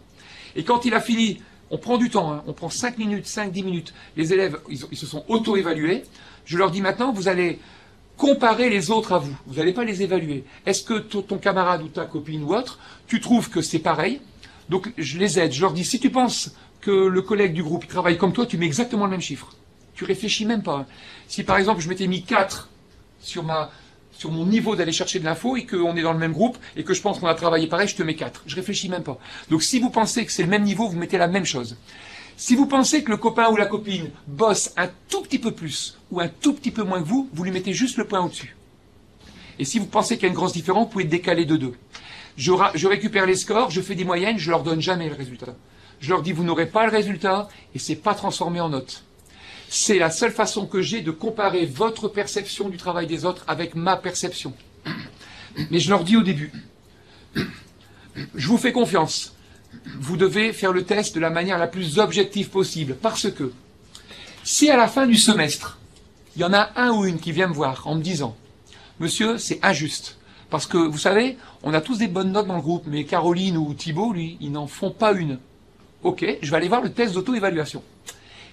et quand il a fini, on prend du temps, hein, on prend 5 minutes, 5-10 minutes, les élèves, ils se sont auto-évalués, je leur dis maintenant, vous allez comparer les autres à vous. Vous n'allez pas les évaluer. Est-ce que ton camarade ou ta copine ou autre, tu trouves que c'est pareil? Donc je les aide. Je leur dis, si tu penses que le collègue du groupe travaille comme toi, tu mets exactement le même chiffre. Tu réfléchis même pas. Si par exemple je m'étais mis 4 sur mon niveau d'aller chercher de l'info et qu'on est dans le même groupe et que je pense qu'on a travaillé pareil, je te mets 4. Je réfléchis même pas. Donc si vous pensez que c'est le même niveau, vous mettez la même chose. Si vous pensez que le copain ou la copine bosse un tout petit peu plus ou un tout petit peu moins que vous, vous lui mettez juste le point au-dessus. Et si vous pensez qu'il y a une grosse différence, vous pouvez décaler de 2. Je récupère les scores, je fais des moyennes, je leur donne jamais le résultat. Je leur dis, vous n'aurez pas le résultat et c'est pas transformé en note. C'est la seule façon que j'ai de comparer votre perception du travail des autres avec ma perception. Mais je leur dis au début, je vous fais confiance. Vous devez faire le test de la manière la plus objective possible, parce que si à la fin du semestre, il y en a un ou une qui vient me voir en me disant « Monsieur, c'est injuste », parce que, vous savez, on a tous des bonnes notes dans le groupe, mais Caroline ou Thibaut, lui, ils n'en font pas une. Ok, je vais aller voir le test d'auto-évaluation.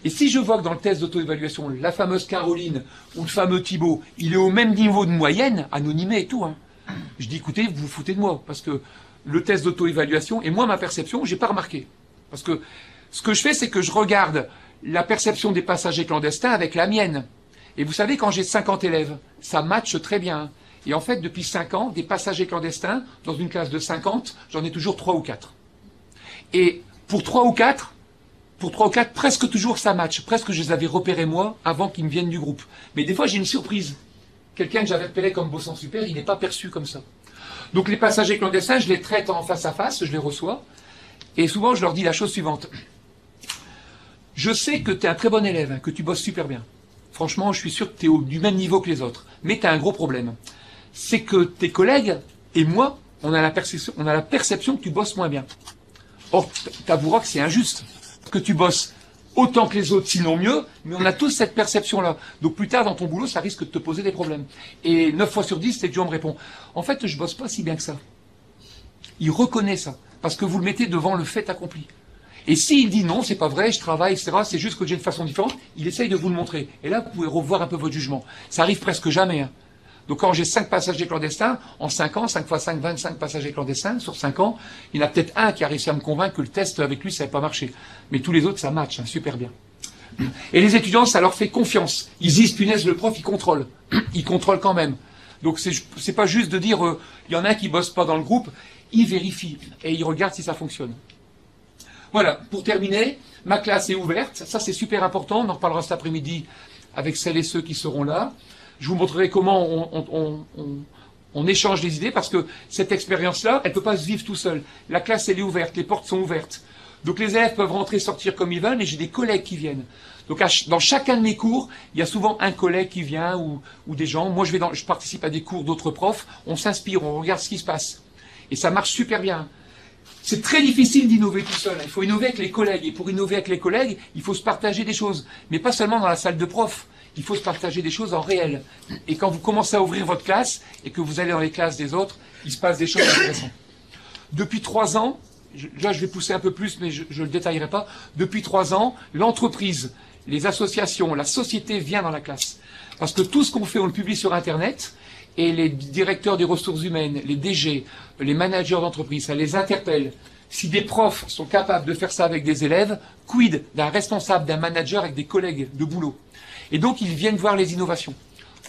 Et si je vois que dans le test d'auto-évaluation, la fameuse Caroline ou le fameux Thibaut, il est au même niveau de moyenne, anonymé et tout, hein, je dis « Écoutez, vous vous foutez de moi, parce que le test d'auto-évaluation, et moi, ma perception, j'ai pas remarqué. Parce que ce que je fais, c'est que je regarde la perception des passagers clandestins avec la mienne. Et vous savez, quand j'ai 50 élèves, ça matche très bien. Et en fait, depuis 5 ans, des passagers clandestins, dans une classe de 50, j'en ai toujours 3 ou 4. Et pour 3 ou 4, presque toujours ça match. Presque je les avais repérés moi, avant qu'ils me viennent du groupe. Mais des fois, j'ai une surprise. Quelqu'un que j'avais repéré comme bossant super, il n'est pas perçu comme ça. Donc les passagers clandestins, je les traite en face à face, je les reçois, et souvent je leur dis la chose suivante. Je sais que tu es un très bon élève, hein, que tu bosses super bien. Franchement, je suis sûr que tu es du même niveau que les autres. Mais tu as un gros problème. C'est que tes collègues et moi, on a la perception que tu bosses moins bien. Or, tu avoueras que c'est injuste, que tu bosses autant que les autres, sinon mieux, mais on a tous cette perception-là. Donc plus tard dans ton boulot, ça risque de te poser des problèmes. Et 9 fois sur 10, l'étudiant me répond, en fait, je bosse pas si bien que ça. Il reconnaît ça, parce que vous le mettez devant le fait accompli. Et s'il dit non, c'est pas vrai, je travaille, etc., c'est juste que j'ai une façon différente, il essaye de vous le montrer. Et là, vous pouvez revoir un peu votre jugement. Ça arrive presque jamais. Hein. Donc quand j'ai 5 passagers clandestins, en 5 ans, 5 fois 5, 25 passagers clandestins, sur 5 ans, il y en a peut-être un qui a réussi à me convaincre que le test avec lui, ça n'avait pas marché. Mais tous les autres, ça match, hein, super bien. Et les étudiants, ça leur fait confiance. Ils disent, punaise, le prof, il contrôle. Il contrôle quand même. Donc c'est pas juste de dire, il y en a un qui bosse pas dans le groupe, il vérifie et il regarde si ça fonctionne. Voilà, pour terminer, ma classe est ouverte. Ça, c'est super important. On en reparlera cet après-midi avec celles et ceux qui seront là. Je vous montrerai comment On échange les idées parce que cette expérience-là, elle ne peut pas se vivre tout seul. La classe, elle est ouverte, les portes sont ouvertes. Donc les élèves peuvent rentrer, sortir comme ils veulent, et j'ai des collègues qui viennent. Donc dans chacun de mes cours, il y a souvent un collègue qui vient ou des gens. Moi, je participe à des cours d'autres profs, on s'inspire, on regarde ce qui se passe. Et ça marche super bien. C'est très difficile d'innover tout seul. Il faut innover avec les collègues. Et pour innover avec les collègues, il faut se partager des choses. Mais pas seulement dans la salle de prof. Il faut se partager des choses en réel. Et quand vous commencez à ouvrir votre classe et que vous allez dans les classes des autres, il se passe des choses intéressantes. Depuis 3 ans, là je vais pousser un peu plus, mais je ne le détaillerai pas. Depuis 3 ans, l'entreprise, les associations, la société vient dans la classe. Parce que tout ce qu'on fait, on le publie sur Internet. Et les directeurs des ressources humaines, les DG, les managers d'entreprise, ça les interpelle. Si des profs sont capables de faire ça avec des élèves, quid d'un responsable, d'un manager avec des collègues de boulot? Et donc, ils viennent voir les innovations.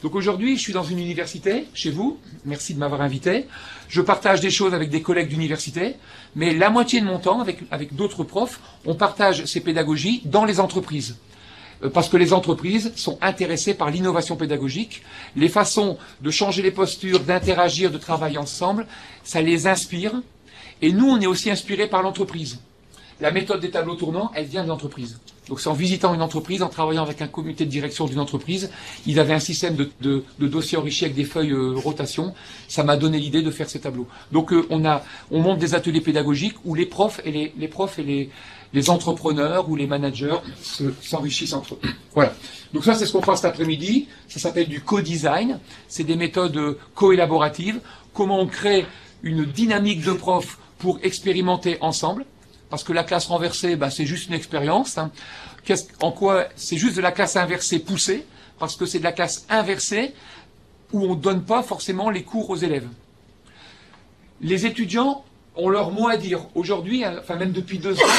Donc aujourd'hui, je suis dans une université, chez vous, merci de m'avoir invité. Je partage des choses avec des collègues d'université, mais la moitié de mon temps, avec d'autres profs, on partage ces pédagogies dans les entreprises. Parce que les entreprises sont intéressées par l'innovation pédagogique, les façons de changer les postures, d'interagir, de travailler ensemble, ça les inspire. Et nous, on est aussi inspirés par l'entreprise. La méthode des tableaux tournants, elle vient de l'entreprise. Donc c'est en visitant une entreprise, en travaillant avec un comité de direction d'une entreprise, ils avaient un système de dossiers enrichis avec des feuilles rotation. Ça m'a donné l'idée de faire ces tableaux. Donc on monte des ateliers pédagogiques où les profs et les entrepreneurs ou les managers s'enrichissent entre eux. Voilà. Donc ça, c'est ce qu'on fera cet après-midi. Ça s'appelle du co-design. C'est des méthodes co-élaboratives. Comment on crée une dynamique de profs pour expérimenter ensemble. Parce que la classe renversée, c'est juste une expérience. Hein. En quoi c'est juste de la classe inversée poussée, parce que c'est de la classe inversée où on ne donne pas forcément les cours aux élèves. Les étudiants ont leur mot à dire. Aujourd'hui, enfin même depuis 2 ans,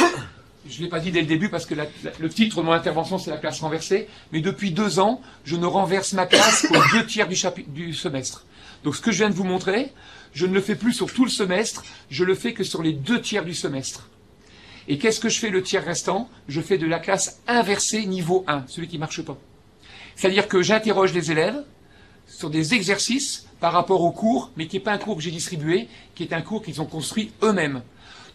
je ne l'ai pas dit dès le début parce que le titre de mon intervention c'est la classe renversée, mais depuis 2 ans, je ne renverse ma classe qu'aux 2 tiers du semestre. Donc ce que je viens de vous montrer, je ne le fais plus sur tout le semestre, je le fais que sur les 2 tiers du semestre. Et qu'est-ce que je fais le tiers restant? Je fais de la classe inversée niveau 1, celui qui ne marche pas. C'est-à-dire que j'interroge les élèves sur des exercices par rapport au cours, mais qui n'est pas un cours que j'ai distribué, qui est un cours qu'ils ont construit eux-mêmes.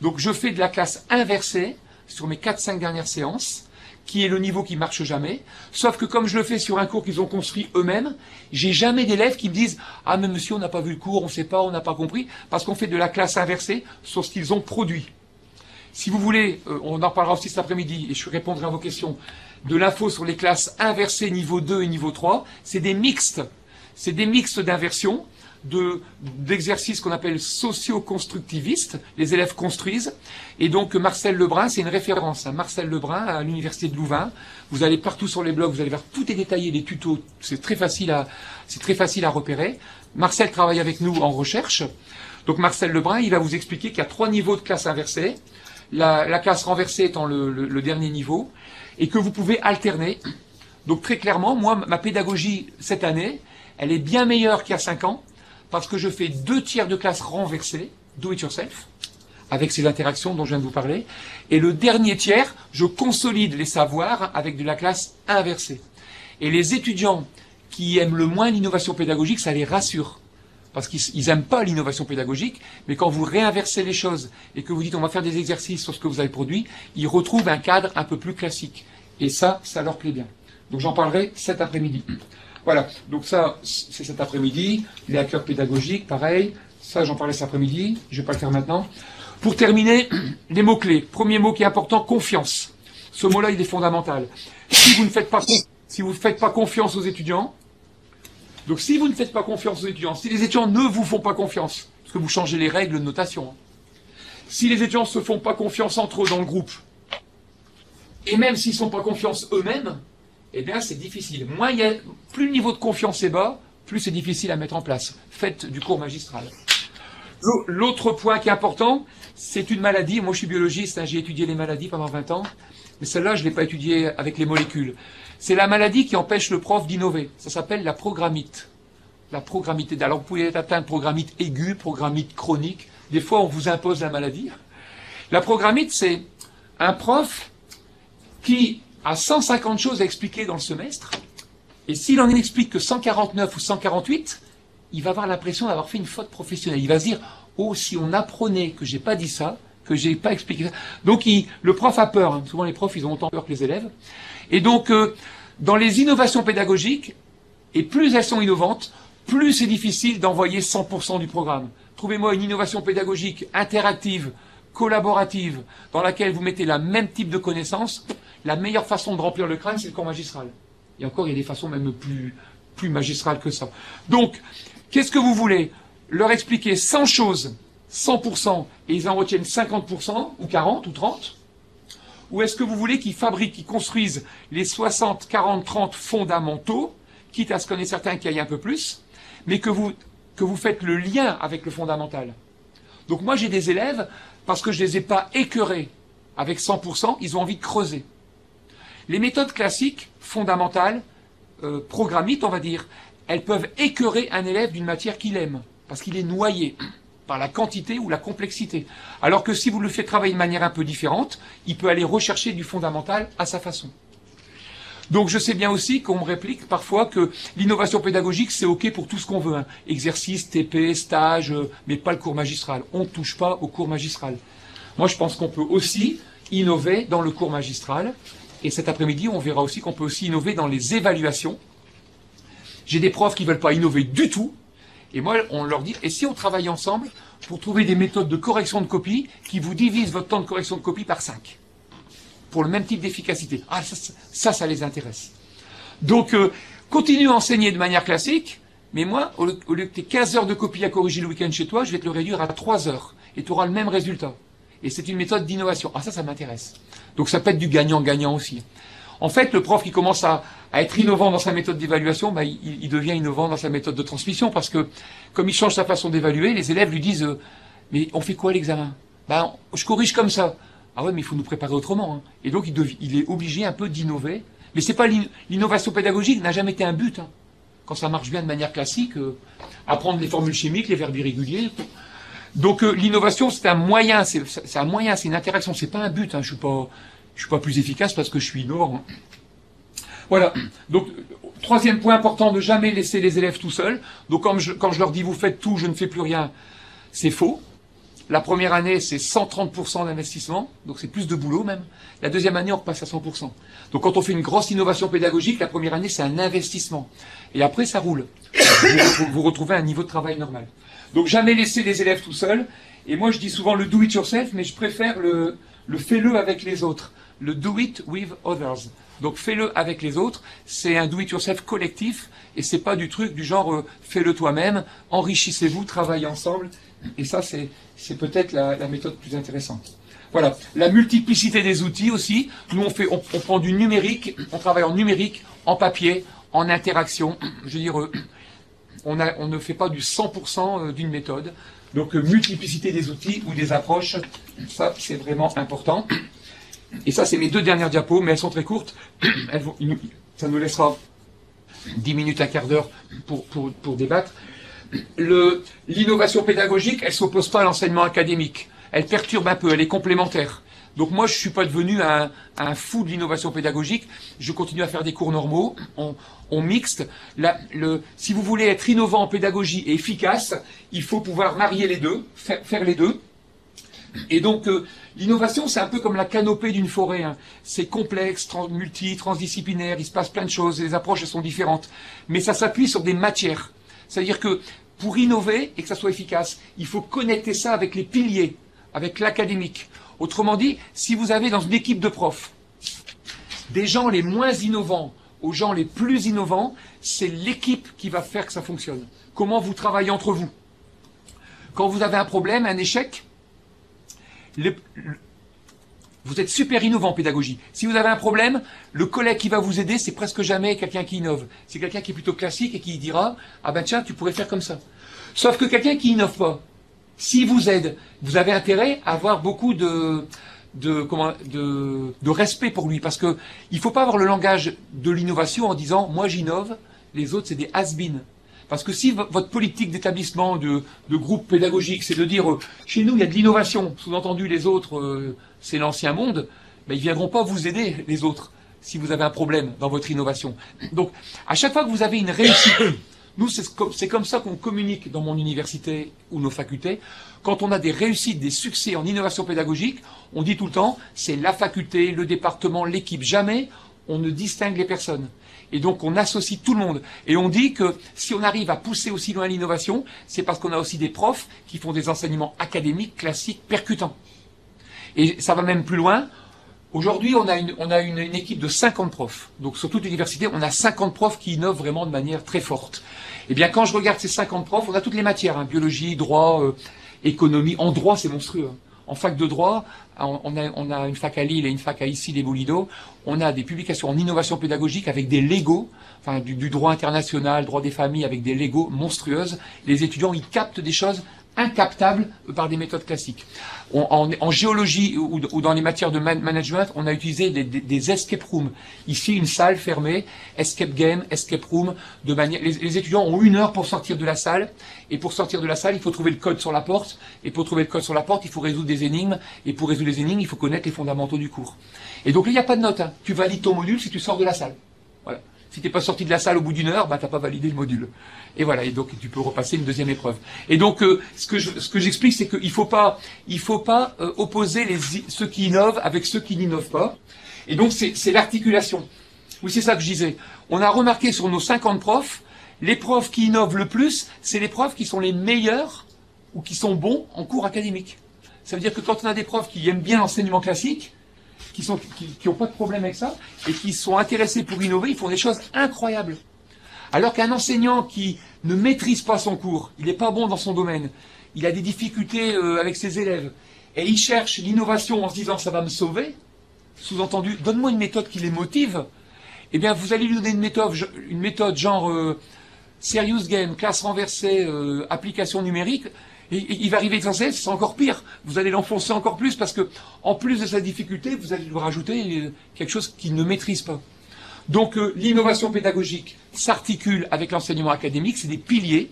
Donc je fais de la classe inversée sur mes 4-5 dernières séances, qui est le niveau qui ne marche jamais, sauf que comme je le fais sur un cours qu'ils ont construit eux-mêmes, j'ai jamais d'élèves qui me disent « Ah mais monsieur, on n'a pas vu le cours, on ne sait pas, on n'a pas compris », parce qu'on fait de la classe inversée sur ce qu'ils ont produit. Si vous voulez, on en parlera aussi cet après-midi, et je répondrai à vos questions, de l'info sur les classes inversées niveau 2 et niveau 3, c'est des mixtes. C'est des mixtes d'inversion, d'exercices qu'on appelle socio-constructivistes, les élèves construisent, et donc Marcel Lebrun, c'est une référence. Hein. Marcel Lebrun, à l'université de Louvain, vous allez partout sur les blogs, vous allez voir, tout est détaillé, les tutos, c'est très facile à repérer. Marcel travaille avec nous en recherche, donc Marcel Lebrun, il va vous expliquer qu'il y a 3 niveaux de classe inversée, la classe renversée étant le dernier niveau, et que vous pouvez alterner. Donc très clairement, moi, ma pédagogie cette année, elle est bien meilleure qu'il y a 5 ans, parce que je fais 2 tiers de classe renversée, do it yourself, avec ces interactions dont je viens de vous parler, et le dernier tiers, je consolide les savoirs avec de la classe inversée. Et les étudiants qui aiment le moins l'innovation pédagogique, ça les rassure. Parce qu'ils n'aiment pas l'innovation pédagogique, mais quand vous réinversez les choses et que vous dites on va faire des exercices sur ce que vous avez produit, ils retrouvent un cadre un peu plus classique. Et ça leur plaît bien. Donc j'en parlerai cet après-midi. Voilà, donc ça c'est cet après-midi, les hackers pédagogiques, pareil, ça j'en parlais cet après-midi, je ne vais pas le faire maintenant. Pour terminer, les mots-clés. Premier mot qui est important, confiance. Ce mot-là il est fondamental. Si vous ne faites pas confiance aux étudiants, donc si vous ne faites pas confiance aux étudiants, si les étudiants ne vous font pas confiance, parce que vous changez les règles de notation, hein, si les étudiants ne se font pas confiance entre eux dans le groupe, et même s'ils ne sont pas confiance eux-mêmes, eh bien c'est difficile. Plus le niveau de confiance est bas, plus c'est difficile à mettre en place. Faites du cours magistral. L'autre point qui est important, c'est une maladie. Moi je suis biologiste, hein, j'ai étudié les maladies pendant 20 ans, mais celle-là je ne l'ai pas étudiée avec les molécules. C'est la maladie qui empêche le prof d'innover. Ça s'appelle la programmite. La programmite. Alors vous pouvez atteindre programmite aiguë, programmite chronique. Des fois on vous impose la maladie. La programmite, c'est un prof qui a 150 choses à expliquer dans le semestre, et s'il en explique que 149 ou 148, il va avoir l'impression d'avoir fait une faute professionnelle. Il va se dire, oh, si on apprenait que j'ai pas dit ça, que j'ai pas expliqué ça. Donc le prof a peur. Hein. Souvent les profs, ils ont autant peur que les élèves. Et donc, dans les innovations pédagogiques, et plus elles sont innovantes, plus c'est difficile d'envoyer 100% du programme. Trouvez-moi une innovation pédagogique interactive, collaborative, dans laquelle vous mettez le même type de connaissances. La meilleure façon de remplir le crâne, c'est le cours magistral. Et encore, il y a des façons même plus magistrales que ça. Donc, qu'est-ce que vous voulez? Leur expliquer 100 choses, 100%, et ils en retiennent 50%, ou 40, ou 30? Ou est-ce que vous voulez qu'ils fabriquent, qu'ils construisent les 60, 40, 30 fondamentaux, quitte à ce qu'on ait certains qui aillent un peu plus, mais que vous faites le lien avec le fondamental? Donc moi, j'ai des élèves, parce que je ne les ai pas écœurés avec 100%, ils ont envie de creuser. Les méthodes classiques, fondamentales, programmites, on va dire, elles peuvent écœurer un élève d'une matière qu'il aime, parce qu'il est noyé par la quantité ou la complexité. Alors que si vous le faites travailler de manière un peu différente, il peut aller rechercher du fondamental à sa façon. Donc je sais bien aussi qu'on me réplique parfois que l'innovation pédagogique, c'est OK pour tout ce qu'on veut. Hein. Exercice, TP, stage, mais pas le cours magistral. On ne touche pas au cours magistral. Moi, je pense qu'on peut aussi innover dans le cours magistral. Et cet après-midi, on verra aussi qu'on peut aussi innover dans les évaluations. J'ai des profs qui ne veulent pas innover du tout. Et moi, on leur dit, et si on travaille ensemble pour trouver des méthodes de correction de copie qui vous divisent votre temps de correction de copie par 5 pour le même type d'efficacité. Ah, ça les intéresse. Donc, continue à enseigner de manière classique, mais moi, au lieu que tu aies 15 heures de copie à corriger le week-end chez toi, je vais te le réduire à 3 heures. Et tu auras le même résultat. Et c'est une méthode d'innovation. Ah, ça m'intéresse. Donc, ça peut être du gagnant-gagnant aussi. En fait, le prof qui commence à être innovant dans sa méthode d'évaluation, bah, il devient innovant dans sa méthode de transmission, parce que, comme il change sa façon d'évaluer, les élèves lui disent mais on fait quoi l'examen? Ben, je corrige comme ça. Ah ouais, mais il faut nous préparer autrement. Hein. Et donc, il est obligé un peu d'innover. Mais c'est pas l'innovation pédagogique n'a jamais été un but. Hein. Quand ça marche bien de manière classique, apprendre les formules chimiques, les verbes irréguliers. Donc, l'innovation, c'est un moyen, c'est une interaction, c'est pas un but. Hein. Je suis pas plus efficace parce que je suis innovant. Hein. Voilà. Donc, troisième point important, ne jamais laisser les élèves tout seuls. Donc, quand je leur dis vous faites tout, je ne fais plus rien, c'est faux. La première année, c'est 130% d'investissement, donc c'est plus de boulot même. La deuxième année, on repasse à 100%. Donc quand on fait une grosse innovation pédagogique, la première année, c'est un investissement. Et après, ça roule. Vous retrouvez un niveau de travail normal. Donc jamais laisser les élèves tout seuls. Et moi, je dis souvent le do it yourself, mais je préfère le fais-le avec les autres. Le do it with others. Donc fais-le avec les autres. C'est un do it yourself collectif. Et c'est pas du truc du genre fais-le toi-même, enrichissez-vous, travaillez ensemble. Et ça, c'est peut-être la méthode plus intéressante. Voilà. La multiplicité des outils aussi. Nous, on prend du numérique, on travaille en numérique, en papier, en interaction. Je veux dire, on ne fait pas du 100% d'une méthode. Donc, multiplicité des outils ou des approches, ça, c'est vraiment important. Et ça, c'est mes deux dernières diapos, mais elles sont très courtes. Ça nous laissera 10 minutes, un quart d'heure pour débattre. L'innovation pédagogique, elle s'oppose pas à l'enseignement académique. Elle perturbe un peu, elle est complémentaire. Donc moi, je suis pas devenu un fou de l'innovation pédagogique. Je continue à faire des cours normaux, on mixte. Si vous voulez être innovant en pédagogie et efficace, il faut pouvoir marier les deux, faire les deux. Et donc, l'innovation, c'est un peu comme la canopée d'une forêt. Hein. C'est complexe, transdisciplinaire, il se passe plein de choses, les approches elles sont différentes. Mais ça s'appuie sur des matières. C'est-à-dire que pour innover et que ça soit efficace, il faut connecter ça avec les piliers, avec l'académique. Autrement dit, si vous avez dans une équipe de profs des gens les moins innovants aux gens les plus innovants, c'est l'équipe qui va faire que ça fonctionne. Comment vous travaillez entre vous. Quand vous avez un problème, un échec, vous êtes super innovant en pédagogie. Si vous avez un problème, le collègue qui va vous aider, c'est presque jamais quelqu'un qui innove. C'est quelqu'un qui est plutôt classique et qui dira « Ah ben tiens, tu pourrais faire comme ça ». Sauf que quelqu'un qui innove pas, s'il vous aide, vous avez intérêt à avoir beaucoup de respect pour lui. Parce que il faut pas avoir le langage de l'innovation en disant « Moi j'innove, les autres c'est des has-been ». Parce que si votre politique d'établissement, de groupe pédagogique, c'est de dire chez nous il y a de l'innovation, sous-entendu les autres c'est l'ancien monde, ben, ils ne viendront pas vous aider les autres si vous avez un problème dans votre innovation. Donc à chaque fois que vous avez une réussite Nous, c'est comme ça qu'on communique dans mon université ou nos facultés. Quand on a des réussites, des succès en innovation pédagogique, on dit tout le temps, c'est la faculté, le département, l'équipe. Jamais on ne distingue les personnes. Et donc on associe tout le monde. Et on dit que si on arrive à pousser aussi loin l'innovation, c'est parce qu'on a aussi des profs qui font des enseignements académiques, classiques, percutants. Et ça va même plus loin. Aujourd'hui, on a une équipe de 50 profs. Donc sur toute l'université, on a 50 profs qui innovent vraiment de manière très forte. Eh bien, quand je regarde ces 50 profs, on a toutes les matières, hein, biologie, droit, économie. En droit, c'est monstrueux. Hein. En fac de droit, on a une fac à Lille et une fac à ici, les Boulido. On a des publications en innovation pédagogique avec des Legos, enfin du droit international, droit des familles avec des Legos monstrueuses. Les étudiants, ils captent des choses incaptables par des méthodes classiques. En géologie ou dans les matières de management, on a utilisé des escape rooms. Ici, une salle fermée, escape game, escape room, de manière. Les étudiants ont 1 heure pour sortir de la salle, et pour sortir de la salle, il faut trouver le code sur la porte, et pour trouver le code sur la porte, il faut résoudre des énigmes, et pour résoudre les énigmes, il faut connaître les fondamentaux du cours. Et donc là, il n'y a pas de note. Hein. Tu valides ton module si tu sors de la salle. Voilà. Si tu n'es pas sorti de la salle au bout d'1 heure, bah t'as pas validé le module. Et voilà, et donc tu peux repasser une deuxième épreuve. Et donc ce que j'explique, c'est qu'il faut pas opposer ceux qui innovent avec ceux qui n'innovent pas. Et donc c'est l'articulation. Oui, c'est ça que je disais. On a remarqué sur nos 50 profs, les profs qui innovent le plus, c'est les profs qui sont les meilleurs ou qui sont bons en cours académique. Ça veut dire que quand on a des profs qui aiment bien l'enseignement classique, qui n'ont pas de problème avec ça, et qui sont intéressés pour innover, ils font des choses incroyables. Alors qu'un enseignant qui ne maîtrise pas son cours, il n'est pas bon dans son domaine, il a des difficultés avec ses élèves, et il cherche l'innovation en se disant « ça va me sauver », sous-entendu « donne-moi une méthode qui les motive », eh bien vous allez lui donner une méthode genre serious game, classe renversée, application numérique, et il va arriver dans c'est encore pire. Vous allez l'enfoncer encore plus parce que, en plus de sa difficulté, vous allez lui rajouter quelque chose qu'il ne maîtrise pas. Donc, l'innovation pédagogique s'articule avec l'enseignement académique, c'est des piliers.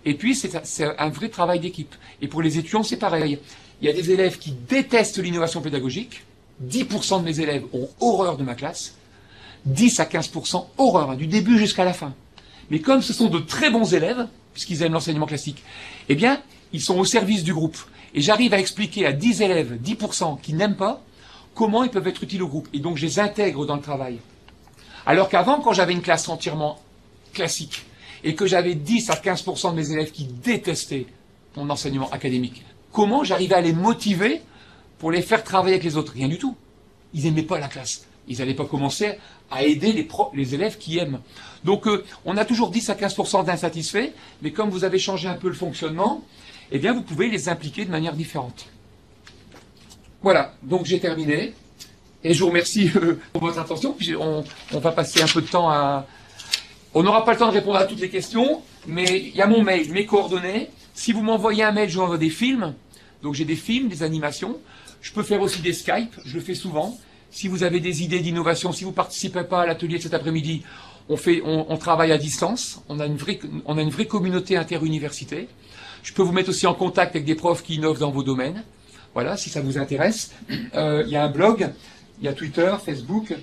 Et puis, c'est un vrai travail d'équipe. Et pour les étudiants, c'est pareil. Il y a des élèves qui détestent l'innovation pédagogique. 10% de mes élèves ont horreur de ma classe. 10 à 15% horreur, hein, du début jusqu'à la fin. Mais comme ce sont de très bons élèves, puisqu'ils aiment l'enseignement classique, eh bien, ils sont au service du groupe. Et j'arrive à expliquer à 10 élèves, 10% qui n'aiment pas, comment ils peuvent être utiles au groupe. Et donc, je les intègre dans le travail. Alors qu'avant, quand j'avais une classe entièrement classique, et que j'avais 10 à 15% de mes élèves qui détestaient mon enseignement académique, comment j'arrivais à les motiver pour les faire travailler avec les autres? Rien du tout. Ils n'aimaient pas la classe. Ils n'allaient pas commencer à aider les élèves qui aiment. Donc, on a toujours 10 à 15% d'insatisfaits, mais comme vous avez changé un peu le fonctionnement, eh bien, vous pouvez les impliquer de manière différente. Voilà, donc j'ai terminé. Et je vous remercie pour votre attention. Puis on va passer un peu de temps à... On n'aura pas le temps de répondre à toutes les questions, mais il y a mon mail, mes coordonnées. Si vous m'envoyez un mail, je vous envoie des films. Donc j'ai des films, des animations. Je peux faire aussi des Skype, je le fais souvent. Si vous avez des idées d'innovation, si vous ne participez pas à l'atelier de cet après-midi, on travaille à distance. On a une vraie communauté interuniversité. Je peux vous mettre aussi en contact avec des profs qui innovent dans vos domaines. Voilà, si ça vous intéresse. Il y a un blog, il y a Twitter, Facebook.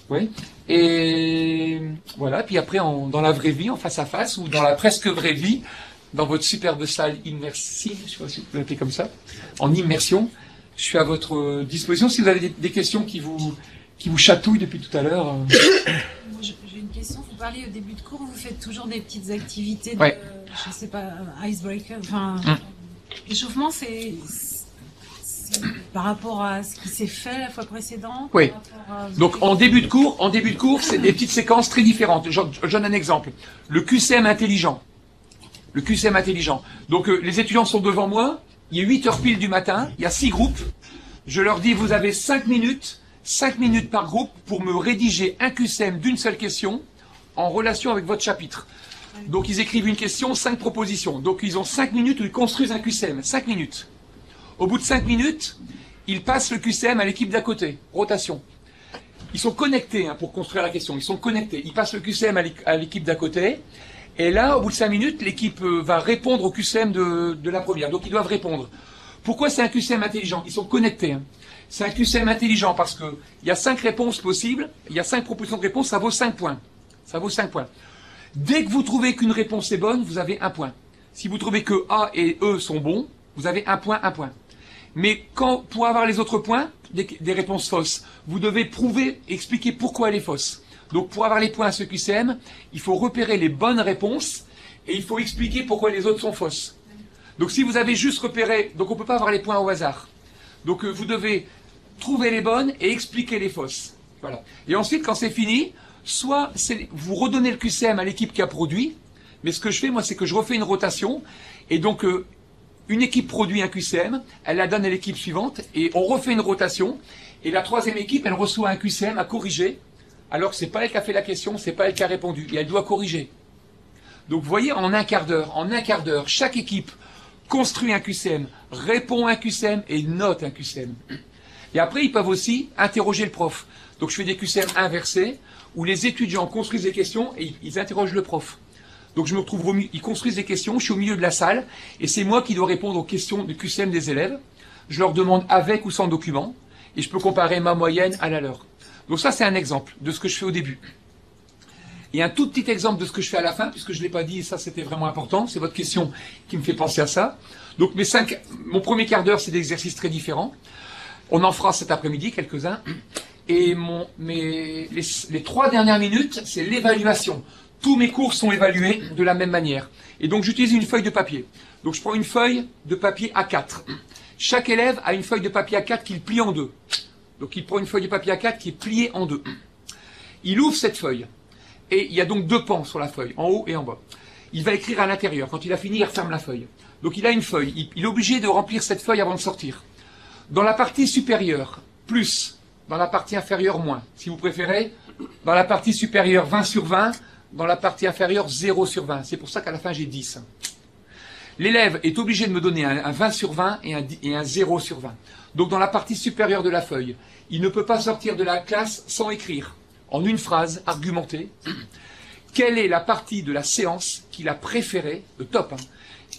Oui. Et voilà, puis après, dans la vraie vie, en face à face, ou dans la presque vraie vie, dans votre superbe salle immersive, je ne sais pas si vous pouvez l'appeler comme ça, en immersion, je suis à votre disposition. Si vous avez des questions qui vous chatouillent depuis tout à l'heure. J'ai une question. Vous parliez au début de cours, vous faites toujours des petites activités de, ouais. Je ne sais pas, icebreaker, enfin, échauffement, c'est par rapport à ce qui s'est fait la fois précédente. Oui. Donc en début de cours, c'est des petites séquences très différentes. Je donne un exemple. Le QCM intelligent. Le QCM intelligent. Donc les étudiants sont devant moi. Il est 8 heures pile du matin. Il y a 6 groupes. Je leur dis, vous avez 5 minutes par groupe pour me rédiger un QCM d'une seule question en relation avec votre chapitre. Donc ils écrivent une question, 5 propositions. Donc ils ont 5 minutes où ils construisent un QCM. 5 minutes. Au bout de 5 minutes, ils passent le QCM à l'équipe d'à côté. Rotation. Ils sont connectés pour construire la question. Ils sont connectés. Ils passent le QCM à l'équipe d'à côté. Et là, au bout de 5 minutes, l'équipe va répondre au QCM de la première. Donc ils doivent répondre. Pourquoi c'est un QCM intelligent? Ils sont connectés. C'est un QCM intelligent parce qu'il y a 5 réponses possibles. Il y a 5 propositions de réponse. Ça vaut 5 points. Ça vaut 5 points. Dès que vous trouvez qu'une réponse est bonne, vous avez un point. Si vous trouvez que A et E sont bons, vous avez un point, un point. Mais pour avoir les autres points, des réponses fausses, vous devez prouver, expliquer pourquoi elle est fausse. Donc pour avoir les points à ce QCM, il faut repérer les bonnes réponses et il faut expliquer pourquoi les autres sont fausses. Donc si vous avez juste repéré, donc on ne peut pas avoir les points au hasard. Donc vous devez trouver les bonnes et expliquer les fausses. Voilà. Et ensuite, quand c'est fini, soit vous redonnez le QCM à l'équipe qui a produit, mais ce que je fais, moi, c'est que je refais une rotation, et donc une équipe produit un QCM, elle la donne à l'équipe suivante, et on refait une rotation, et la troisième équipe, elle reçoit un QCM à corriger, alors que c'est pas elle qui a fait la question, c'est pas elle qui a répondu, et elle doit corriger. Donc vous voyez, en un quart d'heure, chaque équipe construit un QCM, répond à un QCM et note un QCM. Et après, ils peuvent aussi interroger le prof. Donc je fais des QCM inversés, où les étudiants construisent des questions et ils interrogent le prof. Donc je me retrouve ils construisent des questions, je suis au milieu de la salle, et c'est moi qui dois répondre aux questions du QCM des élèves. Je leur demande avec ou sans document, et je peux comparer ma moyenne à la leur. Donc ça, c'est un exemple de ce que je fais au début. Et un tout petit exemple de ce que je fais à la fin, puisque je ne l'ai pas dit, et ça c'était vraiment important, c'est votre question qui me fait penser à ça. Donc mon premier quart d'heure, c'est des exercices très différents. On en fera cet après-midi, quelques-uns. Et les 3 dernières minutes, c'est l'évaluation. Tous mes cours sont évalués de la même manière. Et donc j'utilise une feuille de papier. Donc je prends une feuille de papier A4. Chaque élève a une feuille de papier A4 qu'il plie en deux. Donc il prend une feuille de papier A4 qui est pliée en deux. Il ouvre cette feuille. Et il y a donc 2 pans sur la feuille, en haut et en bas. Il va écrire à l'intérieur. Quand il a fini, il referme la feuille. Donc il a une feuille. Il est obligé de remplir cette feuille avant de sortir. Dans la partie supérieure, plus. Dans la partie inférieure, moins. Si vous préférez, dans la partie supérieure, 20 sur 20. Dans la partie inférieure, 0 sur 20. C'est pour ça qu'à la fin, j'ai 10. L'élève est obligé de me donner un 20 sur 20 et un 0 sur 20. Donc dans la partie supérieure de la feuille, il ne peut pas sortir de la classe sans écrire, en une phrase, argumentée, quelle est la partie de la séance qu'il a préférée, le top, hein,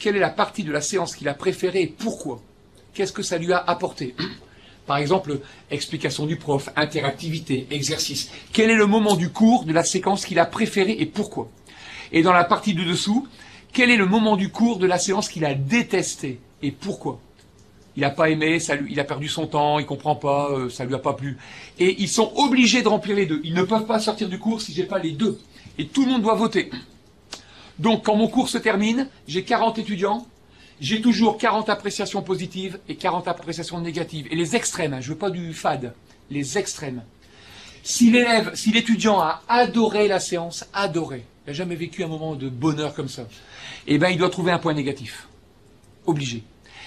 quelle est la partie de la séance qu'il a préférée et pourquoi? Qu'est-ce que ça lui a apporté? Par exemple, explication du prof, interactivité, exercice. Quel est le moment du cours, de la séquence qu'il a préféré et pourquoi? Et dans la partie de dessous, quel est le moment du cours, de la séance qu'il a détesté et pourquoi? Il n'a pas aimé, il a perdu son temps, il comprend pas, ça lui a pas plu. Et ils sont obligés de remplir les deux. Ils ne peuvent pas sortir du cours si j'ai pas les deux. Et tout le monde doit voter. Donc quand mon cours se termine, j'ai 40 étudiants. J'ai toujours 40 appréciations positives et 40 appréciations négatives. Et les extrêmes, je veux pas du fade, les extrêmes. Si l'étudiant a adoré la séance, adoré, il n'a jamais vécu un moment de bonheur comme ça, eh ben il doit trouver un point négatif. Obligé.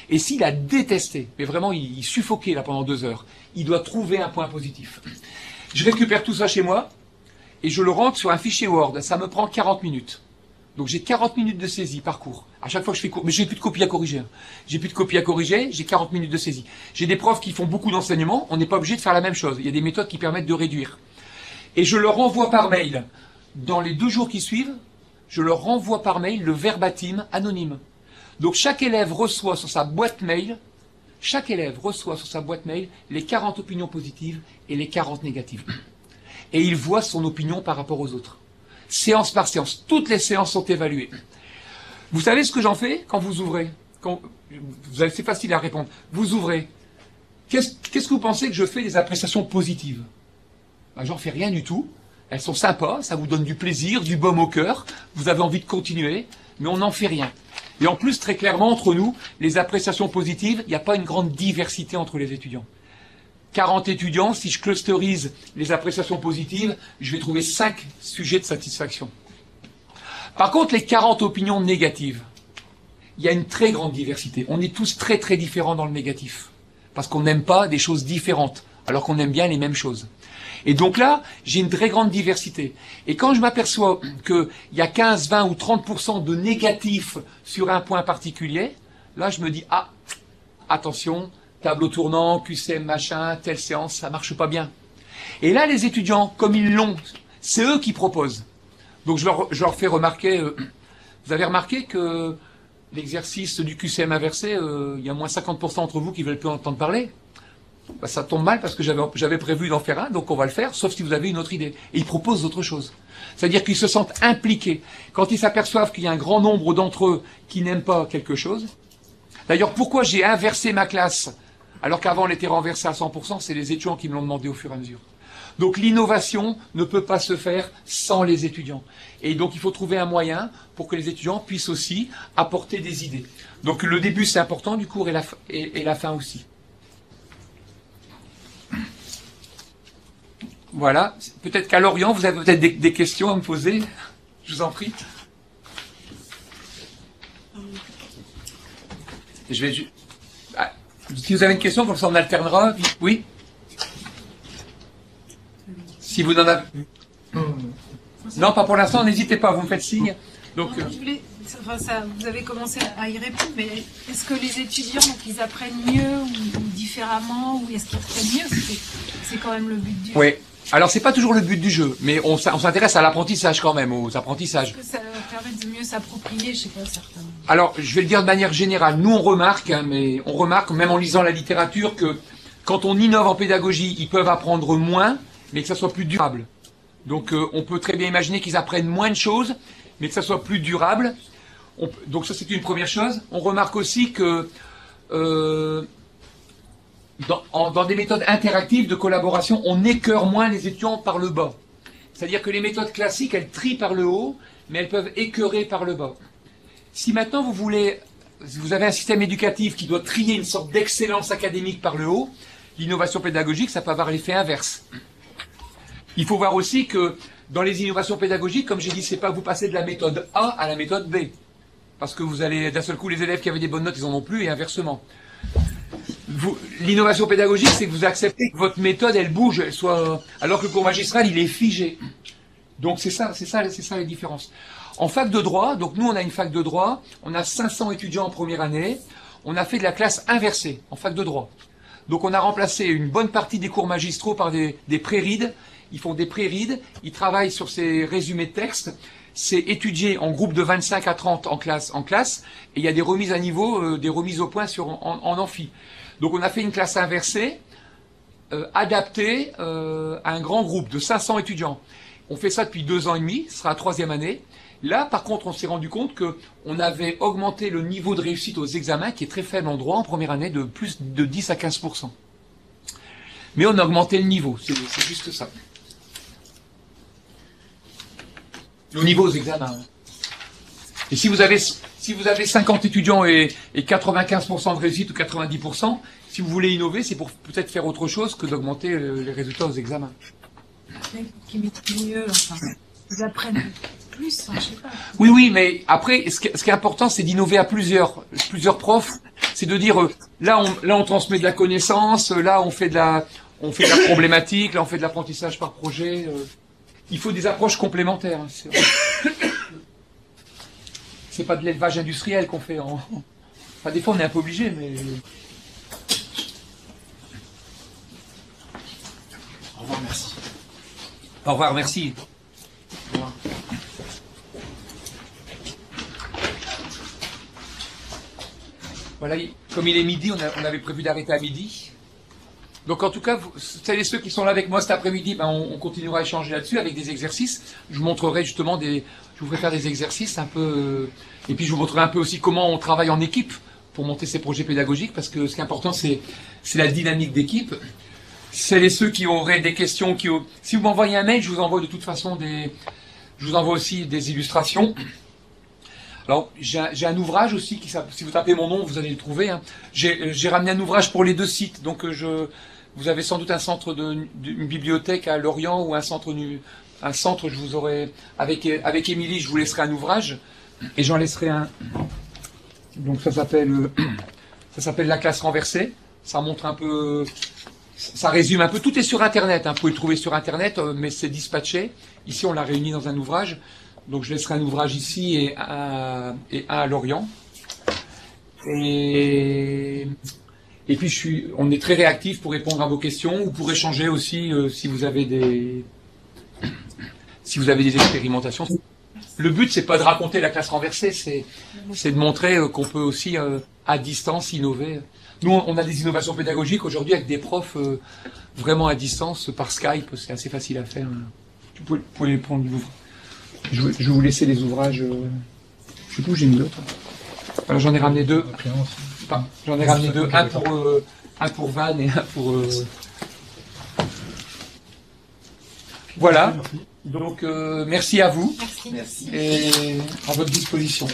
Et s'il a détesté, mais vraiment il suffoquait là pendant 2 heures, il doit trouver un point positif. Je récupère tout ça chez moi et je le rentre sur un fichier Word. Ça me prend 40 minutes. Donc j'ai 40 minutes de saisie par cours. À chaque fois que je fais cours, mais j'ai plus de copies à corriger. J'ai plus de copies à corriger, j'ai 40 minutes de saisie. J'ai des profs qui font beaucoup d'enseignement, on n'est pas obligé de faire la même chose. Il y a des méthodes qui permettent de réduire. Et je leur envoie par mail. Dans les 2 jours qui suivent, je leur renvoie par mail le verbatim anonyme. Donc chaque élève reçoit sur sa boîte mail, les 40 opinions positives et les 40 négatives. Et il voit son opinion par rapport aux autres. Séance par séance. Toutes les séances sont évaluées. Vous savez ce que j'en fais quand vous ouvrez? C'est facile à répondre. Vous ouvrez. Qu'est-ce que vous pensez que je fais des appréciations positives? Ben, j'en fais rien du tout. Elles sont sympas, ça vous donne du plaisir, du baume au cœur. Vous avez envie de continuer, mais on n'en fait rien. Et en plus, très clairement, entre nous, les appréciations positives, il n'y a pas une grande diversité entre les étudiants. 40 étudiants, si je clusterise les appréciations positives, je vais trouver 5 sujets de satisfaction. Par contre, les 40 opinions négatives, il y a une très grande diversité. On est tous très très différents dans le négatif. Parce qu'on n'aime pas des choses différentes, alors qu'on aime bien les mêmes choses. Et donc là, j'ai une très grande diversité. Et quand je m'aperçois qu'il y a 15, 20 ou 30% de négatifs sur un point particulier, là je me dis, ah, attention, tableau tournant, QCM machin, telle séance, ça marche pas bien. Et là, les étudiants, comme ils l'ont, c'est eux qui proposent. Donc je leur fais remarquer, vous avez remarqué que l'exercice du QCM inversé, il y a moins 50% d'entre vous qui veulent plus entendre parler. bah, ça tombe mal parce que j'avais prévu d'en faire un, donc on va le faire, sauf si vous avez une autre idée. Et ils proposent autre chose. C'est-à-dire qu'ils se sentent impliqués. Quand ils s'aperçoivent qu'il y a un grand nombre d'entre eux qui n'aiment pas quelque chose. D'ailleurs, pourquoi j'ai inversé ma classe alors qu'avant elle était renversée à 100%, c'est les étudiants qui me l'ont demandé au fur et à mesure. Donc l'innovation ne peut pas se faire sans les étudiants. Et donc il faut trouver un moyen pour que les étudiants puissent aussi apporter des idées. Donc le début c'est important du cours et la fin aussi. Voilà. Peut-être qu'à Lorient, vous avez peut-être des questions à me poser. Je vous en prie. Je vais... Ah, si vous avez une question, comme ça on alternera. Oui. Si vous n'en avez... Non, pas pour l'instant, n'hésitez pas, vous me faites signe. Donc, vous avez commencé à y répondre, mais est-ce que les étudiants, donc, ils apprennent mieux ou différemment, ou est-ce qu'ils apprennent mieux? C'est quand même le but du jeu. Oui. Alors, c'est pas toujours le but du jeu, mais on s'intéresse à l'apprentissage quand même, aux apprentissages. Est-ce que ça permet de mieux s'approprier, je sais pas, certains... Alors, je vais le dire de manière générale. Nous, on remarque, même en lisant la littérature, que quand on innove en pédagogie, ils peuvent apprendre moins, mais que ça soit plus durable. Donc, on peut très bien imaginer qu'ils apprennent moins de choses, mais que ça soit plus durable. Donc, ça, c'est une première chose. On remarque aussi que dans des méthodes interactives de collaboration, on écœure moins les étudiants par le bas. C'est-à-dire que les méthodes classiques, elles trient par le haut, mais elles peuvent écœurer par le bas. Si maintenant vous avez un système éducatif qui doit trier une sorte d'excellence académique par le haut, l'innovation pédagogique, ça peut avoir l'effet inverse. Il faut voir aussi que dans les innovations pédagogiques, comme j'ai dit, c'est pas vous passer de la méthode A à la méthode B. Parce que vous allez, d'un seul coup, les élèves qui avaient des bonnes notes, ils en ont plus, et inversement. L'innovation pédagogique, c'est que vous acceptez que votre méthode, elle bouge, alors que le cours magistral, il est figé. Donc c'est ça les différences. En fac de droit, donc nous on a une fac de droit, on a 500 étudiants en première année, on a fait de la classe inversée en fac de droit. Donc on a remplacé une bonne partie des cours magistraux par des pré-rides. Ils font des pré-rides, ils travaillent sur ces résumés de texte. C'est étudié en groupe de 25 à 30 en classe, et il y a des remises à niveau, des remises au point en amphi. Donc on a fait une classe inversée, adaptée à un grand groupe de 500 étudiants. On fait ça depuis 2 ans et demi, ce sera la 3e année. Là, par contre, on s'est rendu compte qu'on avait augmenté le niveau de réussite aux examens, qui est très faible en droit, en première année, de plus de 10 à 15%. Mais on a augmenté le niveau, c'est juste ça. Le niveau aux examens. Et si vous avez 50 étudiants et 95% de réussite ou 90%, si vous voulez innover, c'est pour peut-être faire autre chose que d'augmenter les résultats aux examens. Qui maîtrisent mieux, enfin. Ils apprennent plus, enfin, je sais pas. Oui, mais après, ce qui est important, c'est d'innover à plusieurs profs. C'est de dire, là, on transmet de la connaissance, là, on fait de la problématique, là, on fait de l'apprentissage par projet. Il faut des approches complémentaires. C'est pas de l'élevage industriel qu'on fait. Enfin, des fois, on est un peu obligé, mais... Au revoir, merci. Au revoir, merci. Au revoir. Voilà, comme il est midi, on avait prévu d'arrêter à midi. Donc en tout cas, celles et ceux qui sont là avec moi cet après-midi, on continuera à échanger là-dessus avec des exercices. Je vous montrerai justement je vous ferai faire des exercices un peu, et puis je vous montrerai un peu aussi comment on travaille en équipe pour monter ces projets pédagogiques, parce que ce qui est important, c'est la dynamique d'équipe. Celles et ceux qui auraient des questions, si vous m'envoyez un mail, je vous envoie de toute façon je vous envoie aussi des illustrations. Alors, j'ai un ouvrage aussi, si vous tapez mon nom, vous allez le trouver. Hein. J'ai ramené un ouvrage pour les 2 sites, donc vous avez sans doute un centre une bibliothèque à Lorient ou un centre, je vous aurai, avec Émilie, je vous laisserai un ouvrage, et j'en laisserai un. Donc ça s'appelle La classe renversée. Ça montre un peu, ça résume un peu, tout est sur Internet, hein. Vous pouvez le trouver sur Internet, mais c'est dispatché. Ici, on l'a réuni dans un ouvrage. Donc je laisserai un ouvrage ici et un à Lorient. Et puis on est très réactif pour répondre à vos questions ou pour échanger aussi si vous avez des expérimentations. Le but c'est pas de raconter la classe renversée, c'est de montrer qu'on peut aussi à distance innover. Nous, on a des innovations pédagogiques aujourd'hui avec des profs vraiment à distance par Skype. C'est assez facile à faire. Vous pouvez les prendre l'ouvrage. Je vais vous laisser les ouvrages. Je sais plus où j'ai mis l'autre. Alors j'en ai ramené deux. Enfin, j'en ai ramené deux. Un pour Van et un pour. Voilà. Donc merci à vous. Merci. Et à votre disposition.